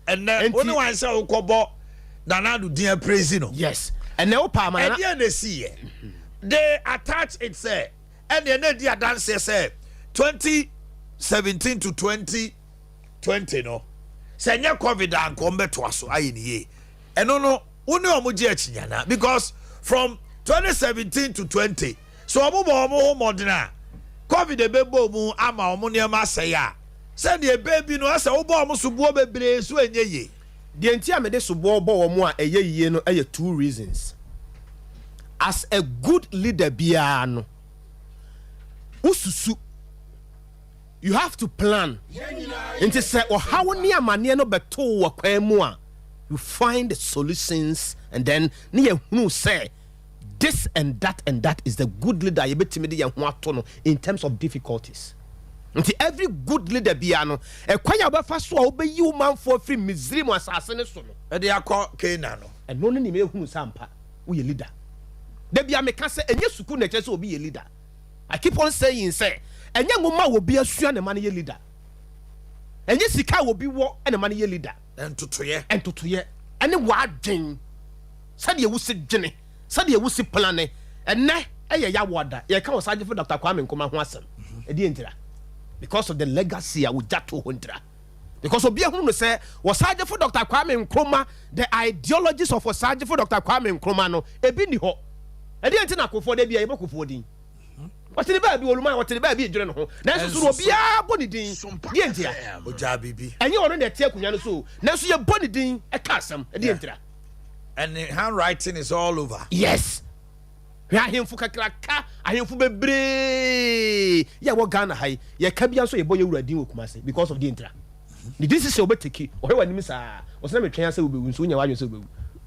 and then only one say okobo nanadu dia praise no. Yes. And now Palmer and they see they attach it say and then they dance say 2017 to 2020 no. Say nya COVID and come to us so ayi ni. And no uni omuji echinyana because from 2017 to 20 so omo modern COVID the bebo mu ama omo niam say ya. Say the baby no say obo omo subuo bebre so enye ye. The entire me de subuo bo omo a eye ye no eye two reasons. As a good leader bia no ususu you have to plan. Nti say o how ni amane no beto wo kwan mu a you find the solutions and then ne hunu say this and that is the good leader you betimi de ho ato no in terms of difficulties. Nti every good leader bia no e kwan ya obefa so a obeyi wo manfo free Misrim asase ne so no e de akọ Canaan no e no ni me hunu sampa wo ye leader de bia me ka say enye suku na kese obi ye leader. I keep on saying say enye ngoma wo bia sua ne man ye leader enye sika wo bi wo ne man ye leader entotoye ene wa dwen sade wo se dwene sade wo se plane ene eye ya woda ye ka wo saje for Dr. Kwame Nkrumah ho asem e di entira because of the legacy a wo jato ho entira because obi ehunu no say wo saje for Dr. Kwame Nkrumah the ideologies of saje for Dr. Kwame Nkrumah no ebi ni ho e di entina akofo de bia ye bokofo din what the baby oluma what the baby dwene no ho na so so obi a boni din di entira oja bibi enye ono na tie akunwa no so na so ye boni din e ka asem e di entira and the handwriting is all over. Yes. Ya hemfu kakraka ahemfu bebre ya wo Ghana hai ya ka bia so ye boye wuradin okumase because of the intra the this is obeteki o he wani mi sa o se na metwen ase obewu so nya wadwe so obewu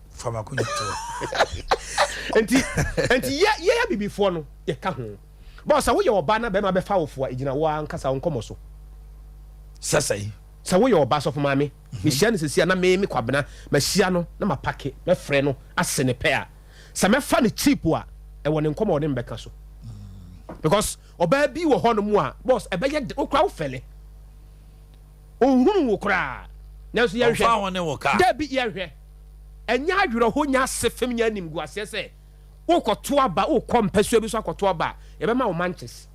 fama kunya to enti ya bibi fo no ye ka ho but sa wo ye oba na be ma be fa wo fo ejina wo ankasa nkomo so sasai sa wo ye oba so fo mame me hia ne sesia na me kwabena ma hia no na ma pake na frɛ no ase ne pe a sa me fa ne cheap a e won nkomo won mbeka so because oba bi wo ho no mu a boss e be ye okra wo fele ohunu wo kra na so ye hwe fa won ne wo ka da bi ye hwe enya adwero ho nya sefem nya nim gu ase se wo koto aba wo kompasua bi so akoto aba e be ma wo Manchester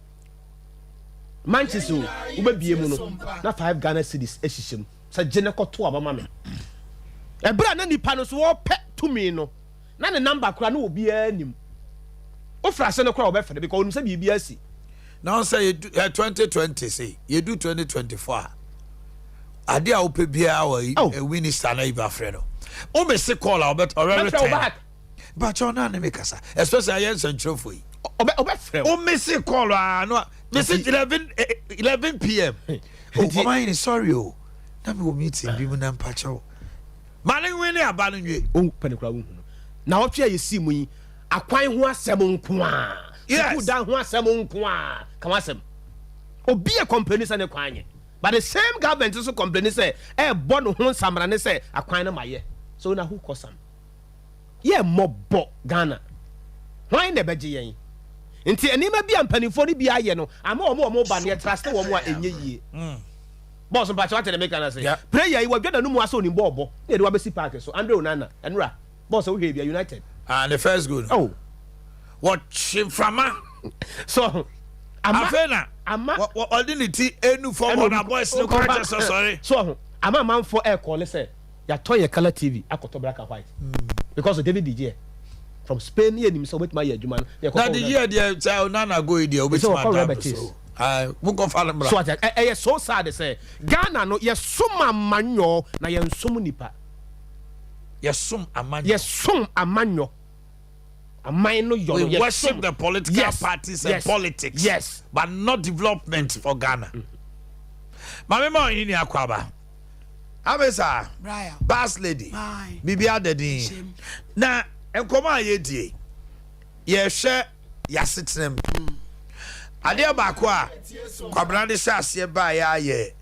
wo be bie mu no na 5 Ghana cedis ehihiem sa gene koto aba ma me e bra na nipa no so wo pe to me no na ne number kura na obi anim o frase no kura obefere because onum se bibia asi now say 2020 say you do 2024 Adea ope bia wa a winning star na iba freno o me se call obet already but you na me kasa especially ayen central for obefere o me se call no me se 11 p.m. oh Omanhene sorry o na me meeting bi mu na mpacho mane winning aba no nwe o pane kura wo hu na wo twa yesi mu yi akwan ho asem nko a siku dan ho asem nko a kama asem obi e company say ne kwanye but the same government so complain say e bo no ho samra ne say akwan na maye so na who cause am ye mobo Ghana why ne beje yen nti enima bi ampanifo ni bi aye no ama omo ba ne trust wo mo a enye yie boss mpa cha tell me kana say prayer yi wadwa no mu aso ni bobo ne de wa besi park so Andre Onana enra boss we here United and the first goal oh what Shimframa so Afena what ordinity enu for one boys no correct sorry so ama man for air call say ya to your color TV akoto black and white because of David DJ from Spain here him so with my adwuma na the year there child nana go there obet my so we go follow bra so so sad say Ghana no ye sum amanyo na ye nsum nipa ye sum amanyo amai no yo we worship the political parties and politics yes but not development for Ghana mama Omanhene Yaw Abesa Bass lady bibi adedin na enkoma ayedie ye hwe yasetenem Adea baako a kwabra de hyase ba ya ye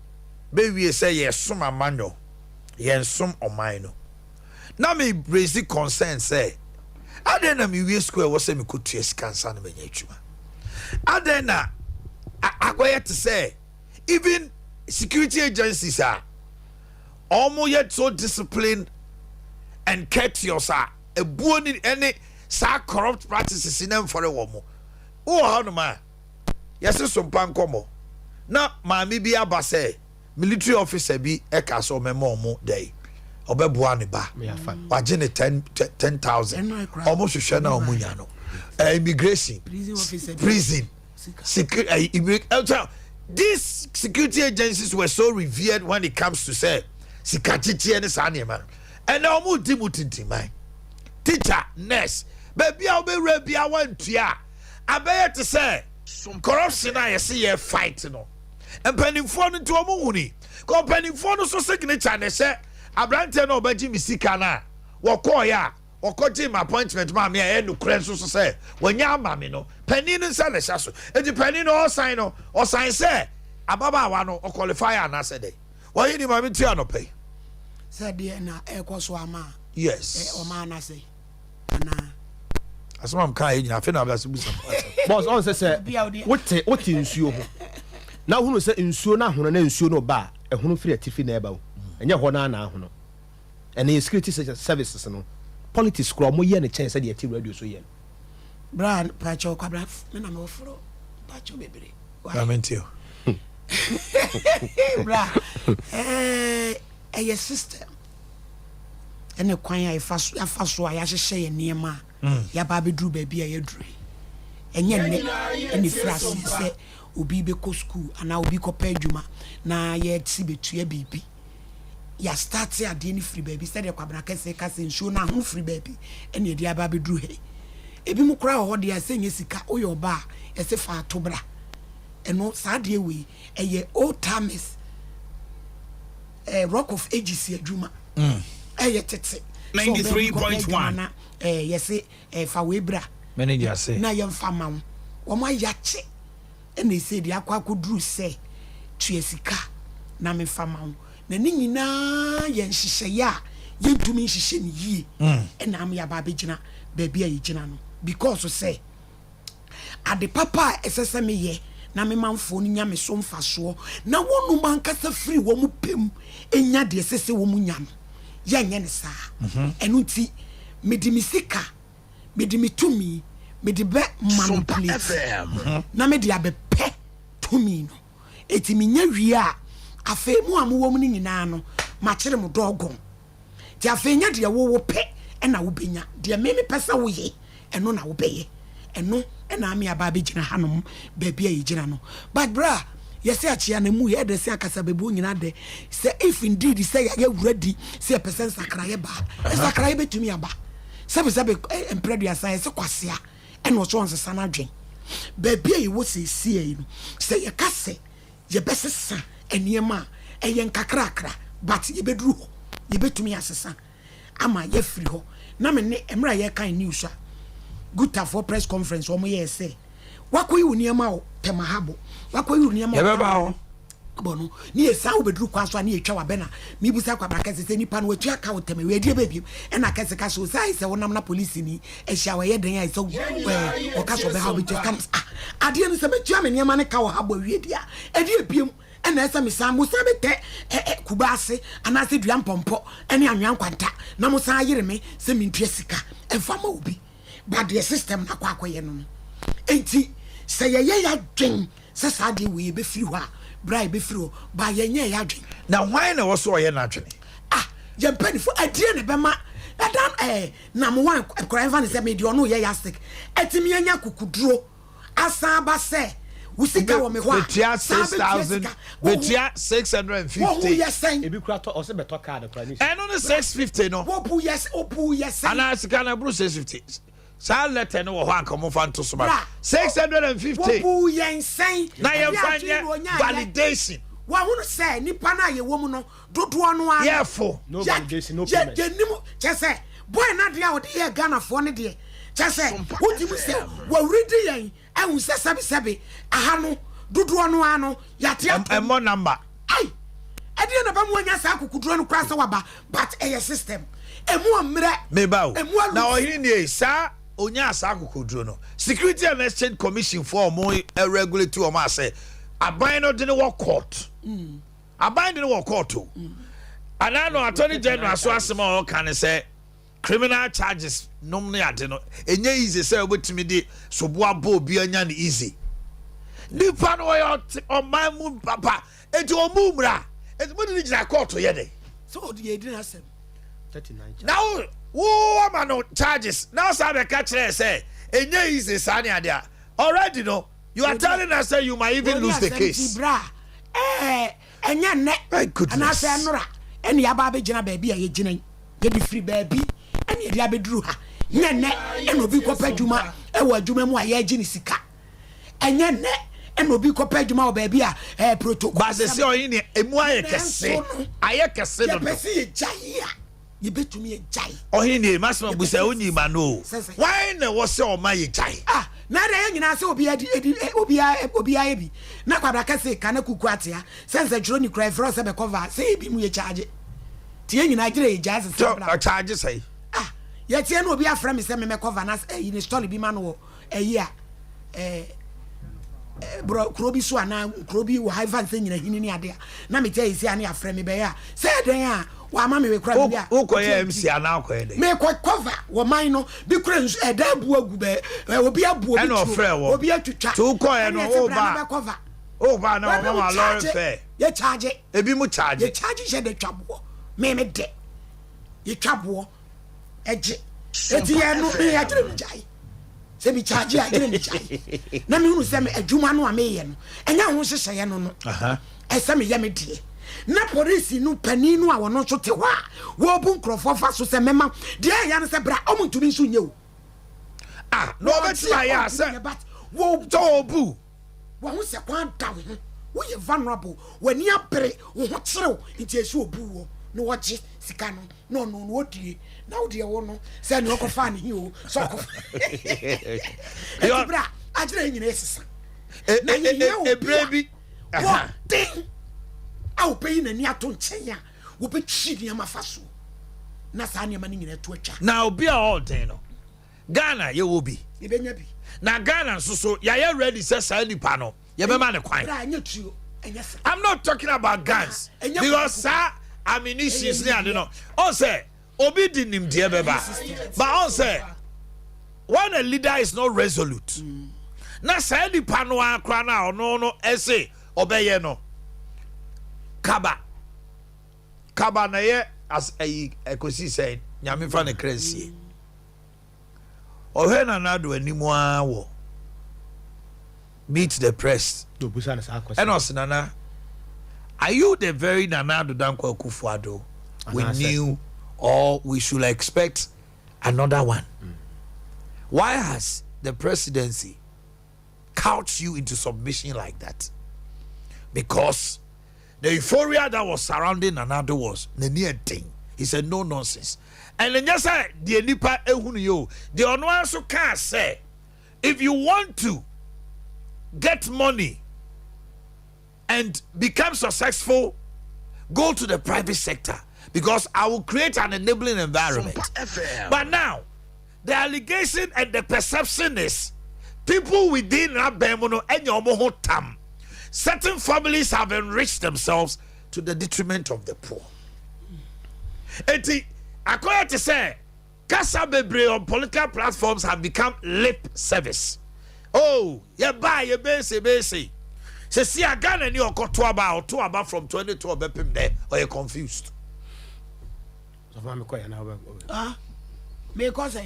be wie se ye som amanyo ye nsom oman no na me raise concern say Adea na me wie school wo se me kotua sika na menya atwuma Adea na agoye to say even security agencies are almost yet so disciplined and courteous a buoni any sa corrupt practices in them for a woman. Oh, how no man? Yes, Sompa nkomo. Na maami bi aba say military officer bi eka so memo mo day. Obebua ne ba. Waje ne 10,000. Almost hwehwe na omunya no. Immigration. Prison. These security agencies were so revered when it comes to say sikachichi and sanema. And almost dimutinti man. Teacher, nurse, baby I'll be ready. I want to ya. I better to say corruption I see a fight no. And penning phone into a mooney. Go penning phone so signature and they say I brand no by Jimmy Sikana. Wako ya. Wako Jim appointment mammy and no credit so say when ya mammy no penny and sell a shasso. And the penny no sign or sign say Ababa wano or qualify an answer day. Why you mammy tiano pay? Said dear na Equaswama. Yes. Omana say. As I'm kind, I feel I'm some boss on say what in you now who say in so na hono na nsuo no ba e hono free atifi na eba wo enye hona na hono and the security services no politics kro mo ye ne chance de ati radio so ye brand pacho kwabra me na no fro pacho bebre I meant you bra a system ene kwan ya afaso a ya hyehyɛ ye niema ya ba bedru ba bia ya dru enye ne ene frase se obi be ko school ana obi ko pa adwuma na ya ti betua bibi ya start ya de ni free baby said ya kwabra kase nsuo na ho free baby ene ya dia ba bedru he ebi mu kura ho de ya senye sika oyo ba e se fa atobra eno sa de we eye old timers rock of ages adwuma tete 93.1 yes fa webra manager say na yem fama wo ma yache ene se dia kwakodru se tuesika na me fama na ni nyina ye nhihye ya ye ntumi nhihye ni yie ena am ya ba begina ba bia ye gina no because say ade papa esese me ye na me manfo ni nya me so mfaso na wonu mankasa free wo mu pem enya de esese wo mu nya no ya nya ne sa enu ti medimi sika medimi tumi medi be manipulate na medi abepe tumi no eti me nya wi a afa mu amwo mu ni nyina no ma kire mu dogon ti afa nya de wo pe na wo benya de me pesa wo ye eno na wo beye eno na ami aba be gina hanom ba bia ye gina no but bra yesi achia na mu ye de se akasa bebu nyina de say if indeed say ya ready say person sakraye ba sakraye betumi aba sabe empredia say se kwasea eno so onse na dwen ba bia ye wo se sie no say ye kase ye besesa eniema eye nkakrakra but ye bedru ho ye betumi asesa ama ye free ho na me ne emra ye kan news a good for press conference omo ye say wakoyi uniema o temahabo wakoyi uniema ya beba ho bono ni esa wo bedru kwaso ani etwa wa bena mi busa kwa braka se nipa no watua ka wo teme we die baby e na kase ka so sai se wonam na police ni e hia wa ye den ai so o ka so be ha betua kam ade no se betua me niema ne ka wo habo wie dia e die biem e na esa me sam mo sabe te kubase ana se dua mpompo ene anwan kwanta na mo san yire me se me ntua sika e fama obi but the system na kwa akoye no enti se ye ya dwen se sa de we be firi ho a bra be firi ho ba ye nye ya dwen na why na wo so ye na dwene ye mpani fo adie ne be ma adan na mo wan kora even se me de ono ye ya stick etimi anya kukuduro asa ba se usika wo me ho betia 6,000 betia 650 ebi kura to o se beto card kura ni eno ne 650 no opu yes ana sika na bru 650 sa letter no wo ho ankomo fa nto so ba 650 opu yensen na ye fanye validation wa hunu se nipa na ye wo mu no dodo no a yefo no validation no payment je nimu che se boy na dia wo de Ghana fo ne de che se wuti mu se wa ridi yen ehun se sabi aha no dodo no ano ya te mo number ai ade na ba mu anya sa akukuduro no kra se waba but a system emu amre me ba o na ohiri ni sa onya asa akukuduro no Security and Exchange Commission for mo regulate o ma say aban no de ne wo court aban de ne wo court o Anano attorney general so asema can say criminal charges no ade no enye easy say obetimi de soboa bo bi anya ne easy nipa no on my moon papa enti omumra enti mo ni gina court ye dey so the edin asem 39 now wo man no charges now say ka kire say enye easy sani ade already no you are telling us say you might even lose the case enya ne and I say nora eni aba be gina ba bi a ye gina ye di free ba bi eni dia be duru ha nya ne eni obi kopa dwuma e wa dwuma mu a ye gini sika enya ne eni obi kopa dwuma o ba bi a protocol ba se se oyin ne emu aye kese no ye pesi ye jai a ye betumi ye jai oyin ne masma busa onyi ma no why na wo se o ma ye jai na da nyina se obi bi na kwabra ka se kana kuku atia sense juro ni cry for se be cover se bi mu ye charge tie nyina gire ye jazz se bla charge say ye tie no obi afra me se me cover na install bi ma no eyi a bro krobi so ana krobi wo high van se nyina hini ni ade na me tie isi ana afra me be ya se den a wa ma me we kra bia wo ko ye MC ana ko ye me ko cover wo man no bi kra nsu eda bu agu be obi abu obi obi atwitwa to ko ye no o ba na o ma lorry fair ye charge ebi mu charge ye charge she de twabo me de ye twabo eje eti ye no me ya kire mi jai se bi charge ya kire mi jai na me hunu se me adwuma no a me ye no enya ho hyehyɛ ye no ese me ye me die na police no pani no a wono so te ho a wo bu nkrofo fa so se mema de ya no se bra omuntumi nso nye wo no beti ya se wo to bu wo ho se kwan da wo wo ye vulnerable wani apere wo ho kyerew nti esu obu wo no wo gye sika no no wo die na wo de wo no se ne ko fa ne hi o so ko e bra agire nyina esisa na ye brebi wo ding au pay na ni ato nchen ya wo be twi ni ama faso na sa ne ma ni nyina to atwa na obi a all day no Ghana ye wo bi e benya bi na Ghana so ya ye ready say sa nipa no ye be ma ne kwan I'm not talking about guns because sir ammunition is near no on say obi di nim de beba but on say when a leader is not resolute na sa nipa no akra na no ese obeye no kaba na ye as ekosi say nyame fa ne kransie ohwe na nado animu awo meet the press and us nana are you the very Nanado Dankwa Akufo-Addo we knew or we should expect another one why has the presidency couched you into submission like that? Because the euphoria that was surrounding Nanado was the near thing. He said no nonsense. And then just say the nipa ehunu yo. The ono also can say if you want to get money and become successful, go to the private sector because I will create an enabling environment. But now the allegation and the perception is people within Abemono and Yomoho Tam. Certain families have enriched themselves to the detriment of the poor. Eti, according to say, Kasa Bebre on political platforms have become lip service. Oh, you buy your base. Say, see, I got any or two about from 20 to a bepim there, or you're confused. Because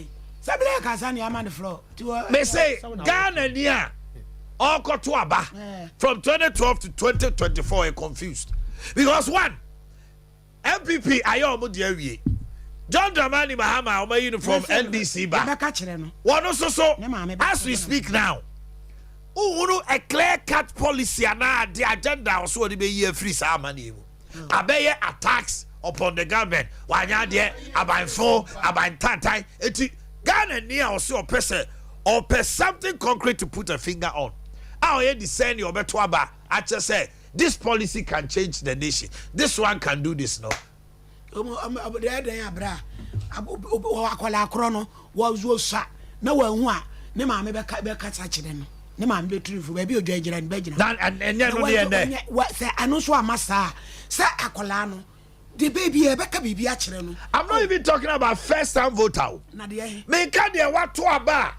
Sabila Kasani, I'm on the floor. May say, Ghana near. All got to Aba from 2012 to 2024 are confused because one MPP Ayomu Diawie John Dramani Mahama Oma uniform NDC ba one also so as we speak now a clear cut policy and the agenda also the year free money abeye attacks upon the government wanya de abanfo abantantai eti Ghana near also person or something concrete to put a finger on. How you discern your better aba? I just say this policy can change the nation. This one can do this, no. the baby Rebecca baby actually. I'm not even talking about first time voter. Me can dey what to aba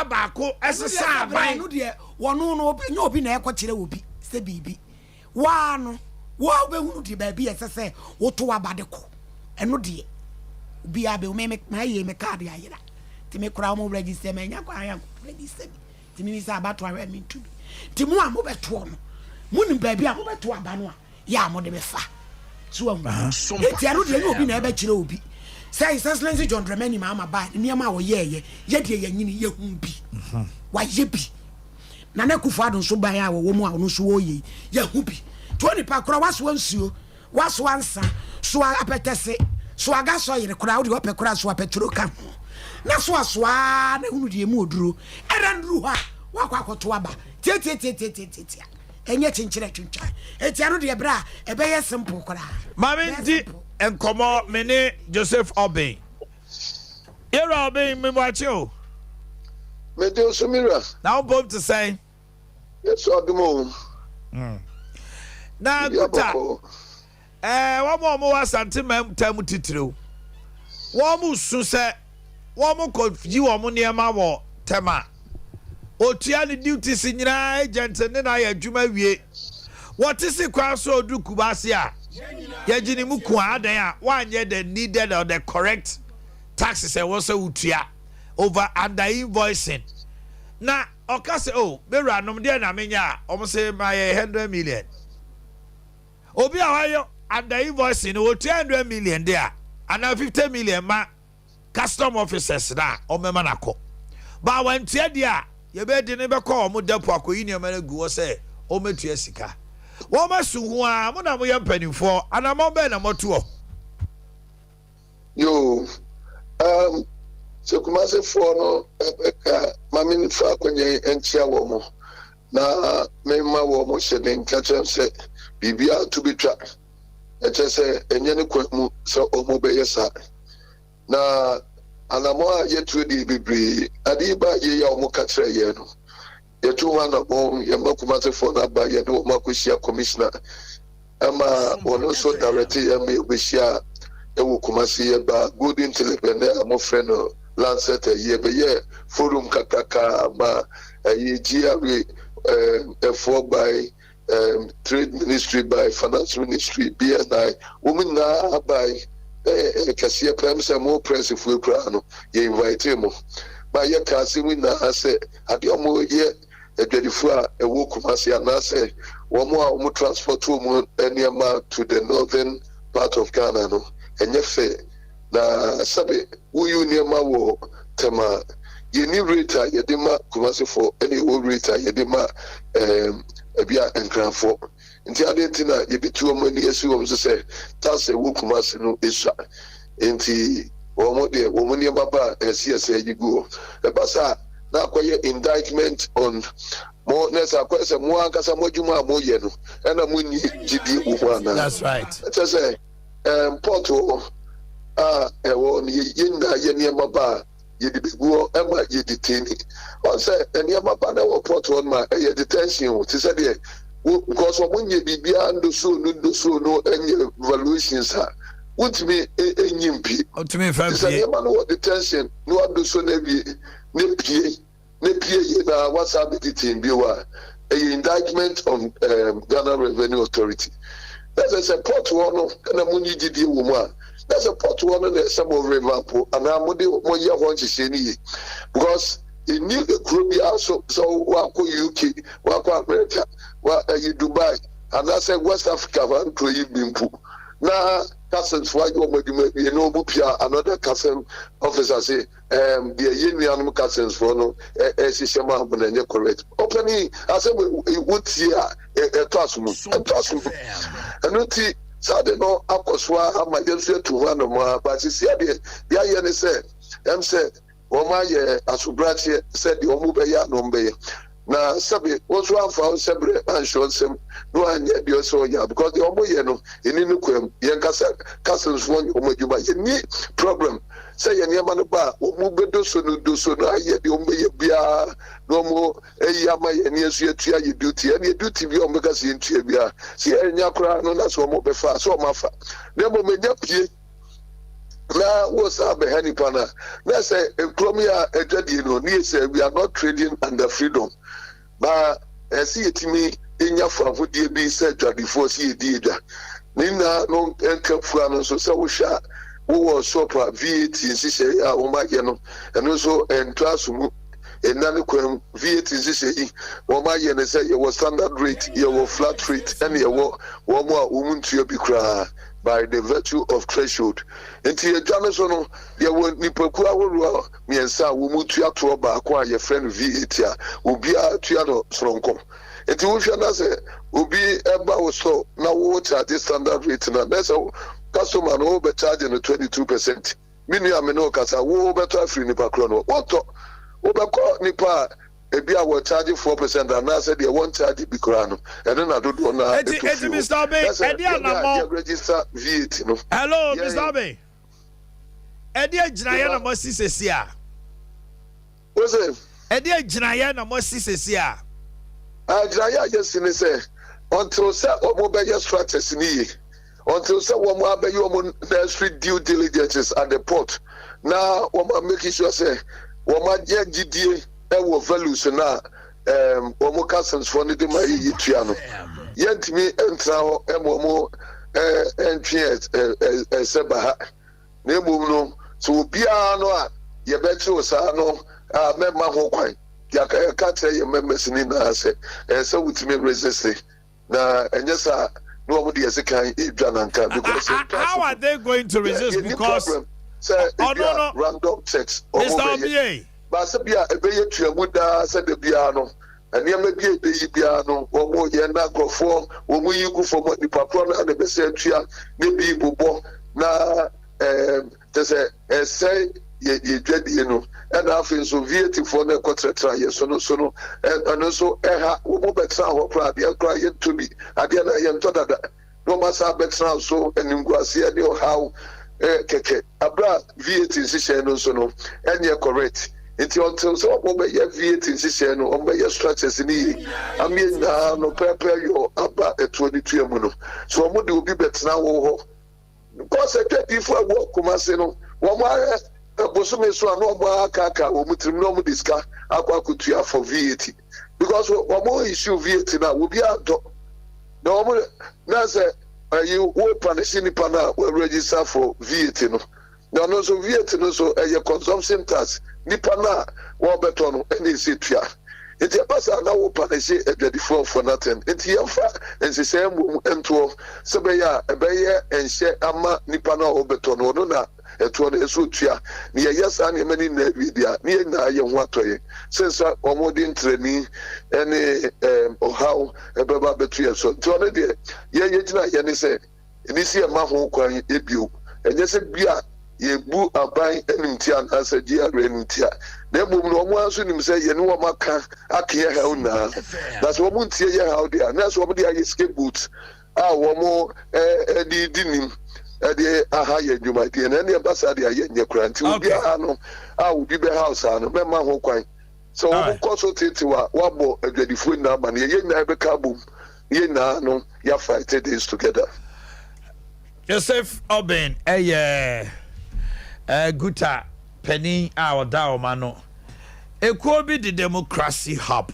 baako esesa aban no de wono no obi na ekwokyere obi se bibi wa no wa obehunu de ba bi esese wo to aba de ko eno de obi abe me ye me card ayira ti me kura mo register me nya kwa ya register ti mi sa abato awe mi tu ti mu amo beto no mu ni ba bi amo beto aba no a ya mo de be fa so amu ti ano de obi na ebe kyere obi say His Excellency John Dramani mama ba niam a wo ye de ye nyini ye hu bi wa ye bi na na kufu adon so ban a wo mu a no so wo ye hu bi to ni pa kura waso nsuo waso ansa so apetese so aga so yire kura wo de opɛ kura so apetro ka na so aso a na hunu de mu oduro era nduru ha wakwa akoto aba tie enye chinchire twintwa etiano de bra ebe ye simple kura mami ndi enkomo mene Joseph Obey era Obey me wachi o me de osumira now both to say yes odumo na guta wo mo wasante tam titire wo mo su se wo mo ko yi wo mo niema wo tema otua ni duty sinyina agent ne na ya adwuma wie what is it kwa so odu kubase a ya gini mu ku adan a wanye the needed or the correct taxes e wo so utua over under invoicing na okase oh beru anom de na menya omo se my 100 million obi a wayo under invoicing wo 200 million there and 50 million ma custom officers na omema nako ba wantia dia ye be di ne be call mo depo akoyi ne ma gu wo se o metua sika wo ma su hu a mo na mo ye mpanimfo ana mo be na moto yo so kuma se for no ka mami fa kwenye enchia wo mo na me ma wo mo se den ka se bibia to be track e se enye ne kwamu so o mo be yesa na anamo a yetu di bibri adiba ye ya omo katre ye no yetu wana bon ye makuma se for na ba ye no makosia commissioner ama ono so direct ye me obisia e wo kumasi ye ba good intelligent amo friend Lancet ye be ye forum kakaka ma ye GRA for by trade ministry by finance ministry BNI women na by kasi prime say more press if we no ye invite him ba ye kasi we na say ade omo ye edwadifu a ewo kumasi na say wo mo a wo transport to mo eniema to the northern part of Ghana no enye fe na sabe uyu eniema wo tema ye ni rate ye de ma kumasi for any o rate ye de ma ebia enkranfo nti adentina ye bitu omo ni esi wo so say tase wo kumasi no esha nti omo de omo ni baba esi yigu e basa na akoye indictment on mo nesa akoye mo ankasa mo djuma mo ye no na mo ni gidi uwana. That's right. It say porto ewo ni yinda ye ni baba ye di biguo e ma ye detain on say eni baba na wo porto on ma ye detention ti say de because when you be beyond so no any valuations won't me enyimpi to me fa say man what detention no ando so na bi ne pie na WhatsApp detain bi wa a indictment on Ghana Revenue Authority. That's a support one na munyi gidi wo mu a that's a support one na some of revampo and amode mo ye ho nhye ni because in new Europe also so wako UK wako America wa Dubai and I say West Africa van to yimpu na cousins why you know bupia another cousin officer say the union cousins for no system but na correct opening I say would here trust and ti sade no akoswa amajense to one more but see the ya ne say say Oma ye asubrache said the omu be ya no be na sabi also am for sebre and show some no anya dio so ya because the omo ye no eni no kwam yen kasa cousins won omo djuma ye ni problem say ye niam no ba omo bedo so no aye de omo ye bia no mo eyi ama ye ni asu atua ye duty e duty bi omo kasa ye ntua bia si enya kra no na so omo be fa so omo afa na mo menya pie na was abehani pana na say ekromia edwadi no ni say we are not trading under freedom ba esi etimi enya fafodie bi say dwadifo si edi edwa nina no enkafu ano so say wo hwa wo Sompa VAT sise ya wo maye no eno so entrasumu enane kwam VAT sise wo maye ne say ye standard rate ye flat rate and ye wo mo a umuntu bi kra by the virtue of threshold. Enti edwane so no ye wo nipaku ahoro miensa wo mutu ato ba ko a ye friend VAT a obi atua no soronko. Enti wo hwa na se obi eba wo so na wo charge standard rate na so customer no be charge no 22%. Minu ya me no kasa wo beto free nipa kro no. Woto wo be ko nipa ebi a wo charge 4% and na say they won't charge bi kra no. Eno na dodo na eti Mr. Obe Adea na register VAT no. Hello Mr. Obe Adea jinaye na mo sisesi a. What's it? Adea jinaye na mo sisesi a. Jinaye yes ni say until say omo be your strategy ni until say omo abe your necessary due diligences at the port. Now omo making sure say omo je gidie e wo values na omo customs for the my yitua no yentimi entra ho omo entwe seba ha na emom no so bia no a ye beche osa no mema ho kwan ya ka tell ye members ni na say so wutimi resist na enyesa no omo de sekan edwa nanka because how are they going to resist because no random checks Mr. Obe Basabia ebeye tuamuda said the piano and yama be bia no omo ye na grofo omo yigu for the papa na the best tua ne bi bobo na say ye dwadi no and afin so VAT for na kotratra ye so no and so ha omo betra ho pra de akra ye to bi ade na ye ntodada no masa betra so enimguase ade how keke abra VAT session no so no enye correct. It's until so over your VAT session or by your structures in the I mean, no prepare your about a 22 mono. So what will be better now? Because I get before work, Comasino, one more Bosume so no more kaka or mutimum disca, aqua couture for VAT. Because one more issue VAT now will be out. No, that's you will punish any pana will register for VAT. No, no, so VAT no so a consumption tax. Nipa na wo beto no ene setua enti apasa na wo panese adwadifo for nothing enti yemfa ensese mu ento sebeya ebeye enhye ama nipa na wo beto no no na eto no eso tua ne yesa na mani na vidia ne na ye ho atoye sensa omodi ntrani ene ohaw ebeba beto ye so to no de ye gina ye ne se ni si e ma ho kwan ebio enye se bia ye bu aban enimtia asa dia renimtia na bom no omo aso nim say ye ne wo maka akye ha una that's wo muntie ye ha dia na so wo dia ye scapegoat wo mo di dinim de aha ye djuma die na ne ambassador ye nye kranti obi ano obi be house ano me ma ho kwan so wo ko so tetiwa wabo adwadifo na ma ne ye nya be ka bom ye na no ya fight this together. Joseph Oben Guta Penny our Daomano. A Kobe the Democracy Hub.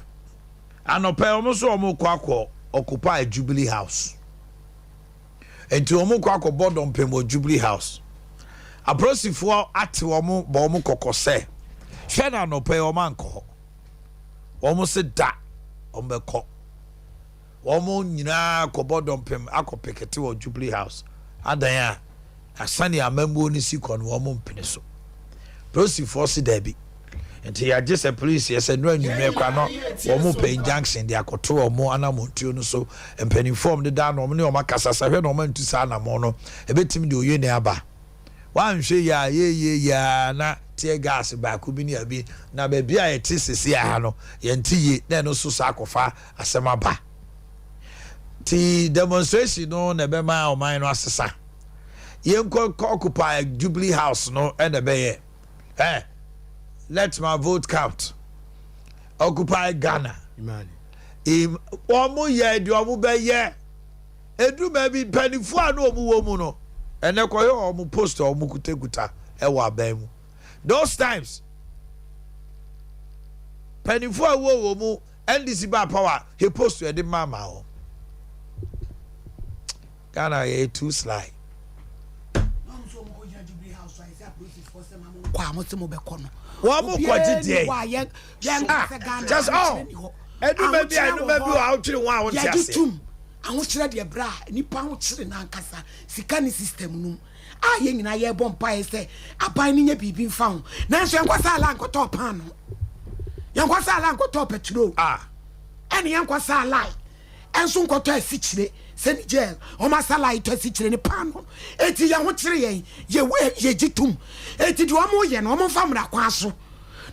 And a Pelmoso Omukwako occupy Jubilee House. And to Omukwako board on Pemo Jubilee House. A prosi for at Womu Bomu Kokose. Shana no pay Omanko. Almost said that on the cock. Womu Nina Kobod on Pem Ako Peketi or Jubilee House. Adaya. Asani amembo ni sikon wo mo mpene so prosi force derby enti ya just a police yes no anwumre kwa no wo mo pen junction de akoto wo mo anamontuo no so mpeni form de da no mo ne o makasa sa hwe no mo ntu sa na mo no ebetimi de oye ne aba wan hwe ya ye na tear gas ba ku bi ni abi na ba bia ye te sisi ha no ye ntiye na no so akofa asema ba ti demonstration no na be ma o man no asesa ye occupy Jubilee House no e na be ye let my vote count occupy Ghana omu ye di omu be ye edu ma bi panifu anu omu wo mu no ene ko ye omu post omu kutakuta e wa ban mu those times panifu wo mu NDC ba power he post e di mama o Ghana ye too sly kwa mo se mo be kono wa mo kwaji die just edu ma bi o outri one I want to say aho kire de bra nipa ho kire na nkasa sika ni system num ye nyina ye bom pa se aban ni nya bibi mfa ho na so enkwasa ala nkoto pan no yenkwasa ala nkoto petrol ene yenkwasa ala enso nkoto asikire se ni je o masala ito asikire ni pan no eti ye ho kire ye gitum eti de o mo ye no o mo mfa mra kwa so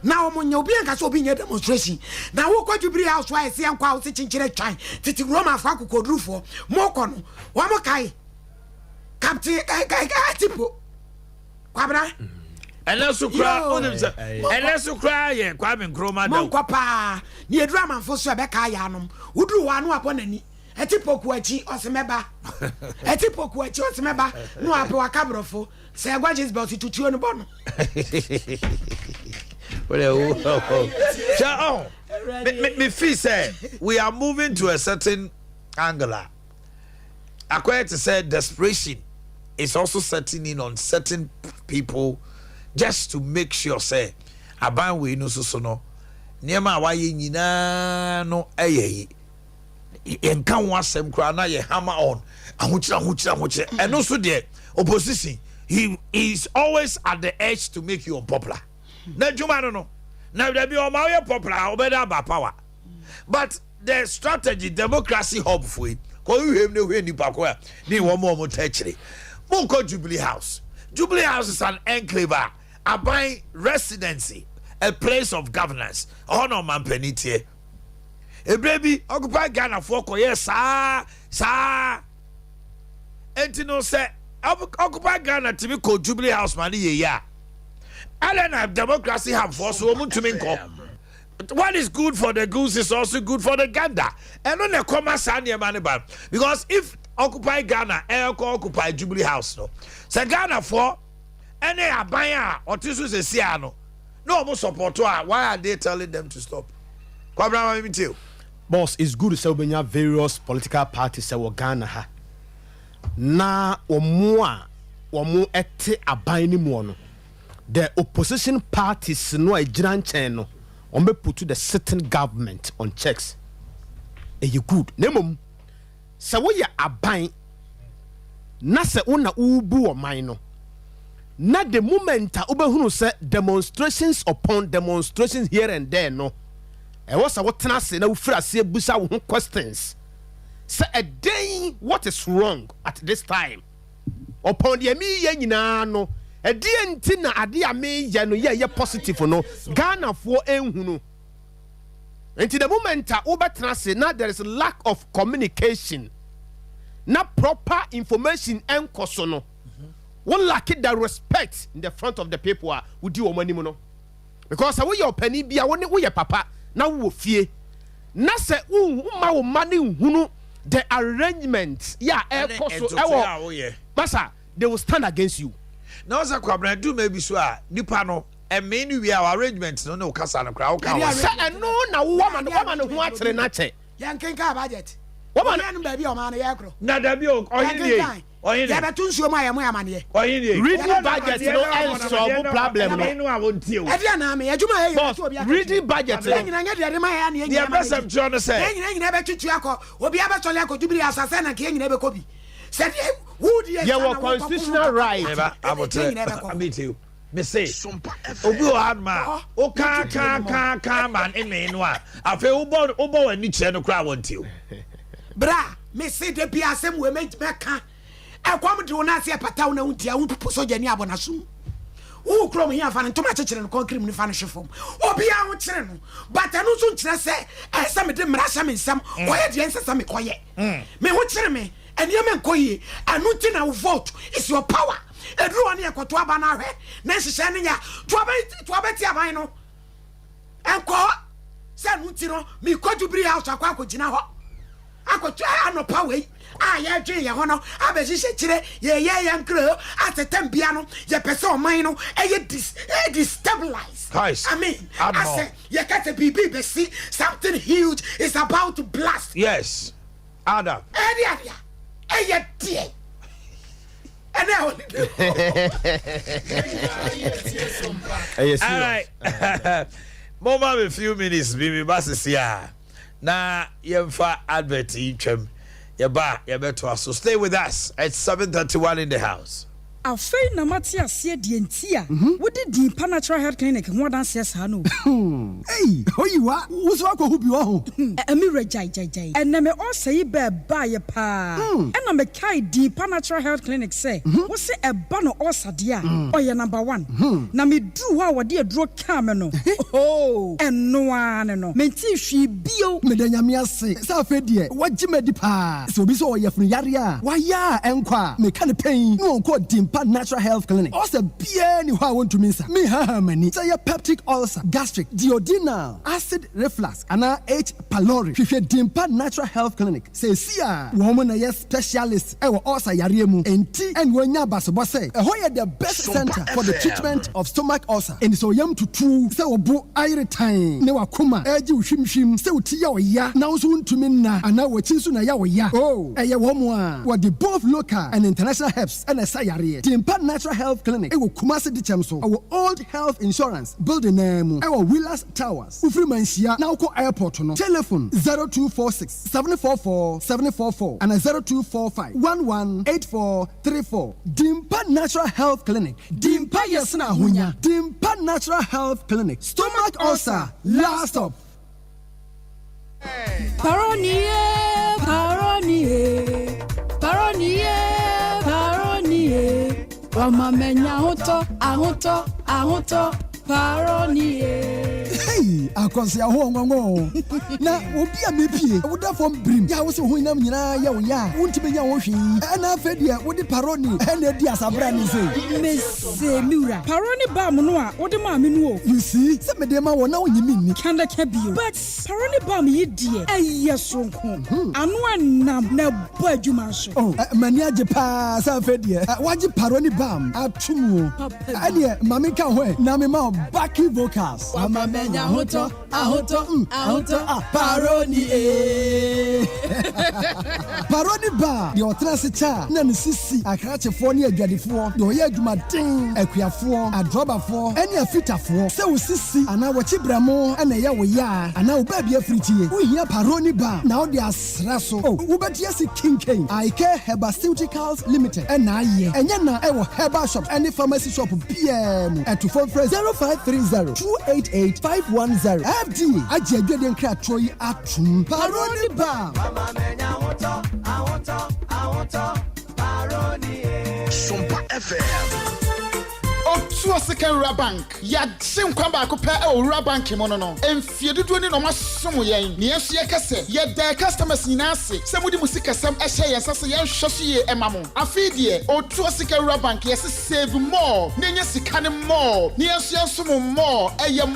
na o munya obi anka so obi nya demonstration na wo kwa Jubilee House wa ese anka wo se chinchere twan titi Roma fa kokodrufo mo ko no wa mo kai captain kai tipo kwabra elesu kra ye kwa me nkroma da mo kwa pa ni edura manfo so be ka ya anom uduru wa no apo nani etipo ku achi osemeba etipo ku achi osemeba no apo akabrofo se agwa Jezebel tutuo no bono me feel say we are moving to a certain angle. According to say desperation is also setting in on certain people just to make sure say aban we no so no niema wa ye nyina no eyeyi enka ho asem kra na ye hammer on ahochira and also the opposition he is always at the edge to make you unpopular. Na juma no na there be o ma we popular obeda ba power but the strategy democracy hub for it ko hwem ne hwe nipa ko ni wo mo techire mo ko Jubilee House is an enclave aban residency a place of governance ono man penitie ebrebi occupy Ghana for ko yes sa entino say occupy Ghana to be ko Jubilee House man ye ya Alena democracy have force woman to make what is good for the goose is also good for the gander. And on the commerce and the because if occupy Ghana, occupy Jubilee House, no. So Ghana for any abaya or tisu se siano. No more support. Why are they telling them to stop? Boss, it's good to say we have various political parties say we Ghana ha. Na omo ete aban ni mu no. The opposition parties no a jiran chen no on be put to the sitting government on checks. You good. Nemum se wo ya aban na se una ubu o man no. Na the moment a obehunu se demonstrations upon demonstrations here and there no. E was a what na se na ufira se busa wo questions. Say a day what is wrong at this time. Upon the me ye nyina no enti na Adea me no ye positive no Ghana for enhunu enti the moment obetra say now there is a lack of communication na proper information enkoso no one lack the respect in the front of the people who do omani no because we your penny bia we your papa na wo fie na say ma wo mani hunu the arrangement enkoso ewo masa they will stand against you. Now za kwabra do maybe so nipa no e me ni we our arrangement no kasa no kra wo ka wo say no na woman ho atere na che yankenka budget woman no baby o man ye kro na da bi o oyin ya betu nsuo ma ya mo amane oyin reading budget no solve problem no e dia na me adwuma ye so obi reading budget no nyina nya de ma ya na ya best John say nyina be tutu akọ obi abetole akọ Jubilee asase na ke nyina be kobi said who the constitutional right I meet you me say obi o adma o ka man in me no a afi obo ani che no kra want you bra me say de bia asem we me ka kwam de wona se pataw na untia un soja ni abonasum wo krom here fa ntoma chechire no concrete ni fa no hwefom obi a wo kire no but anu so nkire se esa me de mra hya me nsam koye de ensesa me koye me ho kire me enia me nkoye anu ti na vote is your power edru ani ekoto aba na hwe na hyehyɛ ne nya to abeti aban no enko se anu ti no me kodubiri house akwa akogina ho akoto anopa wei ya dwe ye ho no abehyehyɛ kire ye yankro atetem bia no ye pese oman no destabilize. I mean, I say you got a BB be see something huge is about to blast. Yes. Ada. Area. Dear. And now all right. More than a few minutes bibi basis ya. Na yemfa advert twem. So stay with us at 7:31 in the house. Afei na mate ase die ntia wo de di natural health clinic ho dan se sa no hey oyiwa wo so akọ hu bi wo ho emi rejai enne me o sei be ba ye pa enna me kai di natural health clinic say wo se e ba no o sade a o ye number 1 na me dru ho a wo de aduro ka me no oh enno ane no me ti hwi bio me da nyame ase sa afa die wagye medi pa so bi so o ye funu yare a wa ya enkwa me ka ne pen no onko di natural health clinic also bien ni ho want to mean me ha mani say peptic ulcer gastric duodenal acid reflux and H pylori hwehwe dimpa natural health clinic say sia wo mo na yes specialist e wo ulcer yare mu enti en wonya basobo say e ho ye the best center for the treatment of stomach ulcer and so yam tutu say obo iretan ne wakoma eji hwimhwim say uti ya oya na so ntumi na ana wachi so na ya oya oh e ye wo mo a wo the both local and international helps and sayare Dimpa Natural Health Clinic. Ewo Kumasi di Chemso. Our old health insurance building name. Ewo Willas Towers. Ufri Manshia. Now ko airport no. Telephone 0246 744 744 and 0245 118434. Dimpa Natural Health Clinic. Dimpa Yasna Hunya. Dimpa Natural Health Clinic. Stomach ulcer. Last up. Paronier. Wama menya ahoto paronier. Hey, akonse aho ngongo. Na obi a mepie, woda fom brim. Ya wo se ho nyam nyina ya wo ya. Wontime nya wo hwi. Na afedia wo de paroni. Na di asabra ni se. Mese miura. Paroni ba mo no a wo de ma me no o. You see, se me de ma wo na wo nyimi ni. Kanda ka bio. But paroni ba me die. Aye sonko. Anu anam na bo adwuma so. Oh, mani age pa sa afedia. Waji paroni bam atumu. Ade mame ka ho na me ma backing vocals. Wama menya ahoto paroni Paroni ba de otrase cha na ne sisi akrachefo ne adwadefo de oye adwumaden akuafo adrobafo ene afitafo se wo sisi ana wo chibramo ana ye wo ya ana wo ba bia fritie wo hia paroni ba na wo de asra so wo betia si kinken Ike Herbaceuticals Limited na ye enye na e wo herbal shop any pharmacy shop PM to phone 0530 288 510 FD aje adweden kra troyi atum paroni ba Sompa FM. Otua Second Bank ya sim kwamba akopɛ Owura Bank mo no emfie dodo ni no masom yɛn ne yesu yɛkɛsɛ yɛ da customers nyina ase sɛ mudi musika sam ɛhyɛ yɛn sase yɛn hwɛ so yɛ ɛma mo afei deɛ Otua Second Bank yɛ save more ne nya sika ne more ne yesu yɛsom more ɛyɛ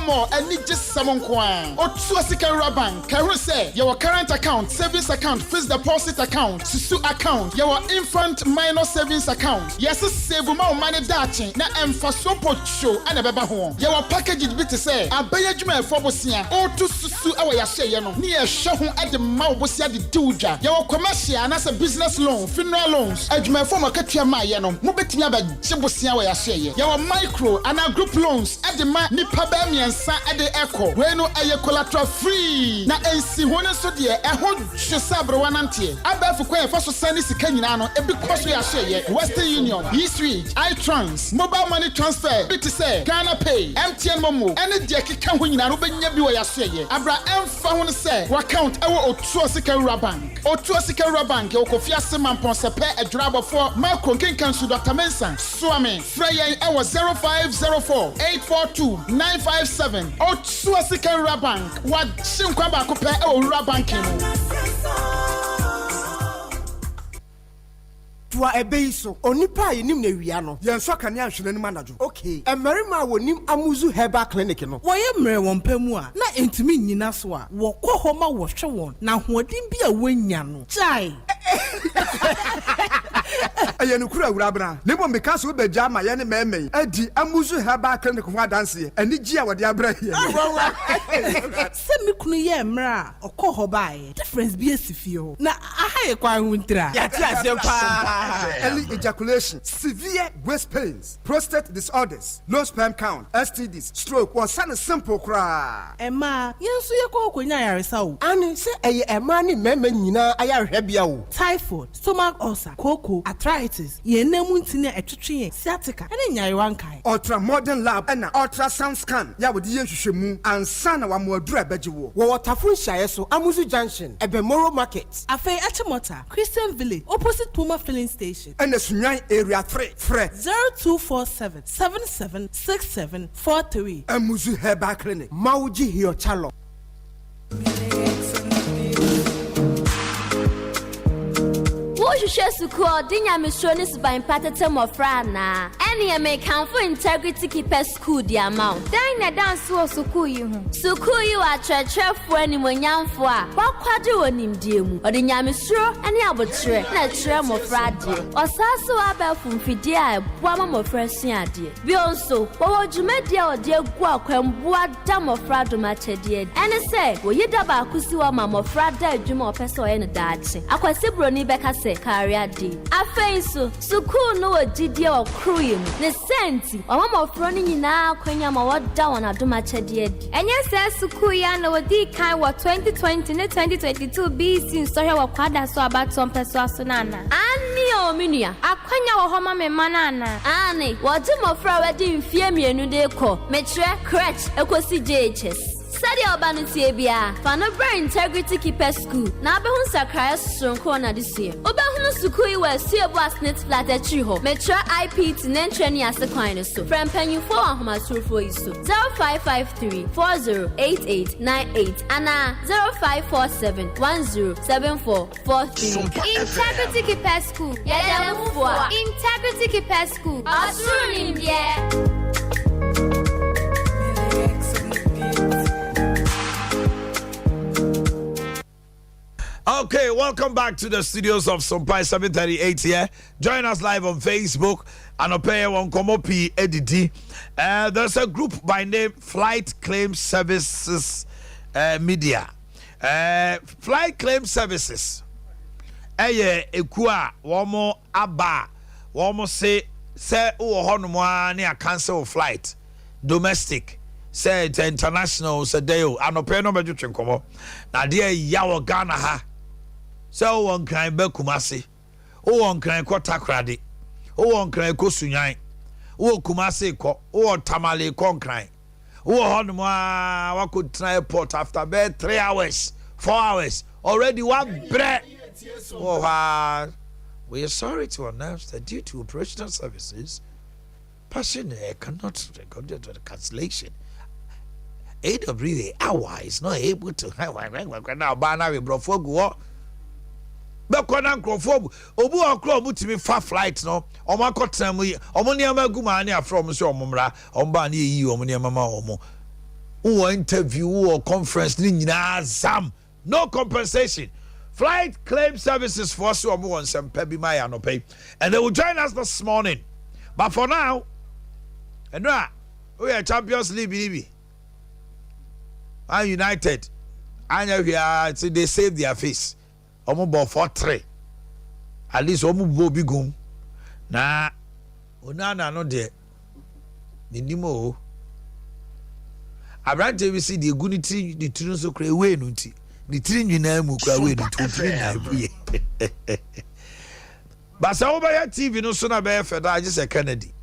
more ani gye sam nko a Otua Second Bank ka hu sɛ yɛwɔ current account savings account fixed deposit account susu account yɛwɔ infant minor savings account yɛs save more money dachi na emfa Sompa show ana beba ho ye wa package bi te say abaya dwuma efo bosia o to susu e wa ya hye no ne ye hwe ho e de ma bosia de diwdwa ye wa commercial na say business loan funeral loans adwuma efo makatua ma ye no mo betimi abagye bosia wa ya hye ye wa micro ana group loans e de ma nipa ba miensa e de echo we no eye collateral free na ensi ho ne so de e ho hwe sabre wanante abafu kwa e fa so sani sika nyina no e bi koso ya hye ye Western Union, East Ridge, iTrans, Mobile Money transfer bi te sɛ Ghana Pay MTN Momo ɛne deɛ keka ho nyinaa no bɛnya bi wɔ yɛasoɛyɛ abra ɛmfa ho no sɛ w'account ɛwɔ Otuo Sikawura Bank Otuo Sikawura Bank ɛwɔkɔfi ase mampɔnsɛpɛ adwurabɔfoɔ Marco Nkenkansu Dr. Mensa Suame frɛ yɛn ɛwɔ 0504 842 957 Otuo Sikawura Bank wagye nkwa baako pɛ ɛwɔ Wura Bank mu. Tua ebe so onipa yenim na wia no yenso kane ahwene nim anadwo okay emerima wonim amuzu herbal clinic no woye mre won pamu a na entimi nyina so a wokɔ hɔ ma wɔhwe won na hoɔden bi a wonya no chai ayenukura awurabra nebo meka so be jama ye ne meme adi amuzu herbal clinic ho adanse ani gi a wode abra hie se me kunu ye mre a ɔkɔ hɔ bae difference bi asifie ho na aha ye kwan ho ntra ya ti asem pa early ejaculation, severe waist pains, prostate disorders, low sperm count, STDs, stroke, or some simple cry. Emma, yensu ye ko konya yaresa o. Ani se eye emma ni meme nyina ayarehwe bia o. Typhoid, stomach ulcer, koko, arthritis, ye nemu ntine etwetwe, sciatica, ene nyarewa nkai. Ultra modern lab and ultrasound scan ya wodi yenhwehwemu ansa na wa moadura begiwo. Wo watafun hyaye so Amuzu Junction, Ebemoro Market. Afei Achimota, Christian Village, opposite Puma Filling Station. And the Sunyan area 3, Fred 0247 776743. Amuzu Herbal Clinic. Mauji Hio Chalo. Wohwehwɛ sukuu dinya misroni suban patete mofra na ene me kanfo integrity keeper school di amount dan na dance wo sukuu yi ho sukuu yi wa trɛtrɛfo animonyamfo a wakwade wonimdie mu ɔde nyamesuro ene abotre na trɛ mofra de ɔsase wa bɛfo mfidie a boa mofra suade bi onso wo dwumadi a ɔde agu akwamboa da mofra domachede ene sɛ wo yida ba akusi wa mofra da adwuma ɔpɛ sɛ ɔyɛ ne daakye akwasi broni bɛka sɛ career day afenso sukuu no wodidie wa kruim ne senti omamofro ni nyina kwanya ma woda wona adoma chede enye se sukuu ya na wodi kan wa 2020 ne 2022 BC nsohwe wa kwada so abatom peso aso nana ani o minua akwanya wo homa me manana ani wodi mofro wedi mfie mienu de ko metre crutch ekosi JHS Study Obanutie Bia, Fanobra Integrity Keeper School, Nabahun Sakaya Sonko na this year. Obahun Sukui was Seabas Net Flat at Chiho, Metro IP to Nentreni as a coin so. From Penny 4 Homasur for Isu 0553 408898 Anna 0547 107443. Integrity Keeper School, Yadamufua, Integrity Keeper School, Asurin, yeah. Okay, welcome back to the studios of Sompa 738 here. Join us live on Facebook and Opeye on Komopi Editi. There's a group by name Flight Claim Services Media. Flight Claim Services. Ekua womo aba womo se honomwa ne a cancel flight domestic. Say it's international say deo Opeye no beju twenkomo. Na Adea Akye Abia Ghana ha. So one crying be Kumasi, one crying ko Takrade, one crying ko Sunyan, Kumasi ko, Tamale kon crying, Honma, what could try port after bed 3 hours, 4 hours, already one bread. We are sorry to announce that due to operational services, passenger cannot record the cancellation. AWA hour is not able to now banner with Brofogu. Bekona nkrofo obu okro mutimi fa flight no omakotra mu omoniama guma ne afrom so omumra omba ne yi omoniama ma omo wo interview or conference ni nyina zam no compensation. Flight Claim Services for so omo won sempa bi ma ya no pay and they will join us this morning, but for now we are Champions League bibi and United anya we are they save their face. Omo ball 4-3. At least omo bo bigum. Na onana no de. Ninimo. Abrante we see the gunity the tunu so kra we no nti. The tiri nyina mu kra we no tiri na buye. But say over here TV no so na be feda just a Kennedy.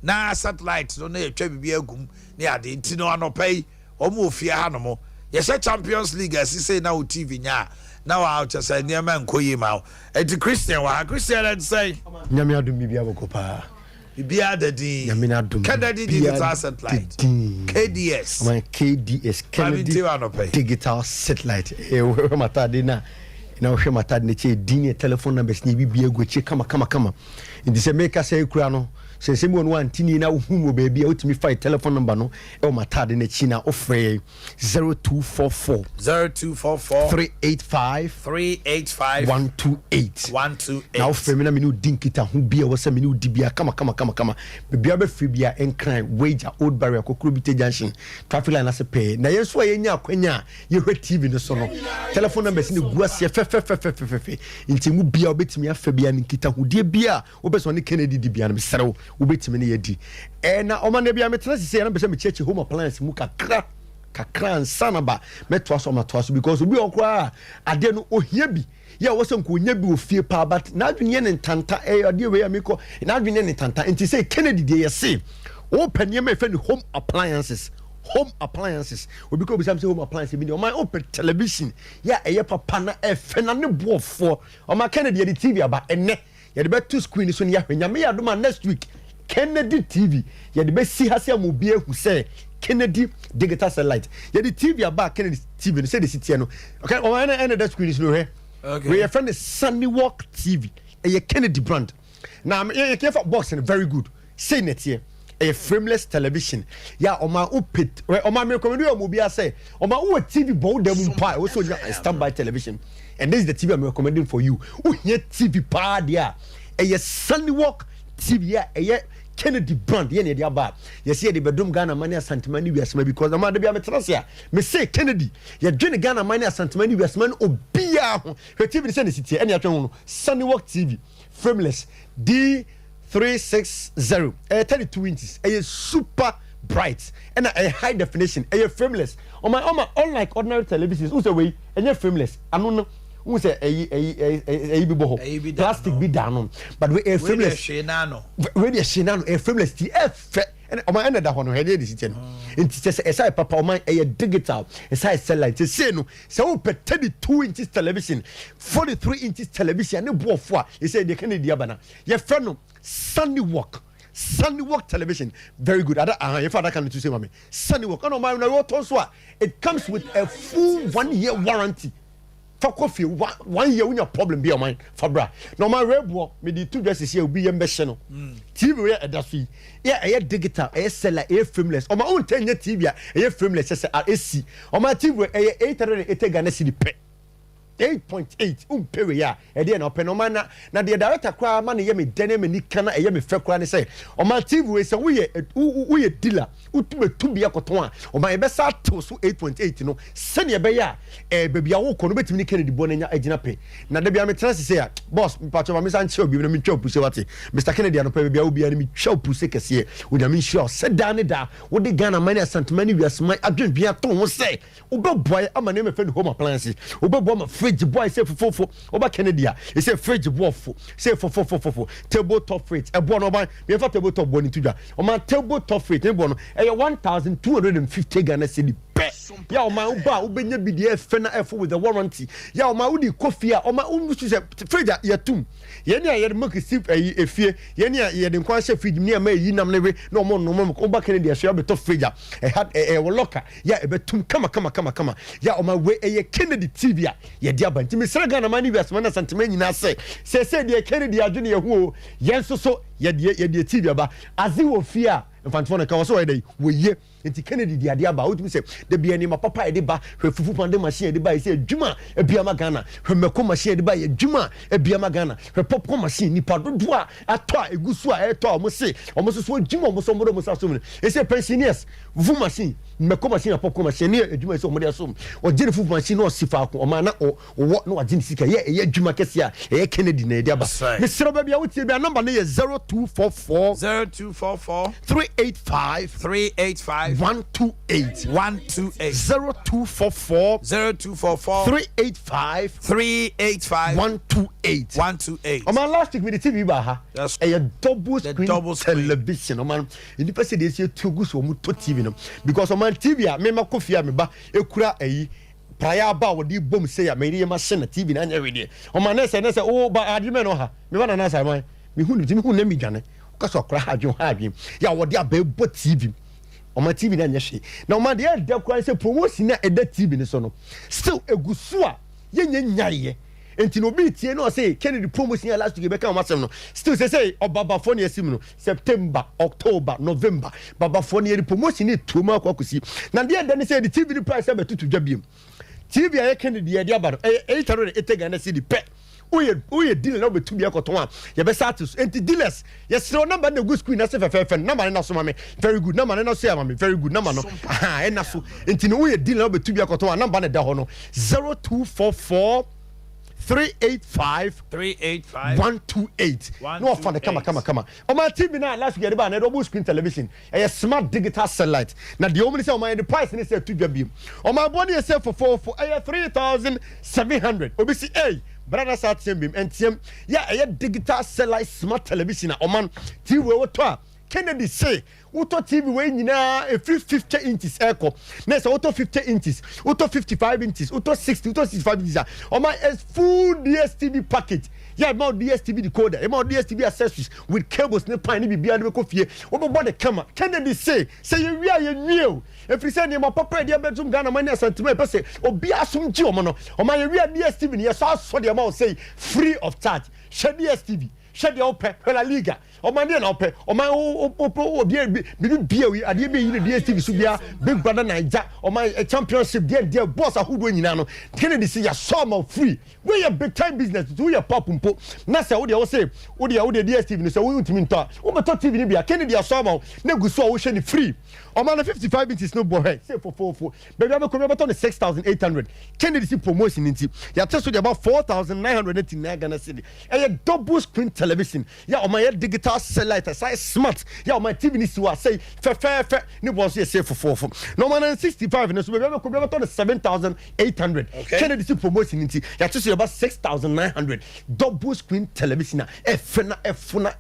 na satellite no na etwa bibia agum na ade nti no anopai omo ofia ha no mo yɛhyɛ Champions League asise na o TV nya na wa chese niema nkoyi ma enti Christian and say nyame adum bibia bokopa bibia dadi nyame adum Kennedy digital satellite KDS my KDS Kennedy digital satellite we mata de na hwe mata de che din telephone numbers ni bibia go che kama indi se make say kura no se mo no antini na hu mo ba bia otimi fight telephone number no e mata de na chi na ofre 0244 385 128 na ofre me na me no dinkita hu bia wo se me no dibia kama bibia be free bia enkran wager old barrier kokro bite junction traffic line ase pay na yeso ayenya akwanya ye hwe TV no so no telephone numbers ni guase fe nti mu bia obetimi afa bia nkita hu die bia obeso ne Kennedy dibia no serew ubetimi ne yedi na omane bia metra sisi na be se me cheche home appliance mu kakra nsanaba metwa so because obi okra ade no ohia bi ya wo se nkonya bi ofie pa but na adwene ne ntanta ade we amiko na adwene ne ntanta nti say Kennedy de yesi open ye me fe ni home appliances obi ko bi sam say home appliances bi o my open television ya eye papa na fe na ne boofo o ma Kennedy de TV aba enne ye de beto screen so ne ya hwenya me ya do ma next week Kennedy TV ye de be si ha se mo bi ehu say Kennedy digital satellite ye the TV aba Kennedy TV no say the city no okay o na that screen is no here okay we your friend is Sunny Walk TV a Kennedy brand now you care for box and very good say net here a frameless television ya o ma upit o ma me recommend you mo bia say o ma o TV bow dem pa o so standby television and this is the TV I'm recommending for you o here TV pa dia a Sunny Walk TV ya a Kennedy brand ye ne dia ba ye say de bedum Ghana money asantemani wiasema because am de bia metrasia me say Kennedy ye dwene Ghana money asantemani wiasema no obia ho hwe TV say ne sitie ene atwen ho Sunny Walk TV frameless D360 32 inches super bright and a high definition frameless on my unlike ordinary televisions who say we enye frameless anu who say bi boho plastic bi down but we a frameless we dey shinano a frameless TF and o my end that one he dey sit no enti say papa o my digital say satellite say no say we 32 inches television 43 inches television ne boofo a say dey Kennedy abana ye friend no Sunny Walk television very good your father can to say mama Sunny Walk no my no so it comes with a full 1 year warranty for coffee 1 year when your problem be your mind for bra no my rebo me the two dresses here be yem be no TV we e da so yeah digital seller frameless o my own 10 year TV frameless say AC o my TV 880 Ghana cedi pe 8.8 umpewe ya ede na open no man na the director kwa man ye me dene me nika na ye me fe kwa ne say o ma TV we say we ye dealer utumetu bia koton a o ma ye be sa to so 8.8 no se ne be ya bebia wo ko no betimi ni Kennedy bo na nya agina pe na da bia me trans say ya boss mpacho ma me san che obi na me twa puse wate Mr Kennedy no pe bebia obi na me twa puse kese wo na me sure se da ne da wo de Ghana money asantemani wiasman adwen bia to wo say wo be boy ama ne me fe home appliances wo be boy ma fridge boy say fofofo oba Kennedy he say fridge boy say fofofo table top fridge e boy no ban me fa table top boy ni tudwa o ma table top fridge e boy no e 1250 Ghana cedi pe ya o ma uba ubenya BDF fe na F with the warranty ya o ma udi coffee o ma unsu say fridge ya tum ye ne ya make sip efie ye ne ya de kwa she fridge ne ma yi nam ne we no mo oba Kennedy so ya be top fridge e had e locker ya e be tum kama ya o ma we e Kennedy TV ya dia banti mi sra Ghana mani wiasema na santime nyina se de Kennedy adwene ye ho yenso so ye de TV aba azi wo fia mfanfo na ka wo so we dey wo ye enti Kennedy di ade aba wotumi se de bia ni ma papa de ba hwefufu pande machine de ba se adwuma ebia ma Ghana hwemeko machine de ba ye adwuma ebia ma Ghana hwepopko machine ni padodo a ato egusu a eto mo se so adwuma mo so mo do mo sa so mo e se pensioners vu machine meko machine popcorn machine ne adwuma so omode so o gene food machine no sifa ko o ma na o no agene sika ye adwuma kese a ye Kennedy na dia ba me sero ba bia wotie bia number ne ye 0244 385 128 0244 385 128 o man last week with the TV ba ha a double screen television o man in the person dey say togu so mu to TV no because o man TV a me makofia me ba ekura ayi prior ba wo di bom say ya me ri machine TV na nya we o man na say o ba adime no ha me ba na say man me hu na mi dwane ka so kra ha dwen ya wo di abebo TV o man TV na nya hwe na o man dey da kra say promotion na eda TV ni so no still egusu a ye nyaye enti no bi tie no say Kennedy promotion last week be kan masem no still say obabafo ne asim no September October November babafo ne promotion ni tuma kwakusi na de da ne say the TV price be tutu dwabiem TV ya Kennedy ya dia ba 880 Ghana cedi pe oye deal na obetu bi akoton a ye be status enti dealers ye sero number na go screen na say fefe number na so mame very good number na so ya mame very good number no aha na so enti no oye deal na obetu bi akoton a number na da ho no 0244 385 128 no fun come o ma TV na last year ba na double screen television a smart digital satellite na the only say o ma the price ni say to dwa bi o ma body say for 3700 obi see eh brother sat same bim ntiem ya a digital satellite smart television na o man TV we to a Kennedy say auto TV we nyina e 50 inches echo na say auto 50 inches auto 55 inches auto 60 auto 65 inches o my is full DSTV package yeah about DSTV decoder about DSTV accessories with cables ne pan ni bibia ne ko fie wo bo the camera Kennedy say you we are new if you say ne papa dia bedroom Ghana money asantuma e say obi asomji o mo no o my we are DSTV ne so the amount say free of charge share DSTV share the open La Liga o man dey na open o man o bia we ade be yi DSTV so bia Big Brother Naija o man championship there boss ahudo nyina no Kennedy say ya some free we a big time business do your pop mpo na say wo dey wo say wo dey DSTV no say wo ntimi nto wo beto TV ni bia Kennedy ya some na guso wo share ni free o man 55 inches no boy say for baby am ko beto 6800 Kennedy see promotion nti ya test so about 4989 Ghana cedi a double screen television ya o man digital satellite say smart ya o man TV ni siwa say fe ni boss say for no man 65 no so baby am ko beto 7800 Kennedy see promotion nti ya test about 6900 double screen television efuna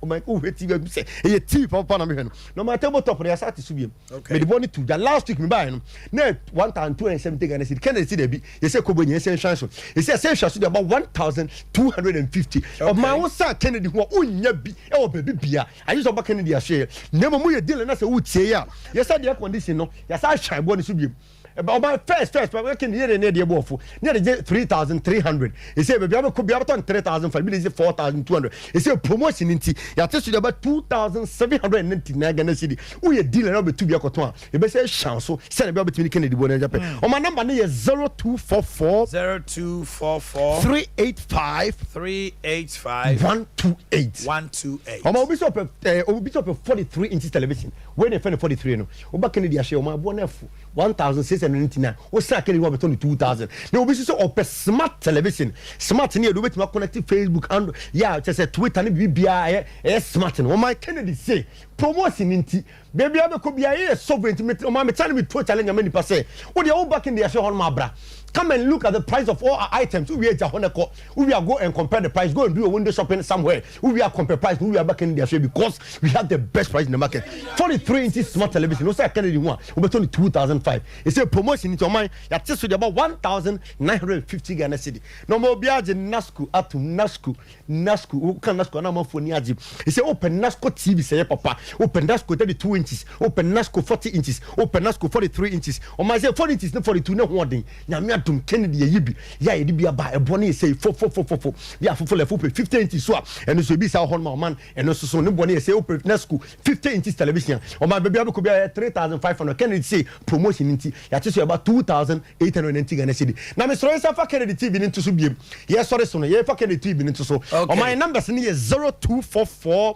o man o TV say e TV papa na me hwe no man table top ya start subiem me the money to the last week me buy no na 1270 Ghana cedi Kennedy see dey bi you say ko bonye say chance you say chance dey about 1250 of my own son Kennedy who unya bi e wo baby bia I use about Kennedy a share nemo mu ye deal na say wutie ya you say the air condition no you say shine bo ni subiem about my first but can hear the idea bofu near the 3300 he say baby am ko bia beton 3005 be say 4200 he say promotion nti ya test you about 2799 Ghana cedi we ye deal na be tu bia koton a e be say chance so say be between Kennedy bo na jape o my number na ye 0244 385 128 o ma obi so 43 inches television when they find 43 no o ba Kennedy a share o ma bo na fu 1699 o sa Kennedy wa beton 2000 na obi so o smart television smart ni e do betima connect Facebook and yeah say Twitter ni bibia e smart no o my Kennedy say promotion nti baby abeko bia e sovereignty o ma me tell me to challenge am ni pa say o dey o back in the share on ma bra come and look at the price of all our items. We are go and compare the price. Go and do a window shopping somewhere. We are compare price. We are back in the share because we have the best price in the market. 43 inches smart television. No say Kennedy one. We only 2005. It's a promotion into mine. That just with about 1950 Ghana cedi. No more biaje Nasco up to Nasco. Who can Nasco na mo phone yaji. It's a open Nasco TV say papa. Open Nasco 32 inches. Open Nasco 40 inches. Open Nasco 43 inches. O my say 40 inches no 42 no one nyame adom Kennedy yibi ya yedi bia ba ebone say 4 bia fofo le 50 inches so eno so bi sa ho no man eno so ne bone say open Nasco 50 inches television o my baby abiko bia 3500 Kennedy say promotion nti ya che so about 2890 Ghana cedi na me sorry say fa Kennedy TV nti so biem ye sorry so no ye fa Kennedy TV nti so o my numbers ni 0244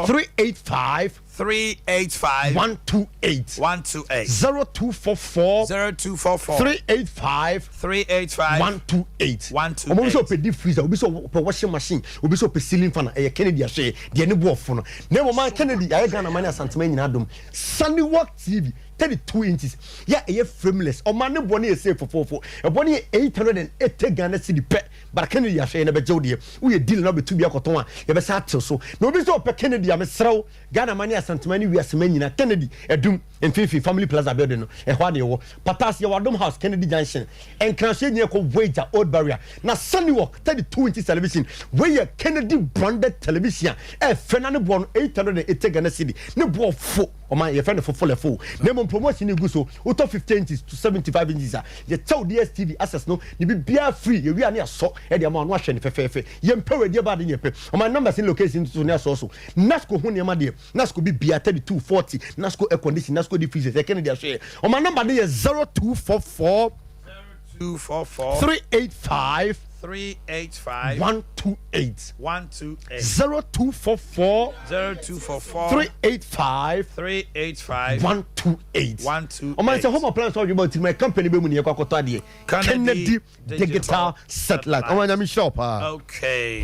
385 385 128 128 0244 0244 385 385 128 128. omo so pe deep freezer obi so pe washing machine obi so pe ceiling fan e Kennedy ahwe de ne bo ofo no na mo man Kennedy aye Ghana man asantema nyina dom Sunny Walk TV 32 inches yeah frameless o man ne bone e safe fofofo e bone 880 Ghana cedi pe but Kennedy ahwe na be jewde we deal na be tu bi akoton a ye be sa atil so na obi so pe Kennedy am serew Ghana man asantema ni wiasema nyina Kennedy edum Mfifi Family Plaza building no e hwa de wo patas ye wadom house Kennedy Junction enkranse nye ko wager old barrier na Sunny Walk 32 inches television we Kennedy branded television e fena ne bo 880 Ghana cedi ne bo fo o man ye fena fo fo le fo na mo promotion e gu so auto 15 inches to 75 inches ye tell DSTV access no ni bia free ye wi ane aso e de ma no ahwe ne fefefe ye mpewe de ba de ye pe o man numbers in location to ne aso so nasco ho ne ma de nasco bia 3240 nasco air condition nasco the freezers Kennedy ahwe o man number dey 0244 385 385 128 128 0244 385 385 128 128. o man say home appliance all about my company be mu ne yakoto ade Kennedy digital satellite o man am shop okay.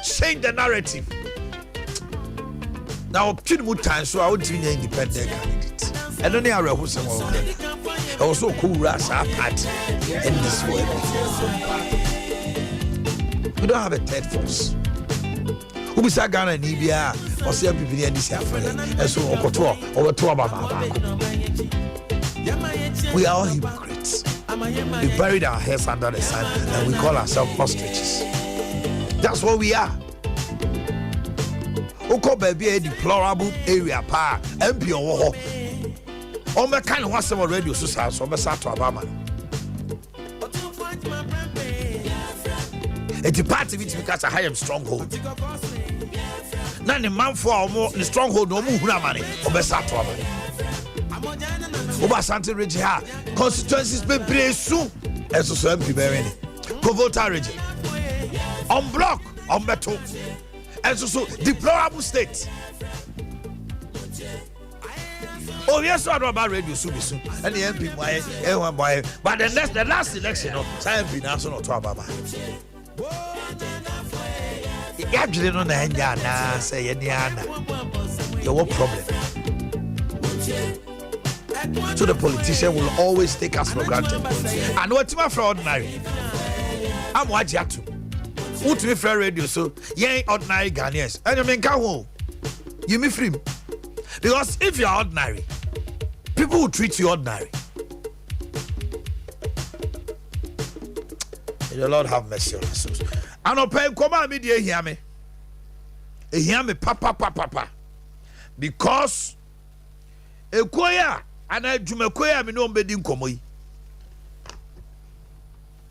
change the narrative. Now, Chinmu time, so I would be an independent candidate. And only I was also cool as our party in this world. We don't have a third force. Who is a Ghana and Ibia or say people in this affair? And so, over 2 we are all hypocrites. We buried our heads under the sand and we call ourselves ostriches. That's what we are. Oko baby a deplorable area pa MP owo ho. O me kan ho asem radio so sa so be sa to abama. It's a party which because I am stronghold. Na ne manfo a omo the stronghold no mu hura mane o be sa to abama. Oba Sante region ha constituencies be bresu eso so MP be ni. Kovota region. On block, on metal. And so deplorable state. Oh, yes, I know about radio soon. And the MP, but the last election, MP national to Ababa. You actually don't know, say, your problem. So the politician will always take us for granted. And what's my for ordinary? I'm watching you. Who to be fair radio so you ain't ordinary Ghanaians. And you mean you me free. Because if you're ordinary, people will treat you ordinary. May the Lord have mercy on us. And I'll pay come me dear hear me. Hear me papa. Because a choir and I do my choir me no bedding komoy.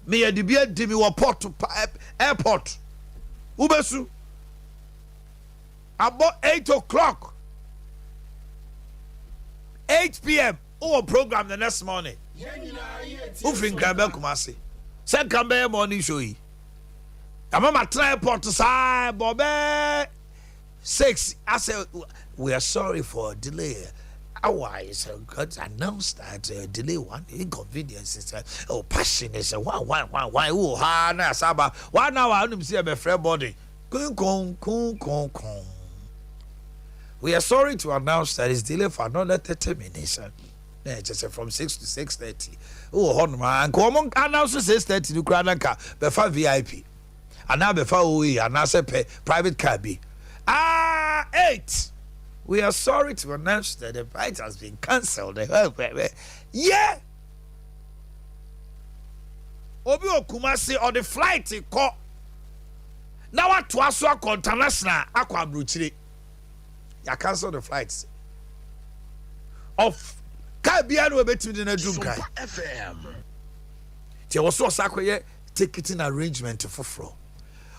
Me a debia dimi wa port to airport. Ubesu. About 8 o'clock. 8 p.m. Our program the next morning. Ufin Krabe Kumasi. Send Kambe morning show. I'm on my airport to say, Bobby 6. I said, we are sorry for a delay. Why God announced that delay one inconvenience is passion is why oh ha na saba why now I don't see a friend body. We are sorry to announce that it's delayed for another 30 minutes. Just from 6 to 6:30. Oh, hold man, come on, announce 6:30 to Kranaka before VIP. And now before OE and now say private car be 8. We are sorry to announce that the flight has been cancelled. Yeah. Obi Okumasi or the flight call. Now what to us international aqua bruchiri. Ya cancel the flights. Of Caribbean will be in a Zoom car. FM. There was so sakwe ticketing arrangement for fro.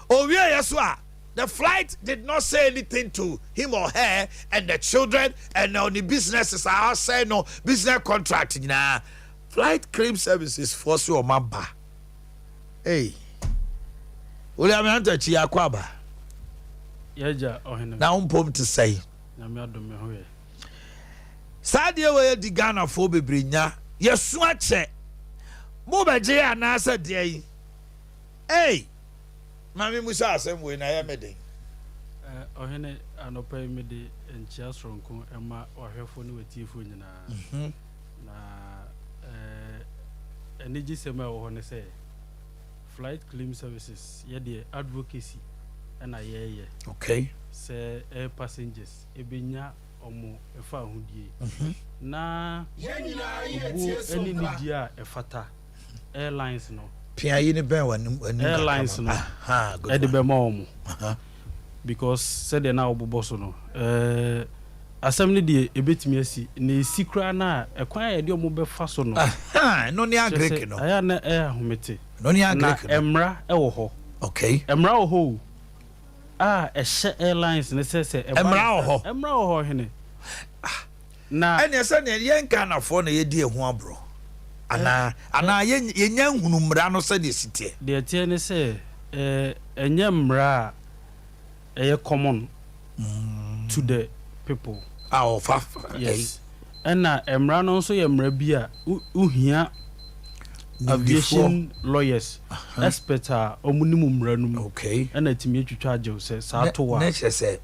Oh yeah, yes, the flight did not say anything to him or her and the children and the businesses are outside no business contract. Nah, flight claim services for your mamba. Hey, William Hunter Chia Kwaba. Yaja, Omanhene. Now, to say. Sadia way the Ghana for Brinya. Yes, swatch it. Mobaje and answer day. Hey. Mami Musa same way na ya mede. Omanhene anopa me de enchia sronko ema ohwefo ne wetiefo nyina. Na energy sema wo ne say flight claim services ye de advocacy na ye. Okay. Say air passengers ebenya omo efa ahudie. Na any media efata airlines no. Pia ben airlines no good because said na obobo so no assembly de ebetimi asi na esikra na ekwan ya de omo be fa so no no ni agrek no aya na ahomete no ni agrek na emra ewo ho okay emra wo ho ehye airlines ne se emra wo ho hene na ene se ne yen kana fo na ye di ehu abro ana yenya hunu mra no se de sitie de tie ne se enye mra common to the people of yes and na emra no so ye mra bi a uhia aviation lawyers expert omunimum ranum okay and etimi atwitwa agye say sa to wa next say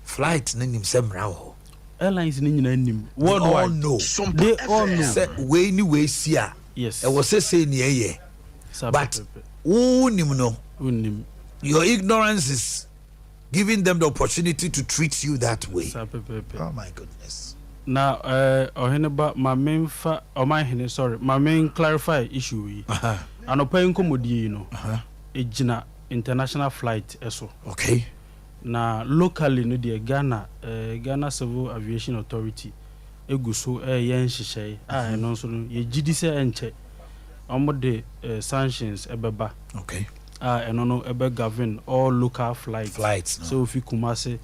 flight na nim se mra ho airlines ni nyina nim worldwide they all know say we ni we see a yes e was say ni eye but unim no unim your ignorance is giving them the opportunity to treat you that way. Oh my goodness. Now oheneba my main Omanhene sorry my main clarify issue yi anopa nkomodie no ejina international flight eso okay na locally no the Ghana Civil Aviation Authority eguso yen hyehyɛ no nso no ye gidi se enche omode sanctions ebeba okay eno no ebe govern all local flights no. So if you Kumasi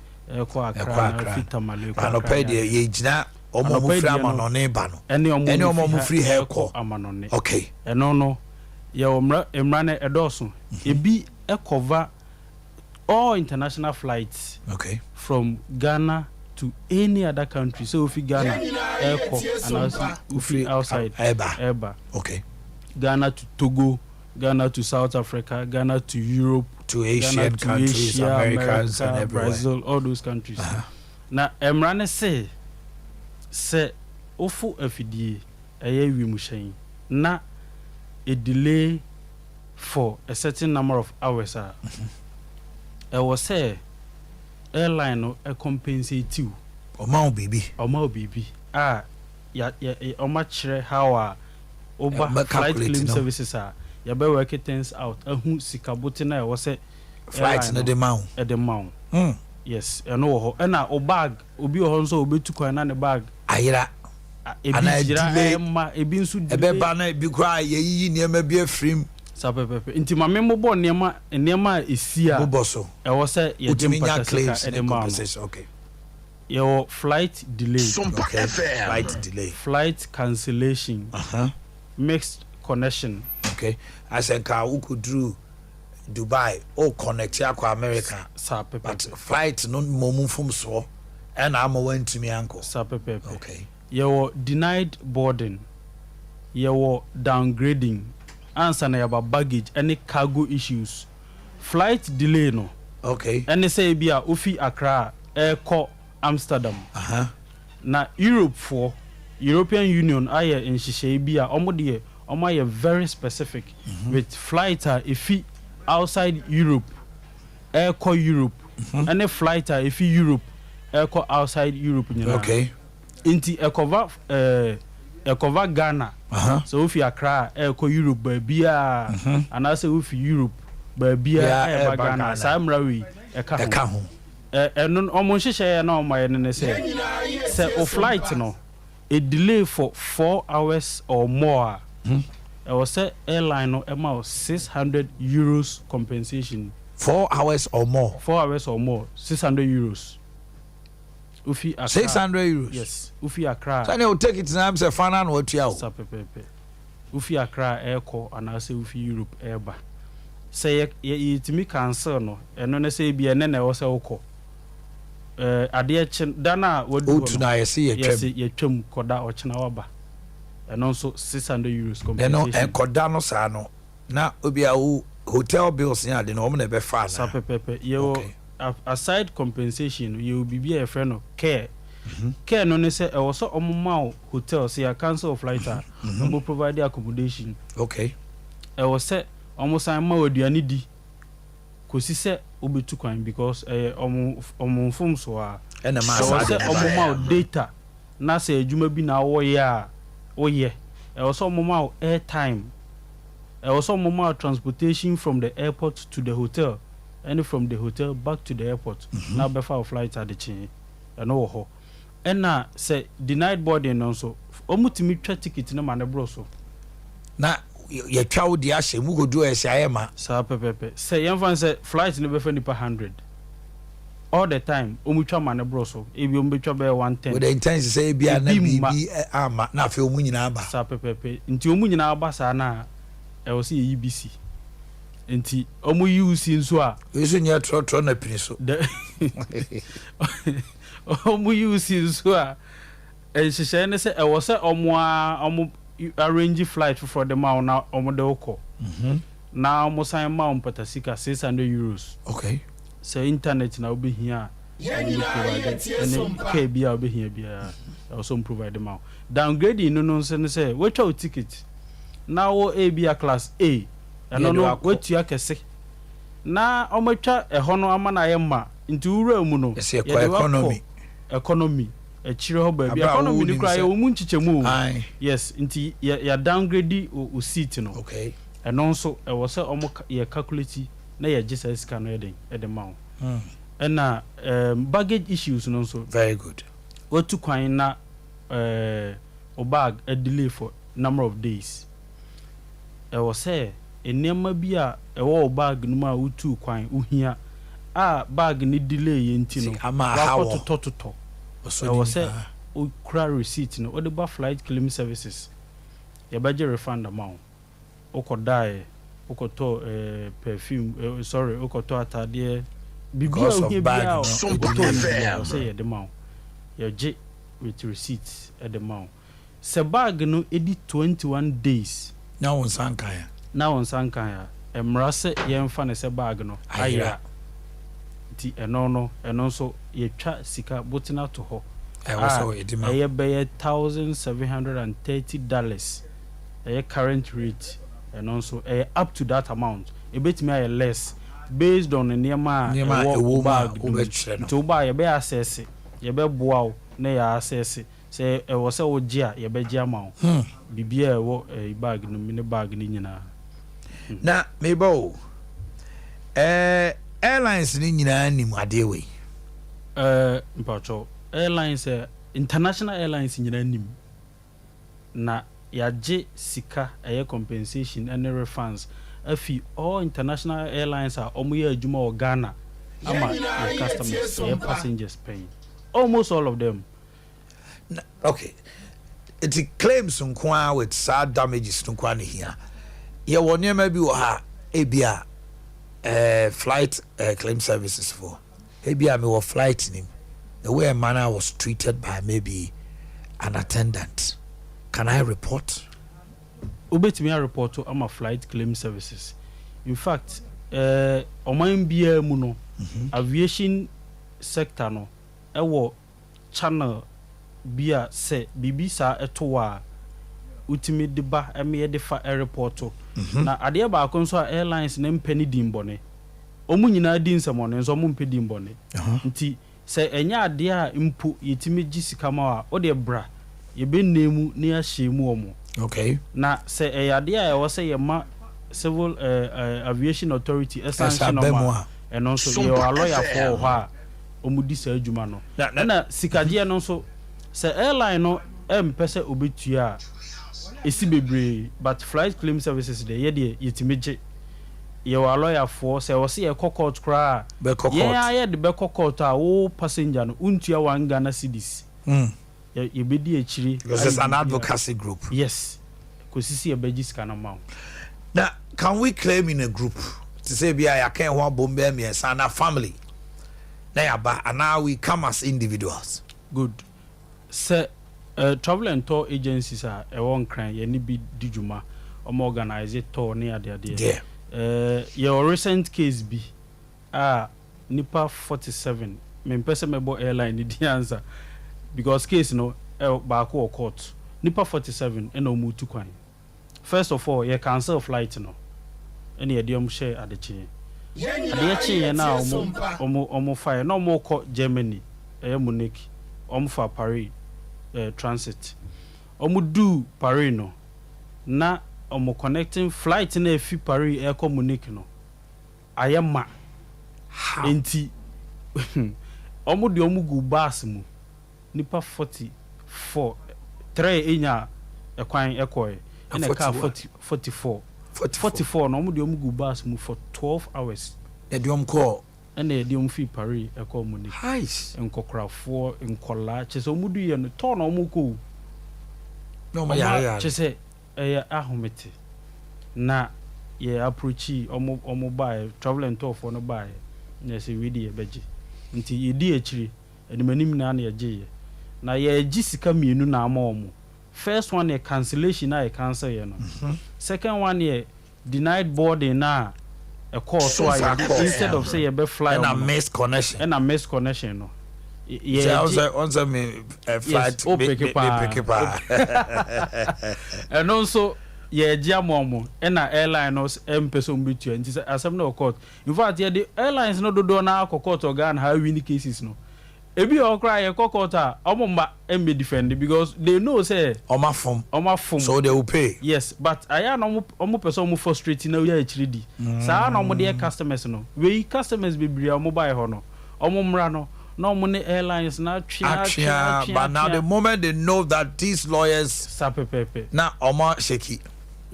ko Accra fi Tamale ko anopa de ye gina omo mu free amanone ba no ene omo mu free hair ko amanone okay eno no ye emra na edoso ebi cover all international flights okay from Ghana to any other country. So if you Ghana airport and also if outside Eba okay Ghana to Togo, Ghana to South Africa, Ghana to Europe, to Asian countries, Asia, Americans and everywhere. Brazil, all those countries. Now emrane say ofu afidie eye wimushen na a delay for a certain number of hours I was say airline no compensate you Omao baby ya oma chere how over flight claim services ya be work things out ahu sikabote na was say flight no the mount yes eno ho na o bag obi ho nso obetu kwan na ne bag ayira ebi jira ma ebi nso ebe ba na ebi kwa yeyi niam bi afrim sapepepe inti ma membo niam esia boboso e wo say ye jimpa claims e compensation okay your flight delay Sompa FM flight delay flight cancellation mixed connection okay as en ka ukudru Dubai or connect ya kwa America but flight no momu from so and I'm went to me uncle sapepepe okay your denied boarding your downgrading answer na about baggage any cargo issues flight delay no okay and say bia ofi Accra airco Amsterdam na Europe for European Union aye in shishe bia omode omo very specific with flight ifi outside Europe airco Europe any flight if Europe airco outside Europe okay inti cover Ghana so if you Accra airco Europe bia and also if Europe bia Ghana samrawi eka ho enon omo hyehyɛ na omo ye ne say o flight no a delay for 4 hours or more I was say airline no amount 600 euros compensation 4 hours or more 4 hours or more 600 euros ufi Accra 600 euros yes ufi Accra so you take it now say final no tua sapepepe ufi Accra airco and I say ufi Europe airba say ye timi cancel no eno na say bia ne na wo say woko Adea Akye dana wodu na ye ye twam koda ochena waba eno so 600 euros compensation eno koda no sa no na obi a hotel bills ya de no omo na be fa na sapepepe ye aside compensation you will be a friend of care care no ne say e wo so omo ma hotel say ya cancel flight no provide accommodation okay e wo say omo san ma waduane di kosi se obetu kwan because omo fom so a ena ma say omo ma data na say adwuma bi na wo ye a wo ye e wo so omo ma airtime e wo so omo ma transportation from the airport to the hotel and from the hotel back to the airport na be fa flight at the chin eno wo ho ena say denied boarding also omo timi twa ticket na ma ne bro so na ye twa wo di ahye mu godu ehia ma sa pepepe say yan fan say flight no be fa nipa 100 all the time omu twa ma ne bro so e bi omu be twa be 110 with the intention say bia na bibi ama na fe omu nyina aba sa pepepe nti omu nyina aba sa na e wo say EBC nti omu use nso a eso nya trotro na pini so omu use nso a e hyehyɛ ne say e wo say omu arrange flight for the mount now omo de oko now mo sign mount patasika 600 euros okay so internet na obi here and k bia obi here bia also provide them out downgrading no say what your ticket now a class A and no what you akese na omotwa ehono amana yema nti wura mu no economy e chire ho ba bia economy ni kra ye omu nchichemu yes nti ya downgrade o seat no okay eno nso e wo se omo ye calculate na ye gisa sika no ede ma na baggage issues no nso very good what to kwan na o bag a delay for number of days e wo se enema bi a e wo bag no ma utu kwan uhia bag ni delay yenti no wa toto e wo se o kra receipt no o de ba flight claim services ye ba je refund amount o ko dai o ko to perfume sorry o ko to atade bibia o hia bia o say ye de ma ye je with receipt at the mount se bag no edi 21 days now on sankaya emrase yemfa ne se bag no aya ti eno so ye twa sika botina to ho ye be $1,730 current rate eno so up to that amount e betimi ay less based on niema bag to buy ye be access ye be boa na ya access say e wo se wo gia ye be gia ma bibia e wo bag no mini bag ni nyina na mebo airlines ni nyina ni ade we mpacho airlines international airlines nyina nim na ya je sika compensation and refunds afi all international airlines are omuye adwuma o Ghana ama your customers your passengers paying almost all of them okay it claims nkwa with sad damages nkwa ne here ye wonye ma bi wo ha ebia flight claim services for ebia me wo flight nim the way a man was treated by maybe an attendant can I report obetimi a report to ama flight claim services in fact oman bia mu no aviation sector no ewo channel bia se bibisa etowa utimi deba eme de fa airport na ade ba akonso airlines na mpani dimbone omu nyina di nsemo no nso mu mpedi dimbone nti se enya ade a mpu yetimi gisika ma a o de bra ye benemu ne ya hyemu omo okay na se ade a wo se ye ma civil aviation authority essential no eno nso ye wa lawyer for ha omudi sa adwuma no na sikaje no nso se airline no empese obetua esi bebre but flight claim services de ye yetimeje ye wa lawyer for se wo se ye court kra ye de be court a wo passenger no untua 1 Ghana cedis ye bedi achiri because it's an advocacy group yes kosisi ye begis kana ma now can we claim in a group to say bia ya kan ho bombe me sana family na ya ba and now we come as individuals good se travel and tour agencies are won cran ye ni bi dijuma organize tour ne ade your recent case bi nipa 47 me pese mebo airline di answer because case no ba ko court nipa 47 and omutu kwan first of all ye cancel flight no and ye dem share adechi ye na omo fire no mo ko Germany Munich omo fa Paris transit omo do Paris no na omo connecting flight na efi Paris e ko Munich no ayema enti omo de omo go bus mu nipa 44 3 enya ekwan ekoy na ka 44 no omo de omo go bus mu for 12 hours e de omo call and e de omo fi Paris e ko Munich nice enkokrafo enkola chese omo du ye no to na omo ko no ma ya chese ahomete na ye approachi omo buy travel and tour for no buy na se we di beji nti ye di achiri animanim na na ye je na ye gisika mienu na ama omo first one a cancellation na a cancel you know. Second one a denied boarding na a call so I instead of say a be fly and a missed connection no. Yeah, also me flight and also Jamomo and airline was person between as some no court. In fact, the airlines no do na court or gun how win cases no. Ebi or cry a cockota, Omamba and be defended because they know say Oma form, so they will pay. Yes, but I am almost person who frustrating now here HD. Sa no more dear customers no. We customers be bria mobile hono. Omumrano, no money airlines na but now the moment they know that these lawyers sapepepe. Na Oma shaky.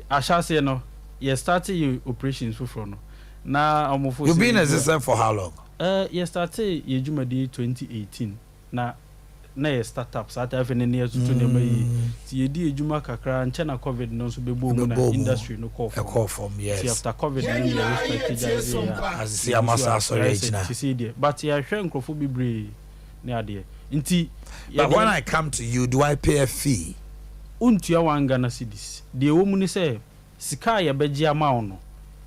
I shall say no. You started your operations for no. Na you've been assistant for how long? You started your Jumadi 2018. Na you startup start having a near to them. You did Juma Kakra and China COVID no so be boom industry no call from yes. After COVID as see a master sorry but you are showing Crofobi Bray near there. But when I come to you, do I pay a fee? Untia one Ghana cedis. The woman say Sika ya beji amount no.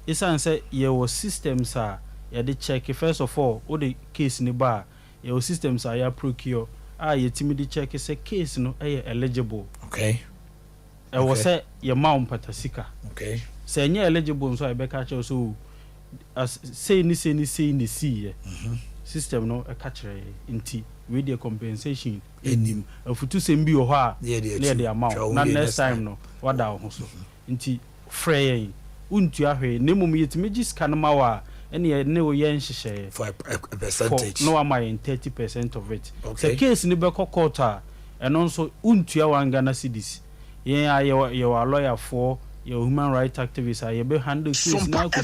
Isan say your systems are ya de check first of all the case ni ba your systems are ya procure you timidi check say case no eligible. Okay. Was say your mount patasika. Okay. Say nye eligible so I be catch so as say ni see system no catch inti with the compensation enim afutu sembi o ha near the amount na next time no what da ho so inti frey untu ahwe nemu yetimi scan mawa ene ne o yen hihye for a percentage no am I 30% of it. Okay. The case ni be court eno nso untu ya Ghana cedis yen aye your lawyer for your human rights activists aye be handle case na ko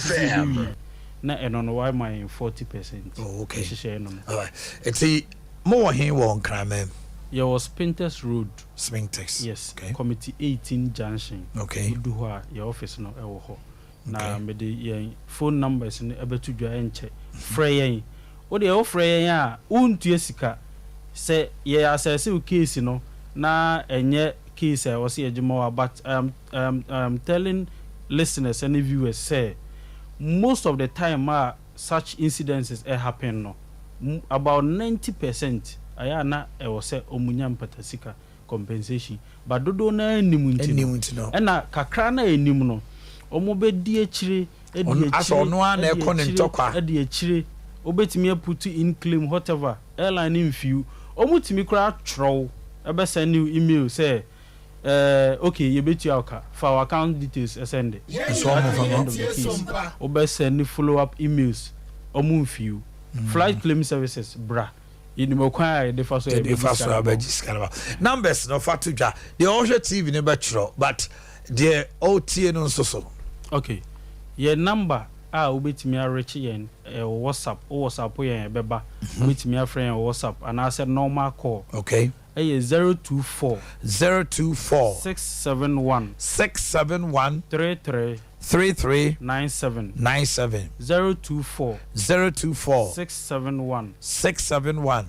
na eno no why my 40%. Oh, okay. No. All right. It's more here one crime. There was Spintex Road. Spintex. Yes. Okay. Committee 18 Junction. Okay. Do your office no ewo ho. Na me the phone numbers no ebetu dwa enche. Frey yen. O de o frey yen a untu sika. Say ye assess case no na enye case I was ejuma but telling listeners and viewers say most of the time such incidences happen no about 90% ayana e was say omunya patasika compensation but dodo na animu no na kakra na enim no omo be di akire aso no na e ko ne ntokwa di akire obetimi aputu in claim whatever airline in few omo timi kra trow e be send new email say okay you bet you for our account details send it yes, so obe send follow up emails omo few flight claim services bra in mo kwa the first numbers no fatudwa the osho tv ne betro but the OT no so okay your number obetimi reach yen whatsapp yen beba obetimi afre yen whatsapp and I said normal call okay 024 671 33 97 024 671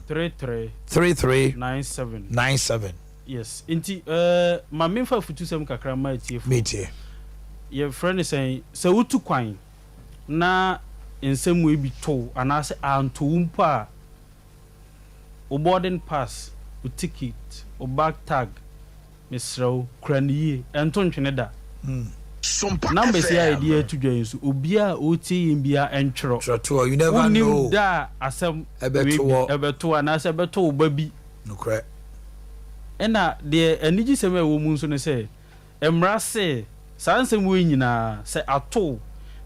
33 97 yes inti ma memfa futu sem kakra ma tie fu metie your friend is saying so utu kwan na ensem we bi to anase anto umpa o boarding pass o ticket o bag tag misro kraniye ento ntwene da Sompa numbers ya idea to join so obia oti yimbia entro to you never know da asem ebeto anase ebeto babi no kra ena de anigi seme wo mu nso ne se emra se sansem we nyina se ato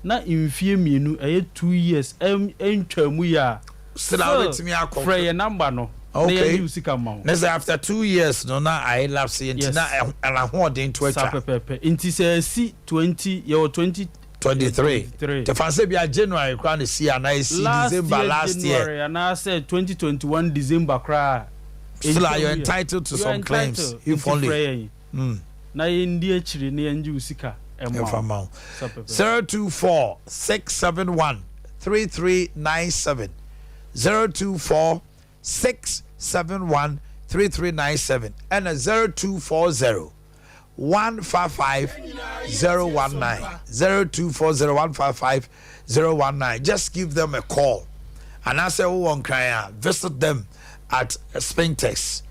na imfie mienu 2 years entwamu ya still with me akọ frey number no okay na after 2 years no na I lapse into na ala ho den to atwa inti se si 20 your 2023 the fancy be January crown see and I see December last year and I said 2021 December cra still are you entitled to some claims if only na ndi achiri na nji usika amount 024 671 3397 024 671 3397 and a 0240 0240-155-019. Just give them a call. And I say, visit them at Spintex.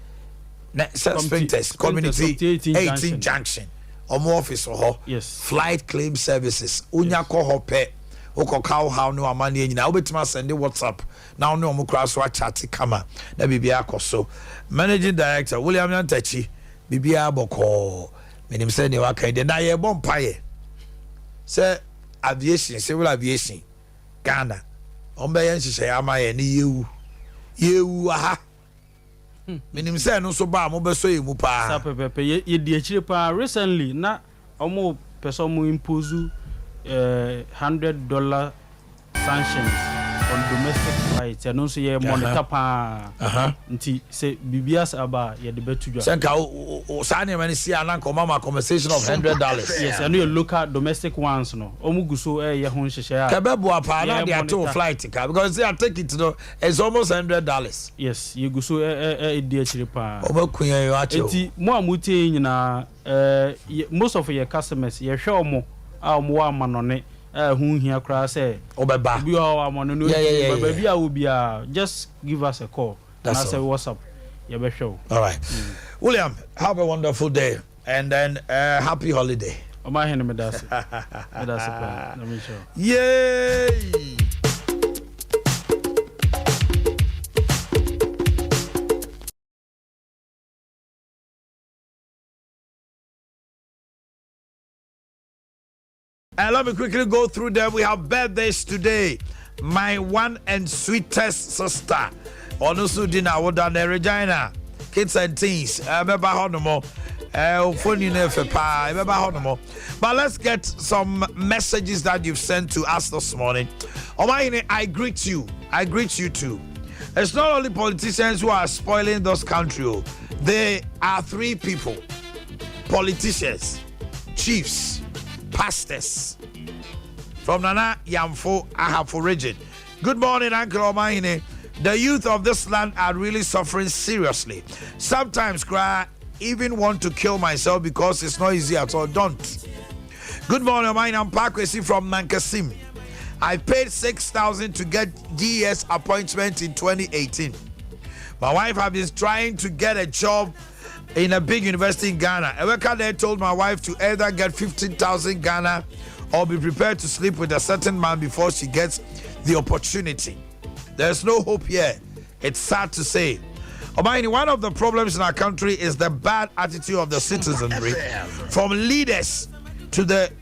Spintex Community 18 Junction. Office or yes. Flight claim services. Unya ko hope. Oko cow how no amani nyina. Obetima send WhatsApp. Now no omo kra so chat kama. Na bibia akoso. Managing Director William Ntachi. Bibia boko. Menim say ne waka de na ye bom paye. Say aviation, civil aviation. Ghana. Ombe yen hihye amaye ne yewu aha. Menim say no so ba mo beso ye mu pa. Sa pepepe ye di akire pa recently na omo person mo impose $100 sanctions on domestic flights and also ye monitor pa nti say bibias aba ye de betudwa senka o sa ne mani si ananko mama compensation of $100. Yes, and your local domestic ones no omuguso ye ho nhyehyɛ ka bebo apa na dey ato flight ka because they take it no it's almost $100. Yes, you guso di akire pa omakunya yo acho nti mo amutie nyina most of your customers ye hwɛ omo mo wa manone hu hia kra say obeba bi o amono baba bi a obia just give us a call. That's and I say what's up you be show. All right. William, have a wonderful day and then happy holiday. Omanhene me das pa na me show. Yay! And let me quickly go through them. We have birthdays today. My one and sweetest sister, Onusu Dina Wodane Regina, kids and teens. Remember Honomo. But let's get some messages that you've sent to us this morning. Omanhene, I greet you. I greet you too. It's not only politicians who are spoiling this country. There are three people: politicians, chiefs, pastors. From Nana Yamfo Ahafo region. Good morning, Uncle Omanhene. The youth of this land are really suffering seriously. Sometimes cry, even want to kill myself because it's not easy at all. Don't. Good morning, Omanhene. I'm Boakye from Nankasim. I paid $6,000 to get GS appointment in 2018. My wife has been trying to get a job in a big university in Ghana. A worker there told my wife to either get 15,000 Ghana or be prepared to sleep with a certain man before she gets the opportunity. There's no hope here. It's sad to say. Omanhene, one of the problems in our country is the bad attitude of the citizenry, from leaders to the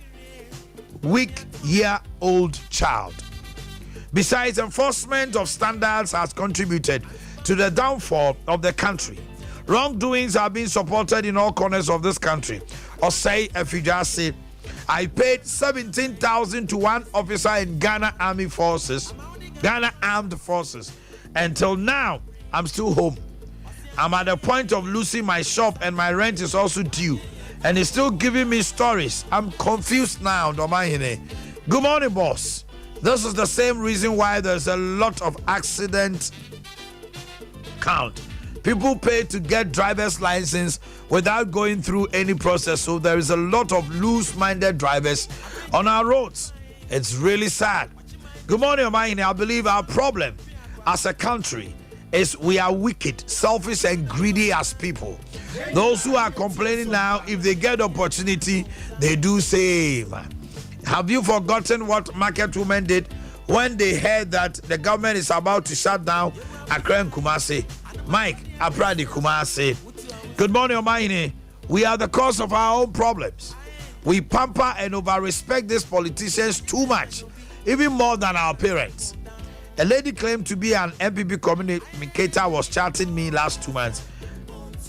weak-year-old child. Besides, enforcement of standards has contributed to the downfall of the country. Wrongdoings are being supported in all corners of this country. Or say, if you just say, I paid 17,000 to one officer in Ghana Armed Forces. Until now, I'm still home. I'm at the point of losing my shop and my rent is also due. And he's still giving me stories. I'm confused now, Omanhene. Good morning, boss. This is the same reason why there's a lot of accident count. People pay to get driver's license without going through any process. So there is a lot of loose-minded drivers on our roads. It's really sad. Good morning, Omanhene. I believe our problem as a country is we are wicked, selfish, and greedy as people. Those who are complaining now, if they get opportunity, they do same. Have you forgotten what market women did when they heard that the government is about to shut down Accra and Kumasi? Mike Apradi Kumasi. Good morning, Omanhene. We are the cause of our own problems. We pamper and over-respect these politicians too much, even more than our parents. A lady claimed to be an MPP communicator was chatting me last 2 months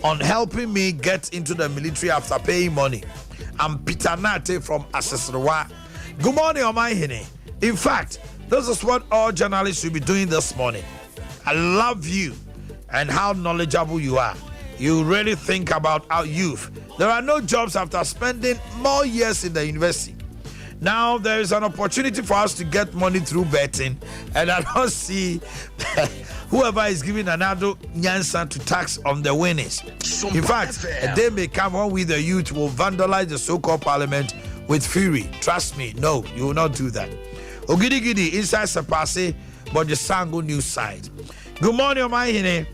on helping me get into the military after paying money. I'm Peter Nate from Asesrewa. Good morning, Omanhene. In fact, this is what all journalists should be doing this morning. I love you and how knowledgeable you are. You really think about our youth. There are no jobs after spending more years in the university. Now there is an opportunity for us to get money through betting, and I don't see whoever is giving another nyansa to tax on the winnings. In fact, a day may come when we the youth will vandalize the so-called parliament with fury. Trust me, no, you will not do that. Ogidi Gidi inside Sapase, but the Sango news side. Good morning, Omanhene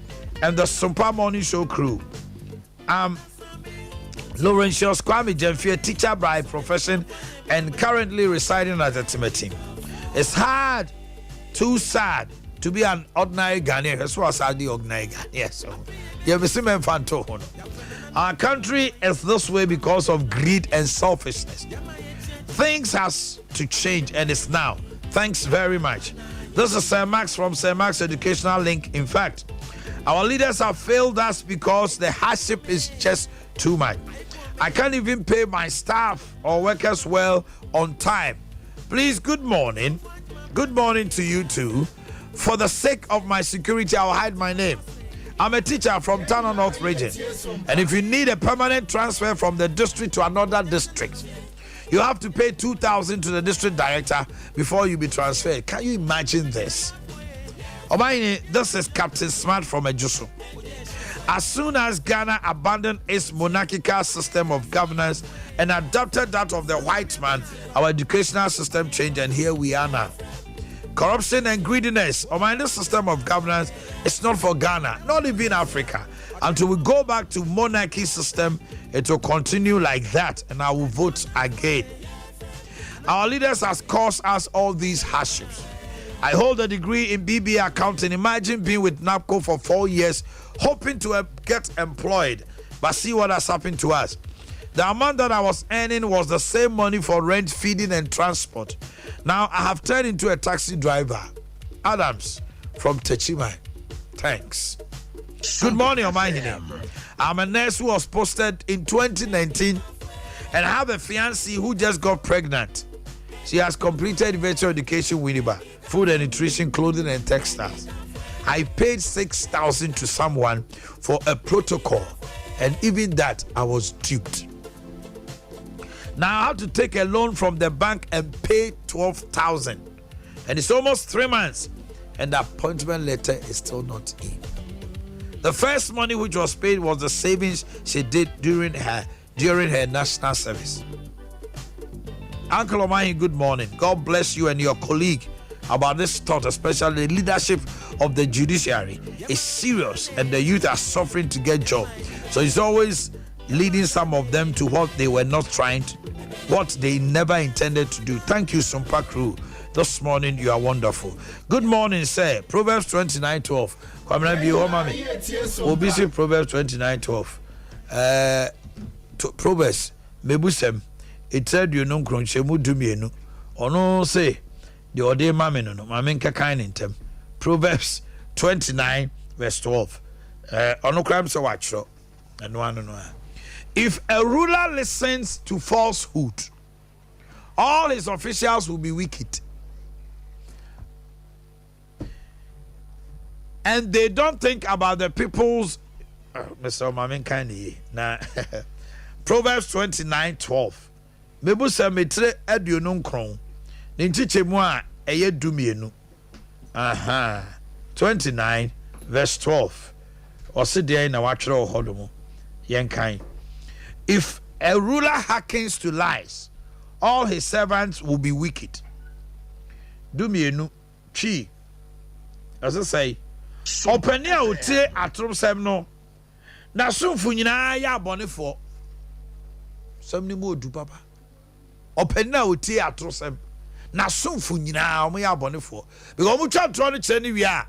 and the Sompa Morning Show crew. Laurentius Kwame Jemfie, teacher by profession and currently residing at a Timothy. It's hard, too sad to be an ordinary Ghanaian. That's what I the ordinary Ghanaian. So, our country is this way because of greed and selfishness. Things has to change, and it's now. Thanks very much. This is Sir Max from Sir Max Educational Link. In fact, our leaders have failed us because the hardship is just too much. I can't even pay my staff or workers well on time. Please, good morning. Good morning to you too. For the sake of my security, I'll hide my name. I'm a teacher from Tana North region. And if you need a permanent transfer from the district to another district, you have to pay 2,000 to the district director before you be transferred. Can you imagine this? Omanhene, this is Captain Smart from Ejusu. As soon as Ghana abandoned its monarchical system of governance and adopted that of the white man, our educational system changed, and here we are now. Corruption and greediness, this system of governance is not for Ghana, not even Africa. Until we go back to monarchy system, it will continue like that, and I will vote again. Our leaders has caused us all these hardships. I hold a degree in BBA accounting. Imagine being with NAPCO for 4 years, hoping to get employed, but see what has happened to us. The amount that I was earning was the same money for rent, feeding, and transport. Now I have turned into a taxi driver. Adams from Techimai. Thanks. Good morning, Omanhene. I'm a nurse who was posted in 2019 and I have a fiancée who just got pregnant. She has completed virtual education Winneba, food and nutrition, clothing and textiles. I paid 6,000 to someone for a protocol, and even that I was duped. Now I have to take a loan from the bank and pay 12,000, and it's almost 3 months, and the appointment letter is still not in. The first money which was paid was the savings she did during her national service. Uncle Omanhene, good morning. God bless you and your colleague about this thought, especially the leadership of the judiciary is serious and the youth are suffering to get job. So it's always leading some of them to what they were not trying to, what they never intended to do. Thank you, Sompa crew. This morning you are wonderful. Good morning, sir. Proverbs 29:12. Obisi Proverbs 29:12. Proverbs mebusem. It said you know kronchemu dumienu. Ono say the ode mame no mame nkakan ntem. Proverbs 29:12. Ono kram so wachro. No. If a ruler listens to falsehood, all his officials will be wicked. And they don't think about the people's Mr. Mamin Kanye. Now Proverbs 29:12. Mebusa metre aduonum kron. Ne ntichemu a eye dumienu. 29:12. Ose dey na watwere ohodomo. Yenkan. If a ruler hearkens to lies, all his servants will be wicked. Dumienu chi. As I say, openia utie atrom sem no. Na sumfu nyina ya abonefo. Sem ni mo du papa. Openia utie atrom sem. Na sumfu nyina omo ya abonefo. Because omo twa tro no kire ni wi a.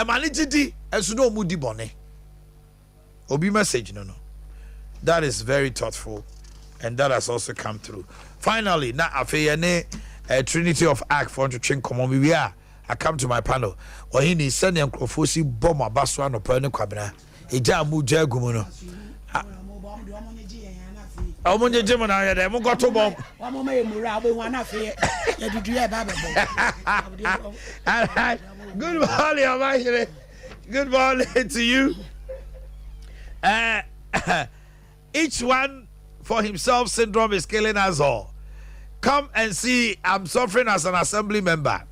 E ma ne gidi enso no omo di bone. Obi message no. That is very thoughtful, and that has also come through. Finally, now after Trinity of Act for to train come on we are. I come to my panel. Or he needs send them Krofosi bomb a baswan or perno cabina. A jamu jagumuno. Omonje Gemini, I am got to bomb. Good morning, Omanhene. Good morning to you. Each one for himself syndrome is killing us all. Come and see, I'm suffering as an assembly member.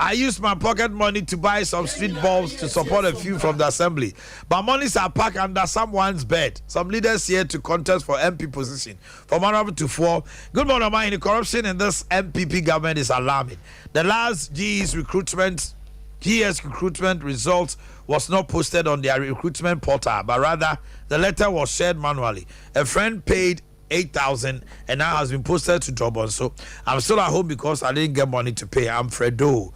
I used my pocket money to buy some street bulbs to support a few from the assembly. But monies are packed under someone's bed. Some leaders here to contest for MP position. From 1 to 4. Good morning, Omanhene. Corruption in this MPP government is alarming. The last GS recruitment results was not posted on their recruitment portal, but rather the letter was shared manually. A friend paid 8,000 and now has been posted to job on. So I'm still at home because I didn't get money to pay. I'm Fredo.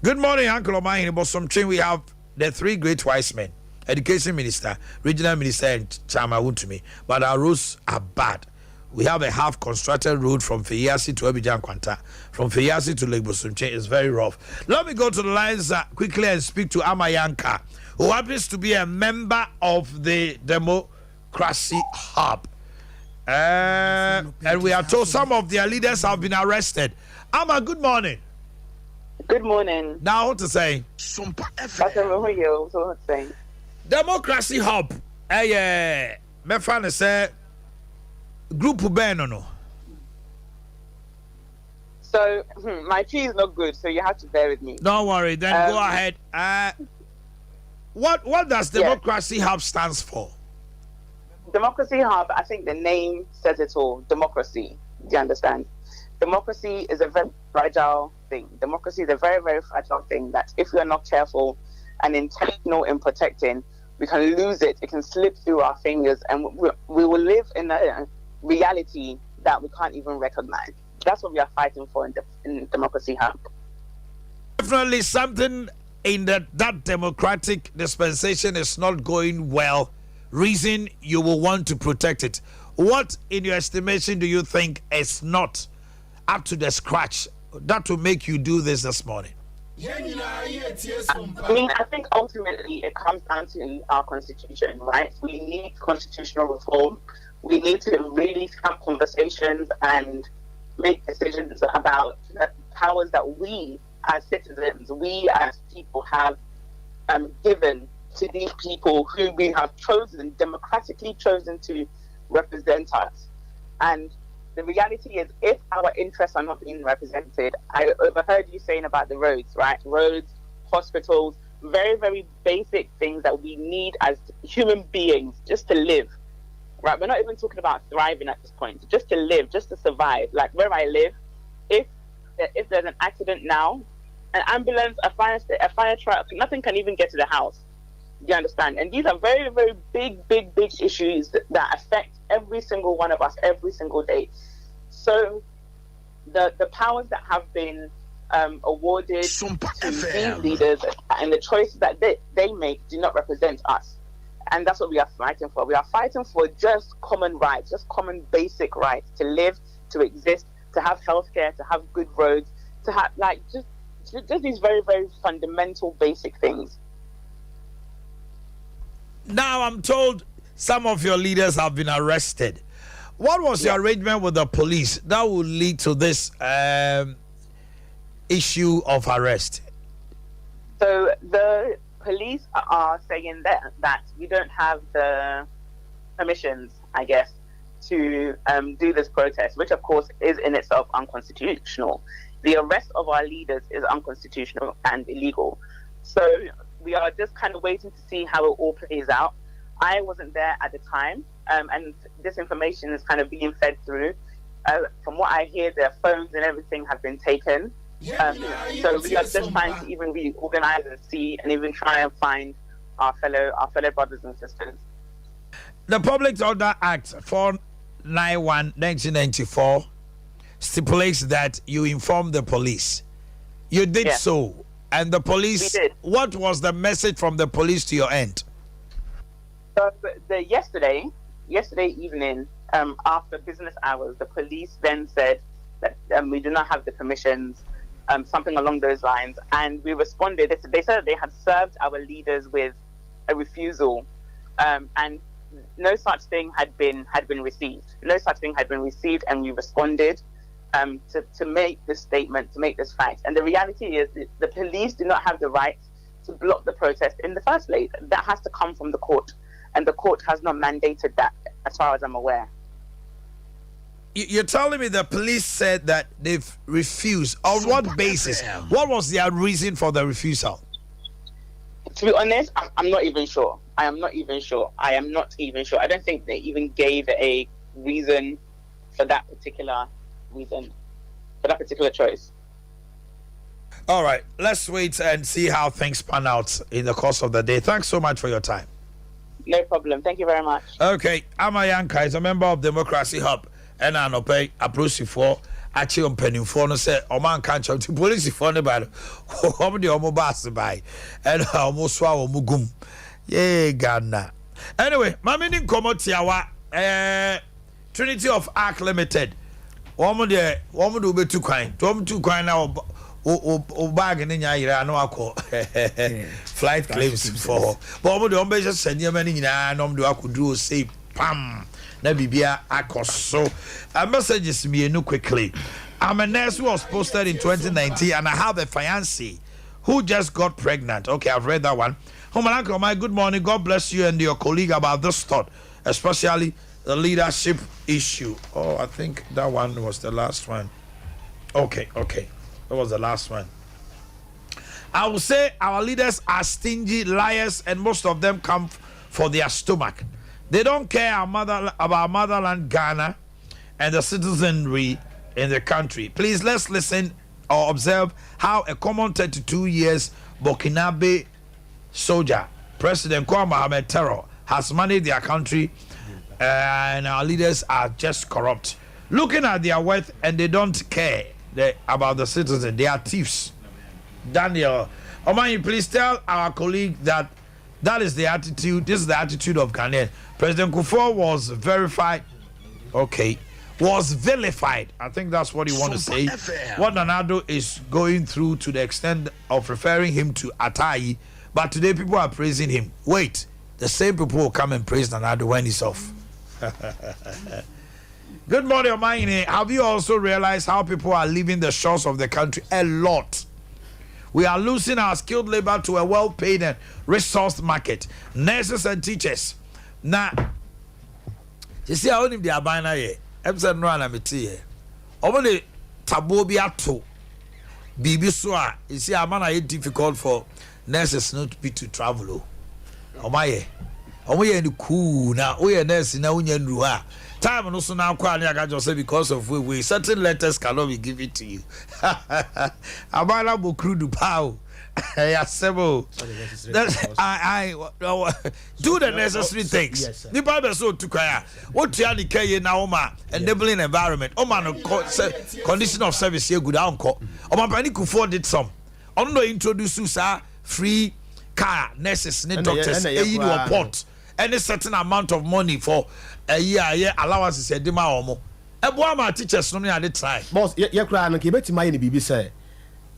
Good morning, Uncle Omanhene. But some train we have the 3 great wise men: Education Minister, Regional Minister, and Chama Wuntumi. But our roads are bad. We have a half-constructed road from Feyasi to Abidjan Kwanta. From Feyasi to Lake Bosumche is very rough. Let me go to the lines quickly and speak to Amayanka, who happens to be a member of the Democracy Hub. And we are told some of their leaders have been arrested. Ama, good morning. Good morning. Now, what to say? Sompa Democracy Hub. My friend say group no. So my tree is not good, so you have to bear with me. Don't worry, then go ahead. What does Democracy Hub stands for? Democracy Hub, I think the name says it all. Democracy. Do you understand? Democracy is a very fragile thing. Democracy is a very, very fragile thing that if we are not careful and intentional in protecting, we can lose it. It can slip through our fingers, and we will live in a reality that we can't even recognize. That's what we are fighting for in Democracy Hub. Definitely something in that democratic dispensation is not going well. Reason you will want to protect it. What, in your estimation, do you think is not up to the scratch that will make you do this morning? I think ultimately it comes down to our constitution, right? We need constitutional reform. We need to really have conversations and make decisions about the powers that we as citizens, we as people have given to these people who we have chosen, democratically chosen to represent us. And the reality is, if our interests are not being represented, I overheard you saying about the roads, right? Roads, hospitals, very, very basic things that we need as human beings just to live, right? We're not even talking about thriving at this point, just to live, just to survive. Like where I live, if there's an accident now, an ambulance, a fire truck, nothing can even get to the house. Do you understand? And these are very, very big issues that affect every single one of us every single day. So the powers that have been awarded to these leaders and the choices that they make do not represent us. And that's what we are fighting for. We are fighting for just common rights, just common basic rights to live, to exist, to have healthcare, to have good roads, to have just these very, very fundamental basic things. Now I'm told some of your leaders have been arrested. What was your arrangement with the police that will lead to this issue of arrest? So the police are saying that we don't have the permissions, I guess, to do this protest, which of course is in itself unconstitutional. The arrest of our leaders is unconstitutional and illegal. So we are just kind of waiting to see how it all plays out. I wasn't there at the time, and this information is kind of being fed through. From what I hear, their phones and everything have been taken. So we are just trying to even reorganize and see, and even try and find our fellow brothers and sisters. The Public Order Act 491/1994 stipulates that you inform the police. You did so. And the police, what was the message from the police to your end? So yesterday evening, after business hours, the police then said that we do not have the permissions, something along those lines. And we responded. They said that they had served our leaders with a refusal, and no such thing had been received. No such thing had been received, and we responded to make this statement, to make this fact. And the reality is that the police do not have the right to block the protest in the first place. That has to come from the court, and the court has not mandated that, as far as I'm aware. you're telling me the police said that they've refused. On what basis? What was their reason for the refusal? To be honest, I'm not even sure. I am not even sure. I don't think they even gave a reason for that particular choice. All right, let's wait and see how things pan out in the course of the day. Thanks so much for your time. No problem. Thank you very much. Okay, Amayanka is a member of Democracy Hub. And I know pay approach for actually penning for no say Oman can't the police for the bad. How many almost by and almost swallow mugum. Yay, Ghana. Anyway, my meaning come out Trinity of Arc Limited. Woman do be too kind. Too kind now. Bag in your no call flight claims for. But the ambassador send you many do I could do say pam. Na bibia akoso. A message is me no quickly. I'm a nurse who was posted in 2019 and I have a fiancé who just got pregnant. Okay, I've read that one. Uncle, my good morning. God bless you and your colleague about this thought, especially the leadership issue. Oh, I think that one was the last one. Okay. That was the last one. I will say our leaders are stingy, liars, and most of them come for their stomach. They don't care about motherland Ghana and the citizenry in the country. Please let's listen or observe how a common 32 years Burkinabe soldier, President Kwame Mohamed Terror, has managed their country, and our leaders are just corrupt. Looking at their wealth and they don't care about the citizen. They are thieves. Daniel, Omanhene, please tell our colleague that is the attitude. This is the attitude of Ghanaian. President Kufuor was verified. Okay. Was vilified. I think that's what you want to say. What Nanado is going through to the extent of referring him to Atai. But today people are praising him. Wait. The same people will come and praise Nanado when he's off. Good morning, Omanhene. Have you also realized how people are leaving the shores of the country? A lot. We are losing our skilled labor to a well-paid and resourced market. Nurses and teachers. Now, you see, I only the abina here. Episode no anamiti here. Only tabo bi ato. Bibi so a, you see, amana it difficult for nurses not to be to travel. Omaye. Omaye ni cool na. Oye nurse na unye nruha. Time no so now just say because of we certain letters cannot be given to you. Abala bokru du pao. I do the necessary things. The Bible so to cry. What you are the now enabling environment. Condition of service here good uncle. Oman Kufuor did some. On the introduce free car nurses and doctors a port. Any certain amount of money for a year allowances a dema omo. Eboama teachers no me at the time. Boss, ye cry no ke beti my bibi say.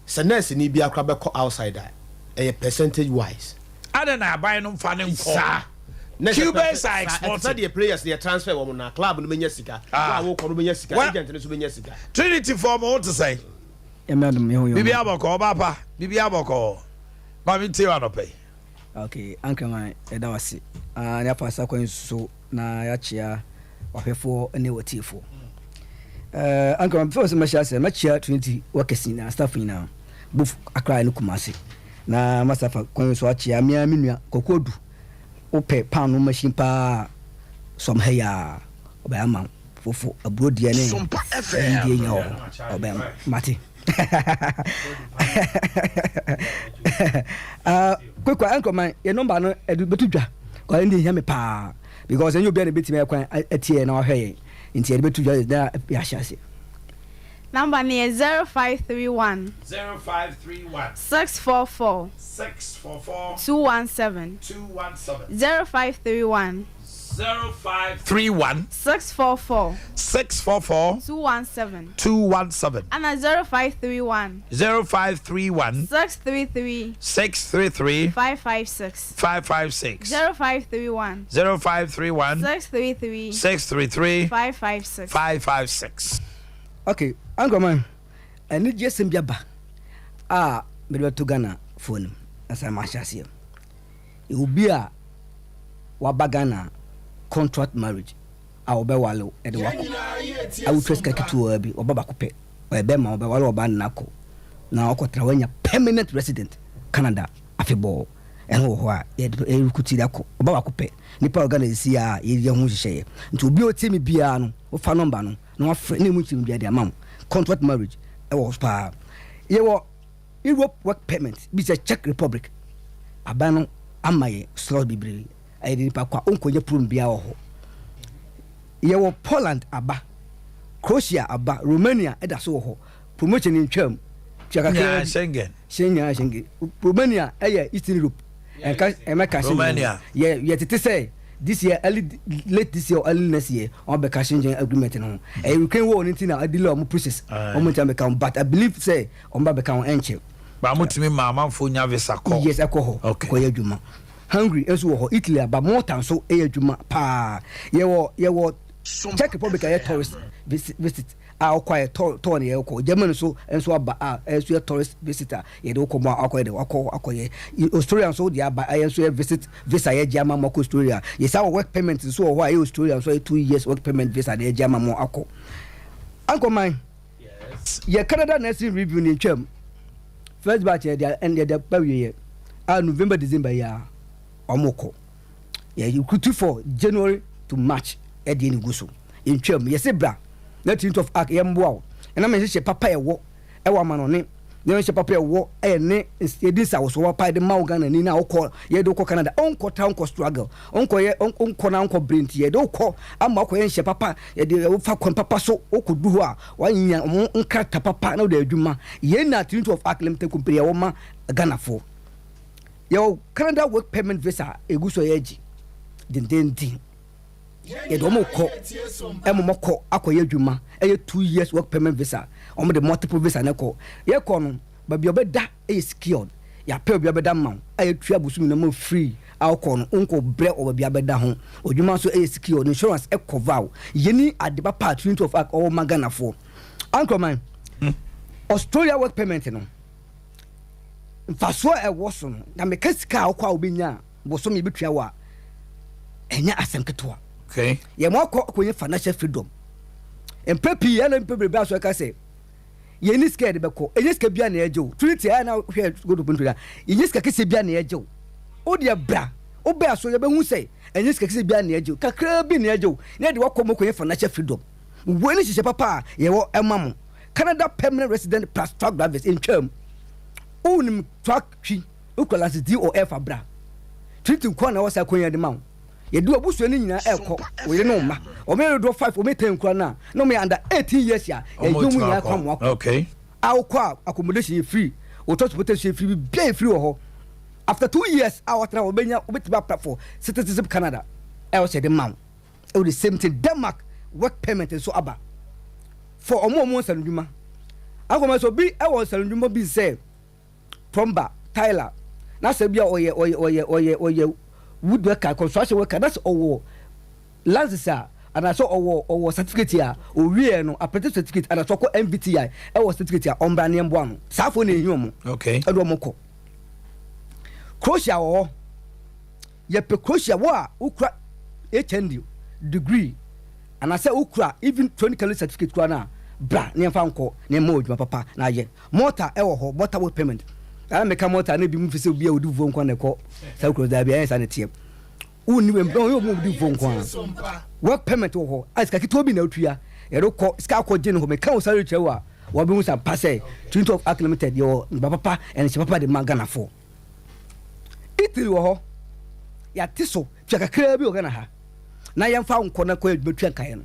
Se nurse ni bia kra be outside that. A percentage wise. I don't know buy no fanning for. Cubans are exported the players they transfer woman na club no menya sika. Wa wo ko no menya sika, agent no so menya sika. Trinity for mo to say. Bibi aboko papa, bibi aboko. Ba mi ti wa no pay. Okay, Uncle my edawasi. Ya pasa kwa so na ya chia wahwefo ne wotifo. Uncle before so much as machia 20 workers na staff na buf akra no kumase. Na masafa kwa so achia mia minua kokodu. Ope panu machine pa som heya obama fofo abrodie ne. Sompa FM. Obama mati. Quick, Uncle, my number no edubetudwa. Ko ndi hear me pa because you be na beti me kwan atie na ohwe nti edubetudwa is there biashase. Number ni 0531 644 217 0531 644 217 and 0531 633 556 0531 633 556. Okay, Uncle man, I need just some biaba. Me to Ghana phone as I mashas here. It will be a wabagana contract marriage. I will be wallow at the walk. awu tres ka kitu bi obaba ko pe ebe ma oba wala oba nako na okotra wanya permanent resident Canada afebo eno ho a e rukuti dako obaba ko pe nipa organize a ye ho hihye nti obi otimi bia no o fa number no na wa frɛ ne mu timi bia de amam contract marriage e wo spa ye wo Europe work permit bi se Czech Republic abano amaye slot bibre ayi nipa kwa onkoye prom bia ho ye wo Poland aba Croatia aba Romania eda so ho promotion in twam yeah, Schengen Romania Eastern Europe Romania yeah tete say this year late this year or early next year on be Schengen agreement no you can wo anything na adile o process o mo time can but I believe say on ba be can enche ba mo timi mama fo nya visa ko yes akoho ko ye adwuma Hungary enso wo ho Italy aba more than so e adwuma pa ye wo Czech Republic a tourist visit a quiet tour ne ko Germany so enso aba enso tourist visitor ye do ko mo akoye Australia so dia aba enso visit visa ye jama mo ko Australia ye sa work permit so ho a Australia so 2 years work permit visa ye jama mo ako anko man yes ye Canada nursing review ni twam first batch ye dia end the bawie November December ya omoko ye you could for January to March edi ni guso in twam ye se bra na 10th of arc yemboa na me hye papa ewo ewa ma no ne ne hye papa ewo ne edisa wo so wa pa de Ghana ni na okọ ye do ko Canada onko ta onko struggle onko ye onko na onko brent ye do ko amma ko ye hye papa ye de fa kon papa so okudu ho a wanya nkrata papa na do adwuma ye na 10th of arc limited company ye wo ma Ghana fo ye Canada work permit visa eguso ye gi den ye do mo ko mo ko akoye adwuma 2 years work permit visa o mo de multiple visa na ko ye ko no ba bi obeda secured ya pe obi obeda ma tua busumi na mo free alcohol no onko bre o ba bi abeda ho odwuma so secured insurance cover ye ni adeba part 20 of o magana for uncle man Australia work permit no faso wo no na me kasika akwa obenya bo so me betua wa enya asemketo okay ye mo akọ financial freedom empepi ya na empepi be aso ka say ye ni scared be ko enye ska bia na ejew trinity ya na hwe go to puntu ya enye ska kese bia na ejew o de bra o be aso ye be hu say enye ska kese bia na ejew kakra bi na ejew na de wakọ mo ko financial freedom wo ni hye papa ye wo emam Canada permanent resident plus truck drivers in term unim truck twi ukolas DOF abra trinity ko na wasa konya de maw ye do abusu ni nyina ekọ we no ma o me do 5 o me 10 kura na no me under 18 years ya e do mu nya kwa mo okay akọ accommodation free o transportation free be free ho after 2 years our tra obenya obetiba platform citizenship Canada e o se de man e the same thing Denmark work permit so aba for omo sanuduma akọ so bi e wo sanuduma bi say plumber Tyler na se bia oye woodworker construction worker that's our license and I saw our certificate here we no apprenticeship certificate and I saw MBTI our certificate here on brand name one safo na ehum okay edo moko Croatia wo ye pe Croatia wo a ukra HND degree and I say ukra even 20 college certificate kwa na bra ne fa nko ne ma odwuma papa na ye motor e wo ho motor work payment I make a motor na bi mu fise obi a odi vuo nkwa na ko sa ukro da bia ensa ne tie uni we mbon yo mu odi vuo nkwa work permit wo ho iska kito bi na otua e ro ko ska ko gin ho me kan osare chewa wo bi mu sa passe 20 of Arc Limited yo papa en che papa de magana fo Italy wo ho ya tiso tia kakra bi ogana ha na yemfa nko na ko adwutua kan no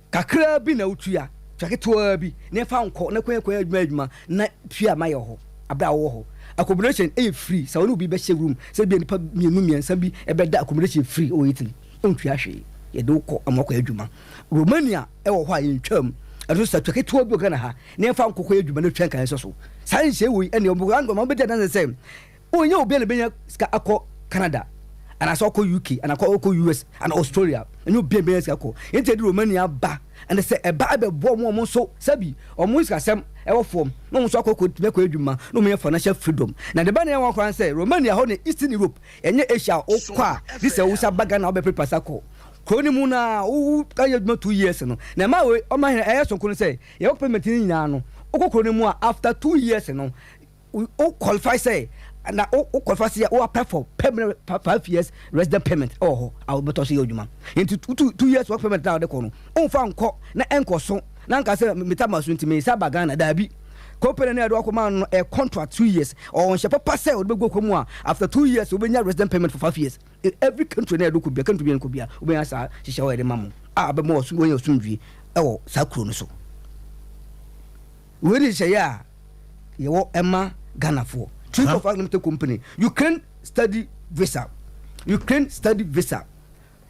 kakra bi na otua tia bi na fa nko na ko adwuma na tua maye ho abra wo ho accommodation free sa wonu bi be share room se bi nipa miensa bi e be da accommodation free o Italy ontua hwe ye do ko amako adwuma Romania e wo ho a yentwam aso sa twa bi ogana ha na fa nko ko adwuma na tua kan so sa nse wo ene obo ango ma be da na se onye obi na benya ska akọ Canada and I saw UK and I call US and Australia and you be ska akọ ente di Romania ba and say e ba be bo mo so sabi o mo ska sem e wo form no mo so akọ be ko adwuma no mo financial freedom na de ba na wan kwan say Romania ho ne Eastern Europe enye Asia o kwa this e wo sa baga na o be prepare akọ kroni mu na wo ka ye 2 years no na ma we Omanhene e so kono say ye wo payment ni nyina no wo kroni mu after 2 years no o qualify say na o qualify say o apply for permanent 5 years resident payment oh I will better say odwuma into 2 years work payment na de ko no o fa nko na enko so na nka say metamaso ntime sa bagana da bi company na do akoma no a contract 2 years or on shepa pass say odbego komu a after 2 years obenya resident payment for 5 years every country na do ko bia country ko bia obenya sa hihye wa de mamu be mo so wonya osundwi e sa kuro no so we dey say ya ye wo Emma Ghana for Chief of Limited Company Ukraine study visa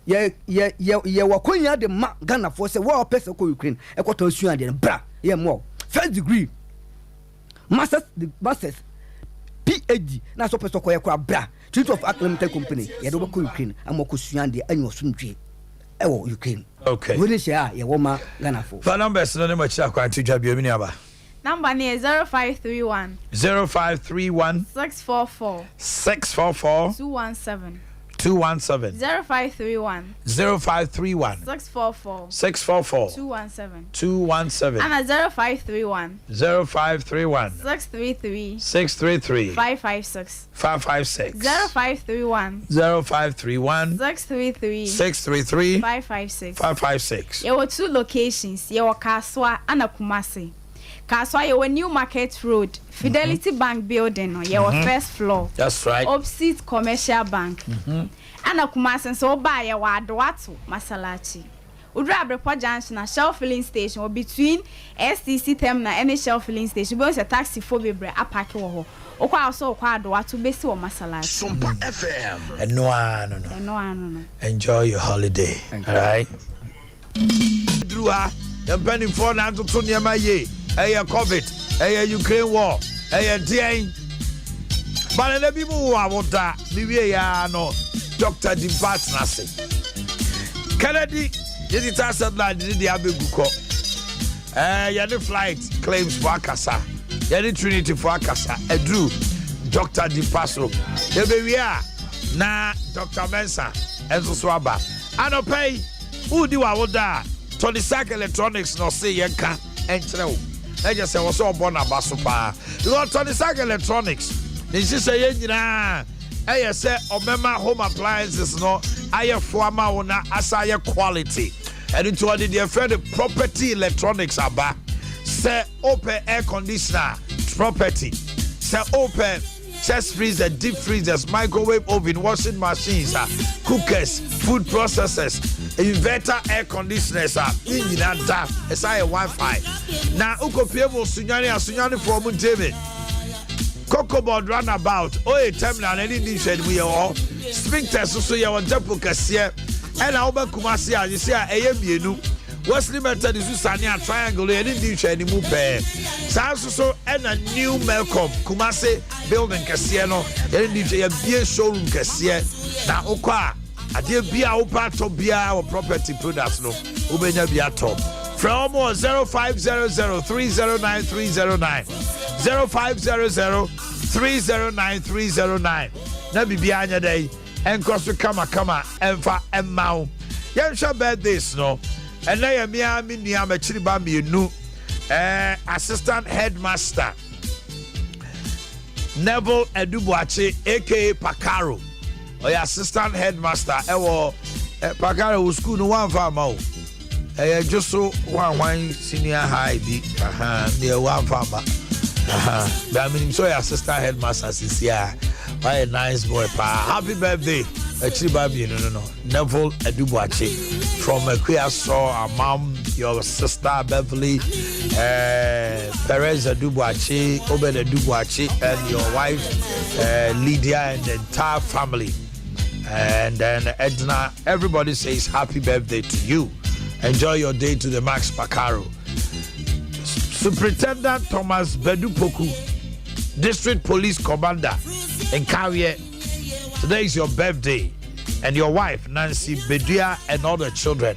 ye wakonya de ma Ghana for say wo person ko Ukraine e ko to sua de bra ye mo first degree masters PhD na so person ko ye ko bra Chief of Limited Company ye do ko Ukraine amoko sua de anyo sundwe e wo Ukraine okay we dey say ye wo ma Ghana for fa numbers no ma chi akwa twa bi omi ni aba number ni 0531 644 217 0531 644 217 and 0531 633 556 0531 633 556 there were 2 locations there were Kaswa and Kumasi. Kaswa your new market road Fidelity Bank building no your first floor that's right opposite Commercial Bank ana Kumasi so ba ya wa Adwato Masalachi Udra Abrepo Junction na Shell filling station or between STC terminal and Shell filling station be a taxi for bebre apake wo ho okwa also okwa Adwato besi wo Masalachi Sompa FM no enjoy your holiday all right Drua the penny for na to niema ye COVID Ukraine war DN but the people who are water no Dr. Dimbatnase Kennedy did it as a lad did the Abeguko the flight claims for Akasa the Trinity for Akasa Drew Dr. Dimpaso the baby na Dr. Mensa and Swaba and pay who do I water Tony Sack Electronics no say yanka and I just say was so born about super. You got Tony Sack Electronics. This is a yena. I say Omema home appliances no. I former owner as I quality. And into what the affair property electronics aba. Say open air conditioner property. Say open chest freezer, deep freezers, microwave oven, washing machines, cookers, food processors, inverter air conditioners, da Wi-Fi. Now ukopiemo sunyani for Munteme. Cocoa board runabout, terminal any nation we all. Sphincters so you want to Cassia and Alba Kumasia, you see a Wesley Method is Sanya Triangle, any dish any move. So and a new Melcom Kumase building Cassiano, any DJ a beer showroom Cassia. Now Oka, Adea Akye Abia or property products no Ubenya Biato. From 0500309309 0500309309 na bibianya day and cross kama emfa emmao yensha birthdays no and na ya mia mi nua machiri ba mienu assistant headmaster Neville Boakye aka Pakaro or assistant headmaster ewo Pakaro school no one farmer just so one senior high be near one farmer but I mean so your assistant headmaster is here. Why a nice boy pa. Happy birthday actually baby no Neville Boakye from Queer saw our mom, your sister Beverly Perez Boakye, Obed Boakye, and your wife Lydia and the entire family. And then Edna, everybody says happy birthday to you. Enjoy your day to the Max Pakaro. Superintendent Thomas Bedupoku, District Police Commander in Kawie. Today is your birthday, and your wife Nancy Bedia and all the children.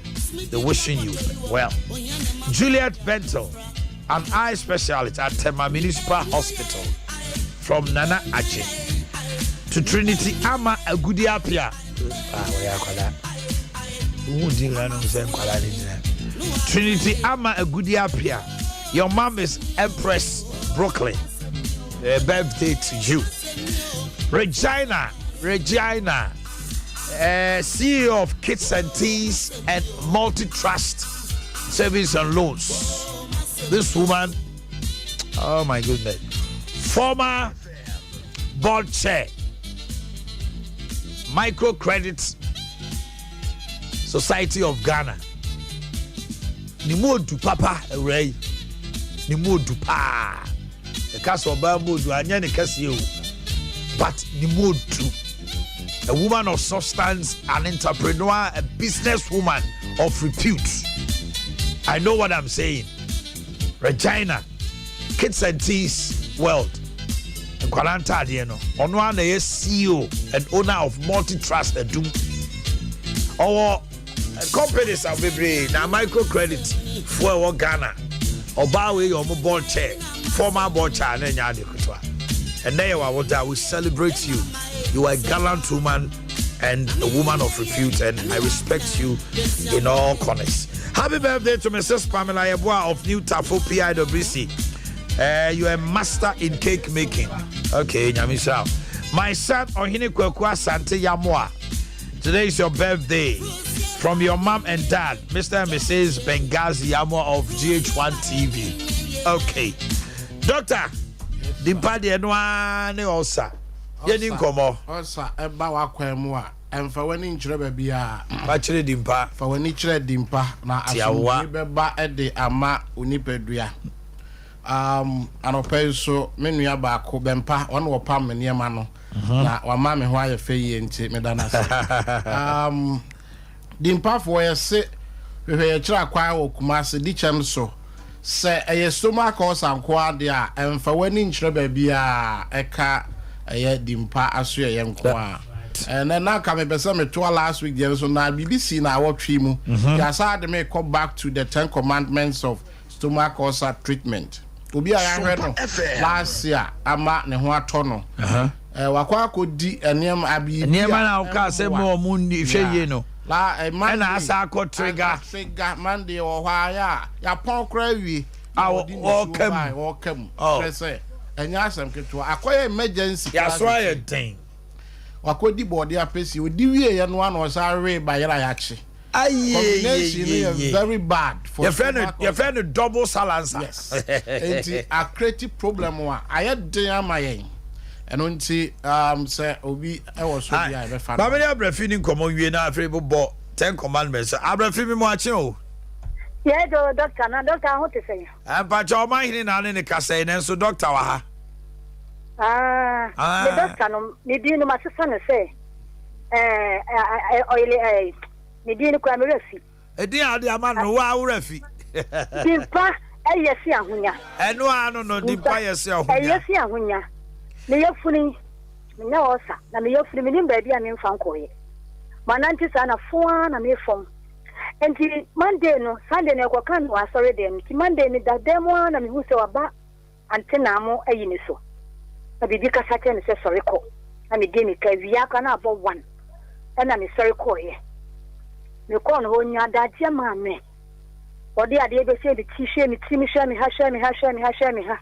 They're wishing you well. Juliet Bentel, an eye specialist at Tema Municipal Hospital, from Nana Ache to Trinity Ama Agudi Apia. Who did I know say Trinity Ama Agudi Apia. Your mom is Empress Brooklyn. Birthday to you. Regina, CEO of Kids and Teas and Multi-Trust Savings and Loans. This woman, oh my goodness, former board chair, Microcredit Society of Ghana. Nimodu Papa Ray, Nimodu Pa. The castle Bambodu, Anyani Casio, but Nimodu. A woman of substance, an entrepreneur, a businesswoman of repute. I know what I'm saying. Regina, Kids and Teas World. And Kwaranta Dieno. Onwana is CEO and owner of Multi-Trust Edum. Our companies are very now microcredit for Ghana. Obawe your board chair, former board chair, and there we celebrate you. You are a gallant woman and a woman of repute, and I respect you in all corners. Happy birthday to Mrs. Pamela Yeboah of New Tafo PIWC. You are a master in cake making. Okay, Nyamisha. My son, Omanhene Yaw Sante Yamoa. Today is your birthday. From your mom and dad, Mr. and Mrs. Bengazi Yamoa of GH1 TV. Okay. Doctor, Dimpa de Noa ne Osa. Yenin komo. Osa eba wakwamu a emfa wani nkyere baby a ba kyere dimpa. Fa wani kyere dimpa na asomdwe beba ede ama onipadua. Anope so menua ba ko bempa won wo pam niema no. Na wa ma me ho aye fe yi enti me dana se. Dimpa fo ye se we ye kyere akwa wo Kumase di chem so. Se eye stomach ulcer anko ade a emfa wani nkyere baby a eka eye dimpa aso ye nko a and then now come person me to last week there so na BBC na watch mu ya sa de me come back to the 10 commandments of stomach ulcer treatment obi a ya hwe no last year ama ne ho ato no wakwa akodi enem abi enem na o ka se mo mu ni hwe ye no la man na asa ko trigger Monday o hwa ya pon kra wi o kam say enya asem keto akoye emergency ya so aye den wakodi body apesi odi wie ye no an o sa re ba yera ya chi aye very bad for your friend double silencer. Yes enti a creative problem wa aye den amayen eno nti say obi e wo so bia e be fa ba me abrafi ni nkomo wie na afre bo 10 commandments abrafi mi mo ache o yeah do doctor na doctor ho te say pa cha Omanhene na ne ka say na so doctor wa ha the doctor no me di no masesa no say oil me di no kwa me rafi e di ade ama no wa rafi dimpa yesi ahonya eno ano no dimpa yesi ahonya yesi ahonya me yefuni me na osa na me yefuni me nim ba bia me mfa nkoye mananti sa na foa na me fom enti Monday no Sunday na kwa kan wa sorry dem ti Monday ni da demo na me hu se waba antena mo ayi ni so na bibi ka sa ten se sorry ko na me di mi ka via ka na abo 1 na me sorry ko ye me ko no nya da tie ma me odi ade be se bi ti hwe mi ti mi hwe mi ha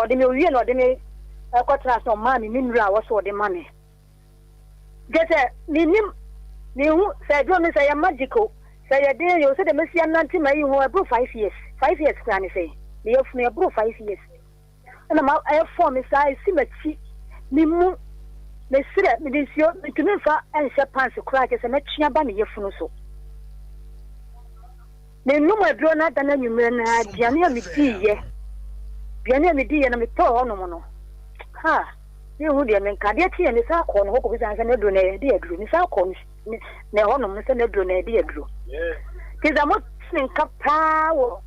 odi me wie no odi me akwatra so ma mi nura wo so odi ma me gete ni nim ni hu say do me say magical say dey you say the mesia nanti ma yi hu abro 5 years plan say me you fun abro 5 years na ma I form me say si machi ni mu me sire me di sio me tumi fa ense pants kura ke say me twia ba me yefunu so me no ma bro na da na nyumre na biane me di ye na me to ho no mo no ha ni hu de me ka de tie me sa ko no ho ko bi san se ne do na de aduro ni sa ko ne ho no mo se ne do na de aduro kiza mo sin ka pa wo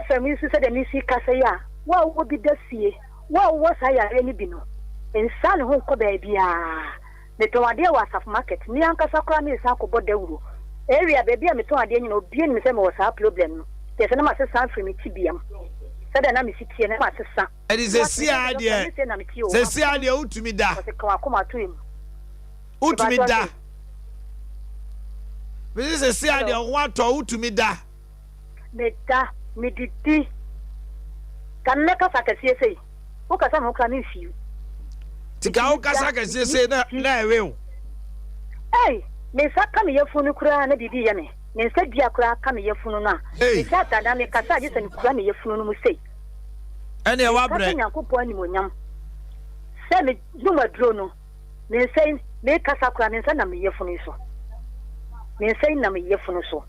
FM is se de ni si ka se ya wa wo bi da sie wa wo sa ya re ni bi no insan ho ko ba bia me to ade wa saf market ni anka sakra ni sa ko boda wuro area ba bia me to ade nyina obi ni se me wo sa problem no te se na ma se san free me tibiam se da na me sitie na ma se san it is a sia ade se sia ade utumi da se kwa koma to im utumi da This is say the one to me da. Me da, me didi. Kan me kasa kɛseɛ sei. Wo kasa mo kra me fiu. Tika wo kasa kɛseɛ sei na ewe wo. Ei, me sa ka me yefunu kura na didi ye me. Me nsa dia kura ka me yefunu na. Me sa tada me kasa je se ni kura me yefunu no mu sei. Ene e wa bre. Ka Nyankopɔn ni monyam. Se me duma dro no. Me nsa me kasa kura me nsa na me yefunu so. Me nsa na me yefunu so.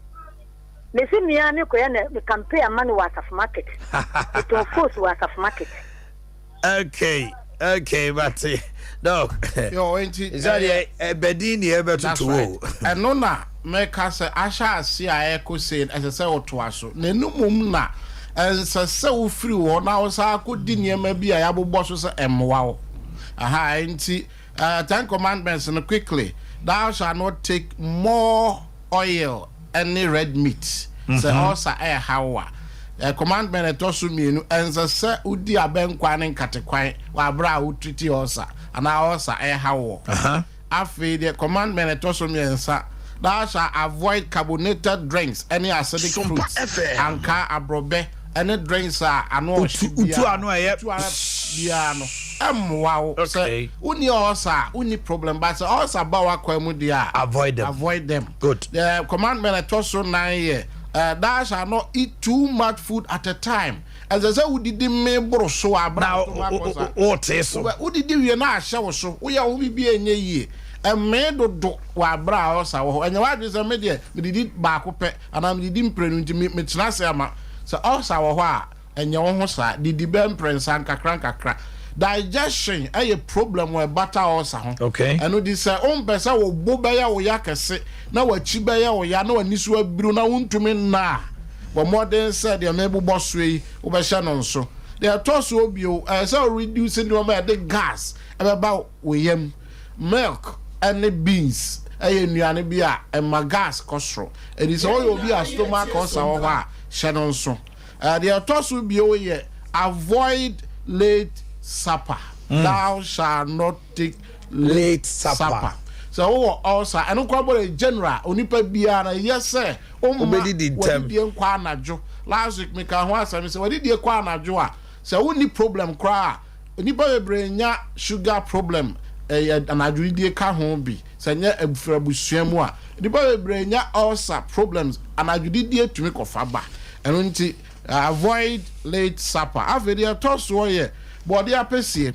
Me si mia me koya na me campaign amano wa Asaf market. It was force wa Asaf market. Okay, but no. Yo, enti is that bedini ebetutu. And no na make us asha see a echo said as a say otoaso. Ne no mum na as a so free one now sa could dinner maybe a yabo bosses wow. Aha, enti 10 commandments and quickly. Thou shalt not take more oil any red meat. So also a hawa. A commandment at Tosuminu and the set udi aben kwanin katekwan wa bra utriti osa and also a hawa. After the commandment at Tosuminu, thou shalt avoid carbonated drinks, any acidic fruits, anka abrobe, any drinks are wow. Okay. Uni also uni problem, but also about kwamudia. Avoid them. Good. The commandment at also 9 years. Thou shalt not eat too much food at a time. As I said, we did me bro so now what is so? We did we na show so. We are we be enye ye. E me do wa bra osa wo. Enye wa dwe me de me did back up and am did imprenu nti me tena se ama. So osa wo ho a enye wo ho sa did be imprensan kakra. Digestion a problem where butter also. Okay. And this pesa wo bobaya wo yakese na wachi baya wo ya na wanisu abiru na wuntumi na. But more than said the mebu bosswe wo be sha no so. They are toss obio so reducing the gas about we milk and the beans. Nnuane bia ma gas kosro. It is all you be a stomach also wa sha no so. They are toss obio ye avoid late supper. Thou shalt not take late supper. So also I don't call a general onipa biara yes sir obedi di tem kwa anajo last week me ka ho asem say wadi di kwa anajo a so we need problem kra onipa bebrenya sugar problem anajo di ka ho bi say nya abufrabusuamu a onipa bebrenya ulcer problems anajo di etumi kofa ba eno nti avoid late supper after your toss here body apese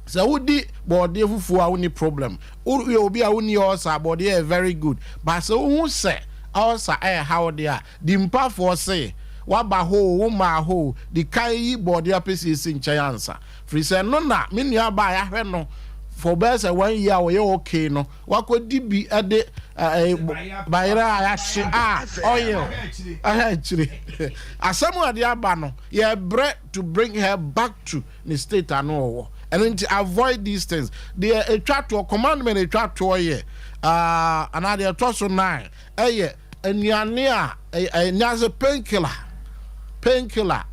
so would body fufu a woni problem you be a woni also body very good but so who say also how they are the impa for say what ba ho wo ma ho the kai body apese in answer free say no na me nua ba ya hwe no for best 1 year we okay no wakodi bi ade bayra ya oil actually asamu ade aba no ye bread to bring her back to the state and to avoid these things they attract to a commandment attract to here another also 9 enuane a nyaze painkiller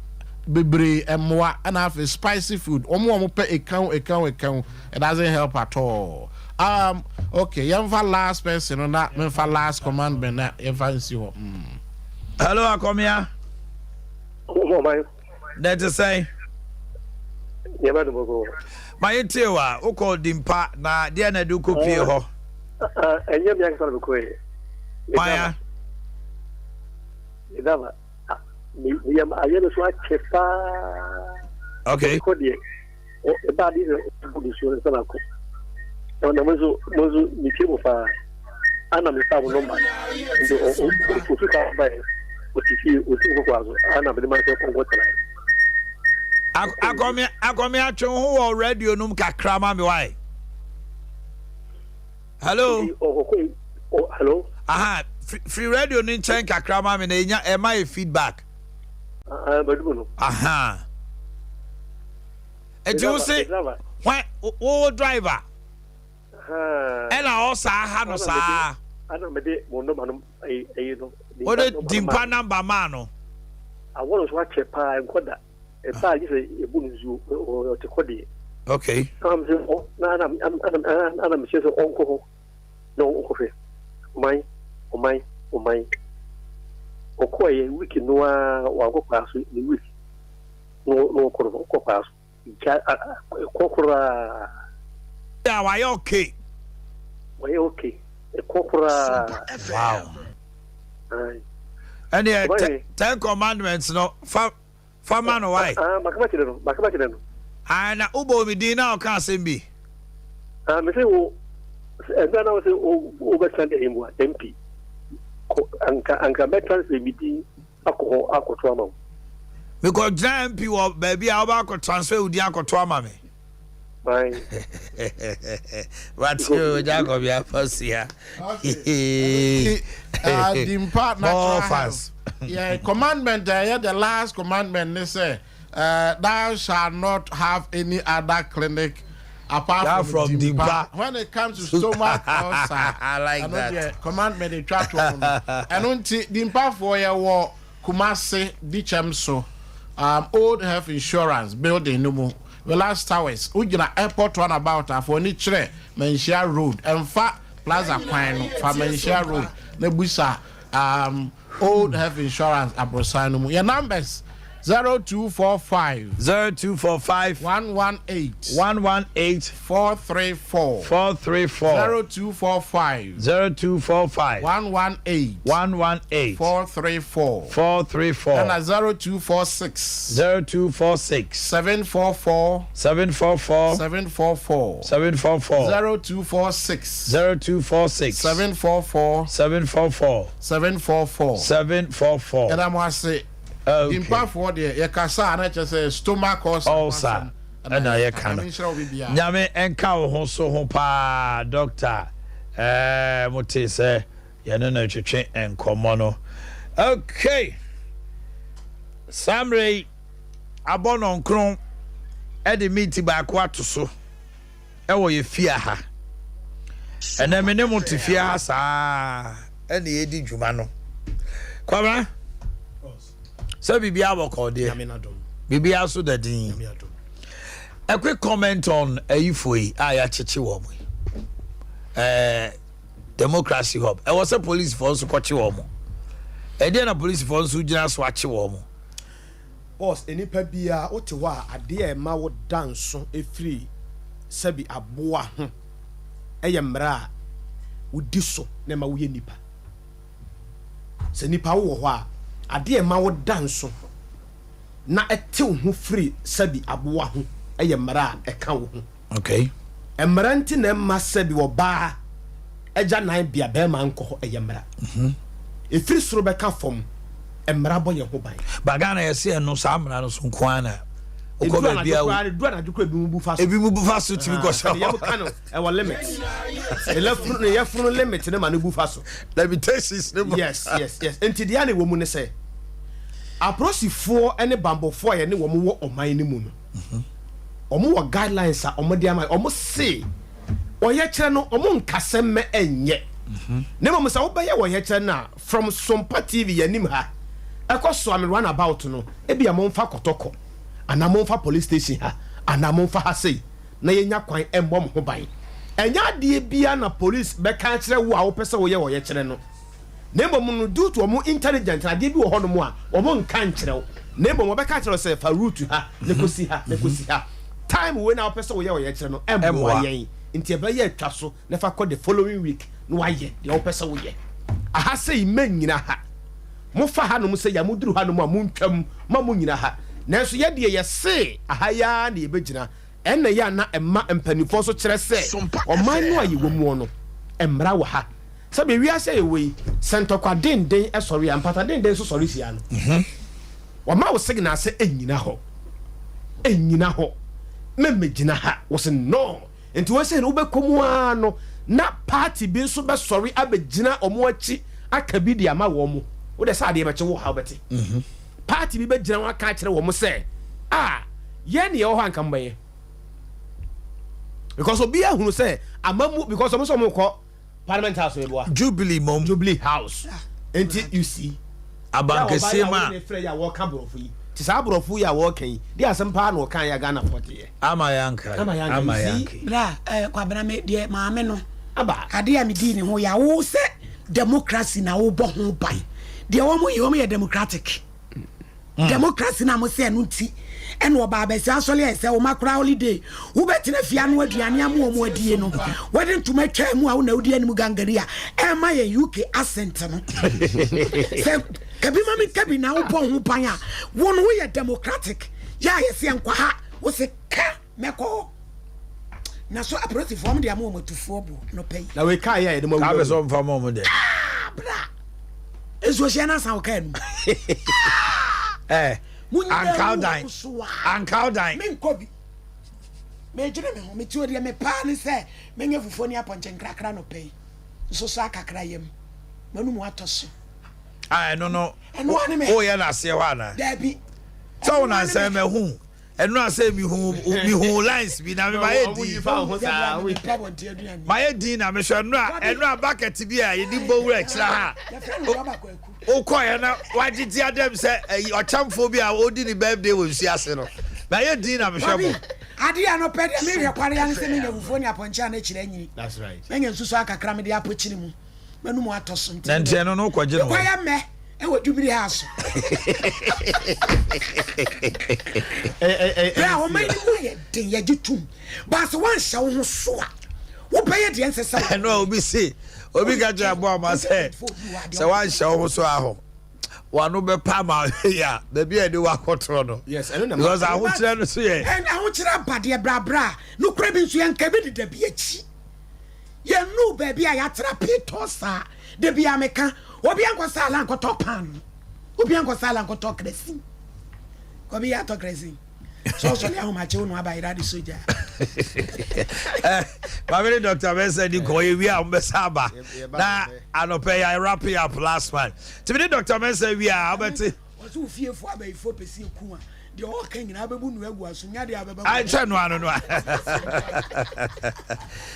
bebre emwa and have a spicy food omo pe ekan it doesn't help at all. Okay, yamfa last person on that me for last commandment na yamfa see what. Hello Akomia. Oh my. That to say my tewa o call dimpa na dia na du kopie ho enye mi aksa ko e maya idaba mi yam ayelo so achepa okay ko die e ba di ko so sana ko na mozo mi tibo fa ana mi fa no ma ndo o fika ba o ti ko kwazo ana bi ma ko ko tara Akomi atwe ho radio num kakra ma me why. Hello. Hello. Aha, free radio nin chen kakra ma me na nya e ma feedback. Baduno. Aha. E you say why o driver. E na o sa ha no sa. Ana me de mo no manum no. O de dimpa number man no. I want to watch a pa enkoda. A pa is a bunzu or to kodi. Okay. I'm saying, I'm sure uncle. No, okay. My, Oman. Okoye wiki no wa pass the week. No ko pass. Kokora. Yeah, why okay? Why okay? Kokora. Wow. And yeah, 10 commandments no man why? Makabachino. Na ubo mi di na o kan sembi. Me say wo enda na wo say o be send emu MP. Anka metal se bi di akoto ama. Me ko gran MP wo ba bia o ba ko transfer udi akoto ama me. Bye. What you Jacob ya fosia. Dimpa natural health. Yeah, commandment the last commandment they say thou shalt not have any other clinic apart from Dimpa. When it comes to stomach ulcer, I like that. Commandment they try to and until Dimpa for your Kumasi Dichem so old health insurance building no more. The last towers ujina airport one about for ni chere Menshia Road and Plaza Quine for Menshia Road nebusa old health insurance abrosano. Your numbers 0245 118 434 0245 118 434 and 0246 744 744 0246 744 and I'm going to say Dimpa for the yakasa and just say stomach ulcer and I can Nyame enka wo so ho pa doctor mote say ye no na twetwe enkomo no. Okay, Samre abono nkron e de meet ba ko atoso e wo ye fia ha ena me ne mote fia ha saa e na ye di dwuma no kwabra. So Bibia Bokode. Bibia so the din. A quick comment on Ayifoi Ayachichi Womo. Democracy Hub. I was a police force Kochi Womo. I did a police force who just watch Womo. Boss, any pebia Ottawa, Adea Mawo dance a free Sabi Abua. Ayamra would do so, Nema we nipa. Senipa wa. Adea ma wo danso na etew ho free sabi aboa ho eyemra eka wo ho. Okay, emra nti na ma sabi wo ba eja nan bia be ma nko ho eyemra efiri soro beka fom emra boye ho ban bagana yesi no samra no so nkwana okobe bia wo do na dukra bi mu bu fa so ebi mu bu fa so ti ko so ya ka no e wo limit e funu limit ne ma no bu fa so limitations ne. Yes enti dia na wo mu ne say aprosifo ene bambofo ye ne wo mo oman ni mu no omo wo guidelines a omo dia ma omo say oye kire no omo nkasem me enye ne mo sa wo be ye wo ye kire na from Sompa TV yanim ha ekoso am run about no e bia mo mfa kotoko ana mo mfa police station ha ana mo mfa ha sei na ye nya kwan embo mo ho ban enya de bia na police be ka kire wo a wo pese wo ye kire no Nemo mu do to omo intelligent na de bi wo ho no mu a omo nka nkyerew nemo mo be ka kyerew se fa route ha ne kosi ha time we na opese wo ye kyerew no embo yen nti e be ye atwa so ne fa call the following week no wa ye de opese wo ye aha sei manyina ha mo fa ha no mu se ya muduru ha no mu a mu ntwam ma mu nyina ha nanso ye de ye se aha ya na ye begina en na ya na emma empanifo so kyere se oman no ayi wo mu no emra wo ha sabe wi ase we sentokwa denden esori ampata denden so sori sia no wa ma wo signal se enyina ho memegina ha wo se no enti wo se no be komu ano na party bi so be sori abegina omo achi aka bi dia ma wo mo wo de sa de be che wo ha beti party bi be gina wa ka kire wo mo se ye ne yo han kan baye because obi ahunu se amamu because omo so mo ko Parliament House Jubilee House. Ain't it you see? Abanke sema. Ya wo ka bro fu yi. Ti sa bro fu ya wo kan yi. Di asem pa na kan ya Ghana 40. Amayanka. Bra kwa bra me de maame no. Aba ade ya me di ni ho ya wo se democracy na wo bo ho ban de wo mo ye democratic democracy na mo se no ti eno oba ba se asole ese wo makra holiday wo betina fia no aduane am wo mo adie no wede ntuma twa mu a wo na wodi animu gangaria e ma ye UK accent no se kabi mami kabi na wo bo ho ban a wo no ye democratic ya ye se nkwa ha wo se ka meko na so approach form de am wo matufo bo no pay na we ka ya de mo ka be so mfa mo de bra ezo hia na san wo ka nu Ankaudine. Me nkobi. Me jire me ho me ti odi me pa ni se me nya fufuo ni aponche nkrakra no pay. So so akakra yam. Manu mu atoso. No. Oh ya na se wa na. Dabi. So na se me hu. Enu ase mi hu lines bi na me ba ye di. Ma ye di na me hwe enu a bucket bi a ye di bowura kira ha. O ko ya na wagiti adem se ochamfo bi a odi ni birthday wo nsi ase no. Ma ye di na me hwe mo. Adea no pede me hwe kware ya nse me nya fufuo ni aponche na kira nyini. That's right. Me nya nsusu akakra me de apochiri mu. Manu mu atoso nti. Na ntie no ko gye no. Ko ya me e wo dubiri haso. O mai ni ye den ye gitum. Ba so wan hye wo ho so a. Wo peye de ense sa. No obi see. Obi ga je abo ma se. Se wan hye wo so aho. Wanu be pa ma ya. Be bi e de wa kotro no. Yes, I don't know. Because I want to say ye. And I want to bade bra. No kra bi nso ye nka bi de bi achi. Ye nu baby a ya tra pitosa. De bi ameka. Obi anko sala anko topan. Obi anko sala anko to kresi. Ko bi ya to kresi. So le ho ma che unu aba ira di soja. Babere Dr. Mensa di ko ye wi a mbesaba. Na anope ya wrap up last one. Tibidi Dr. Mensa wi a obeti. Osu fie fu aba ifo pesi ku a. De o kan nyina abebu nu agu aso nya de abeba. I try no ano no.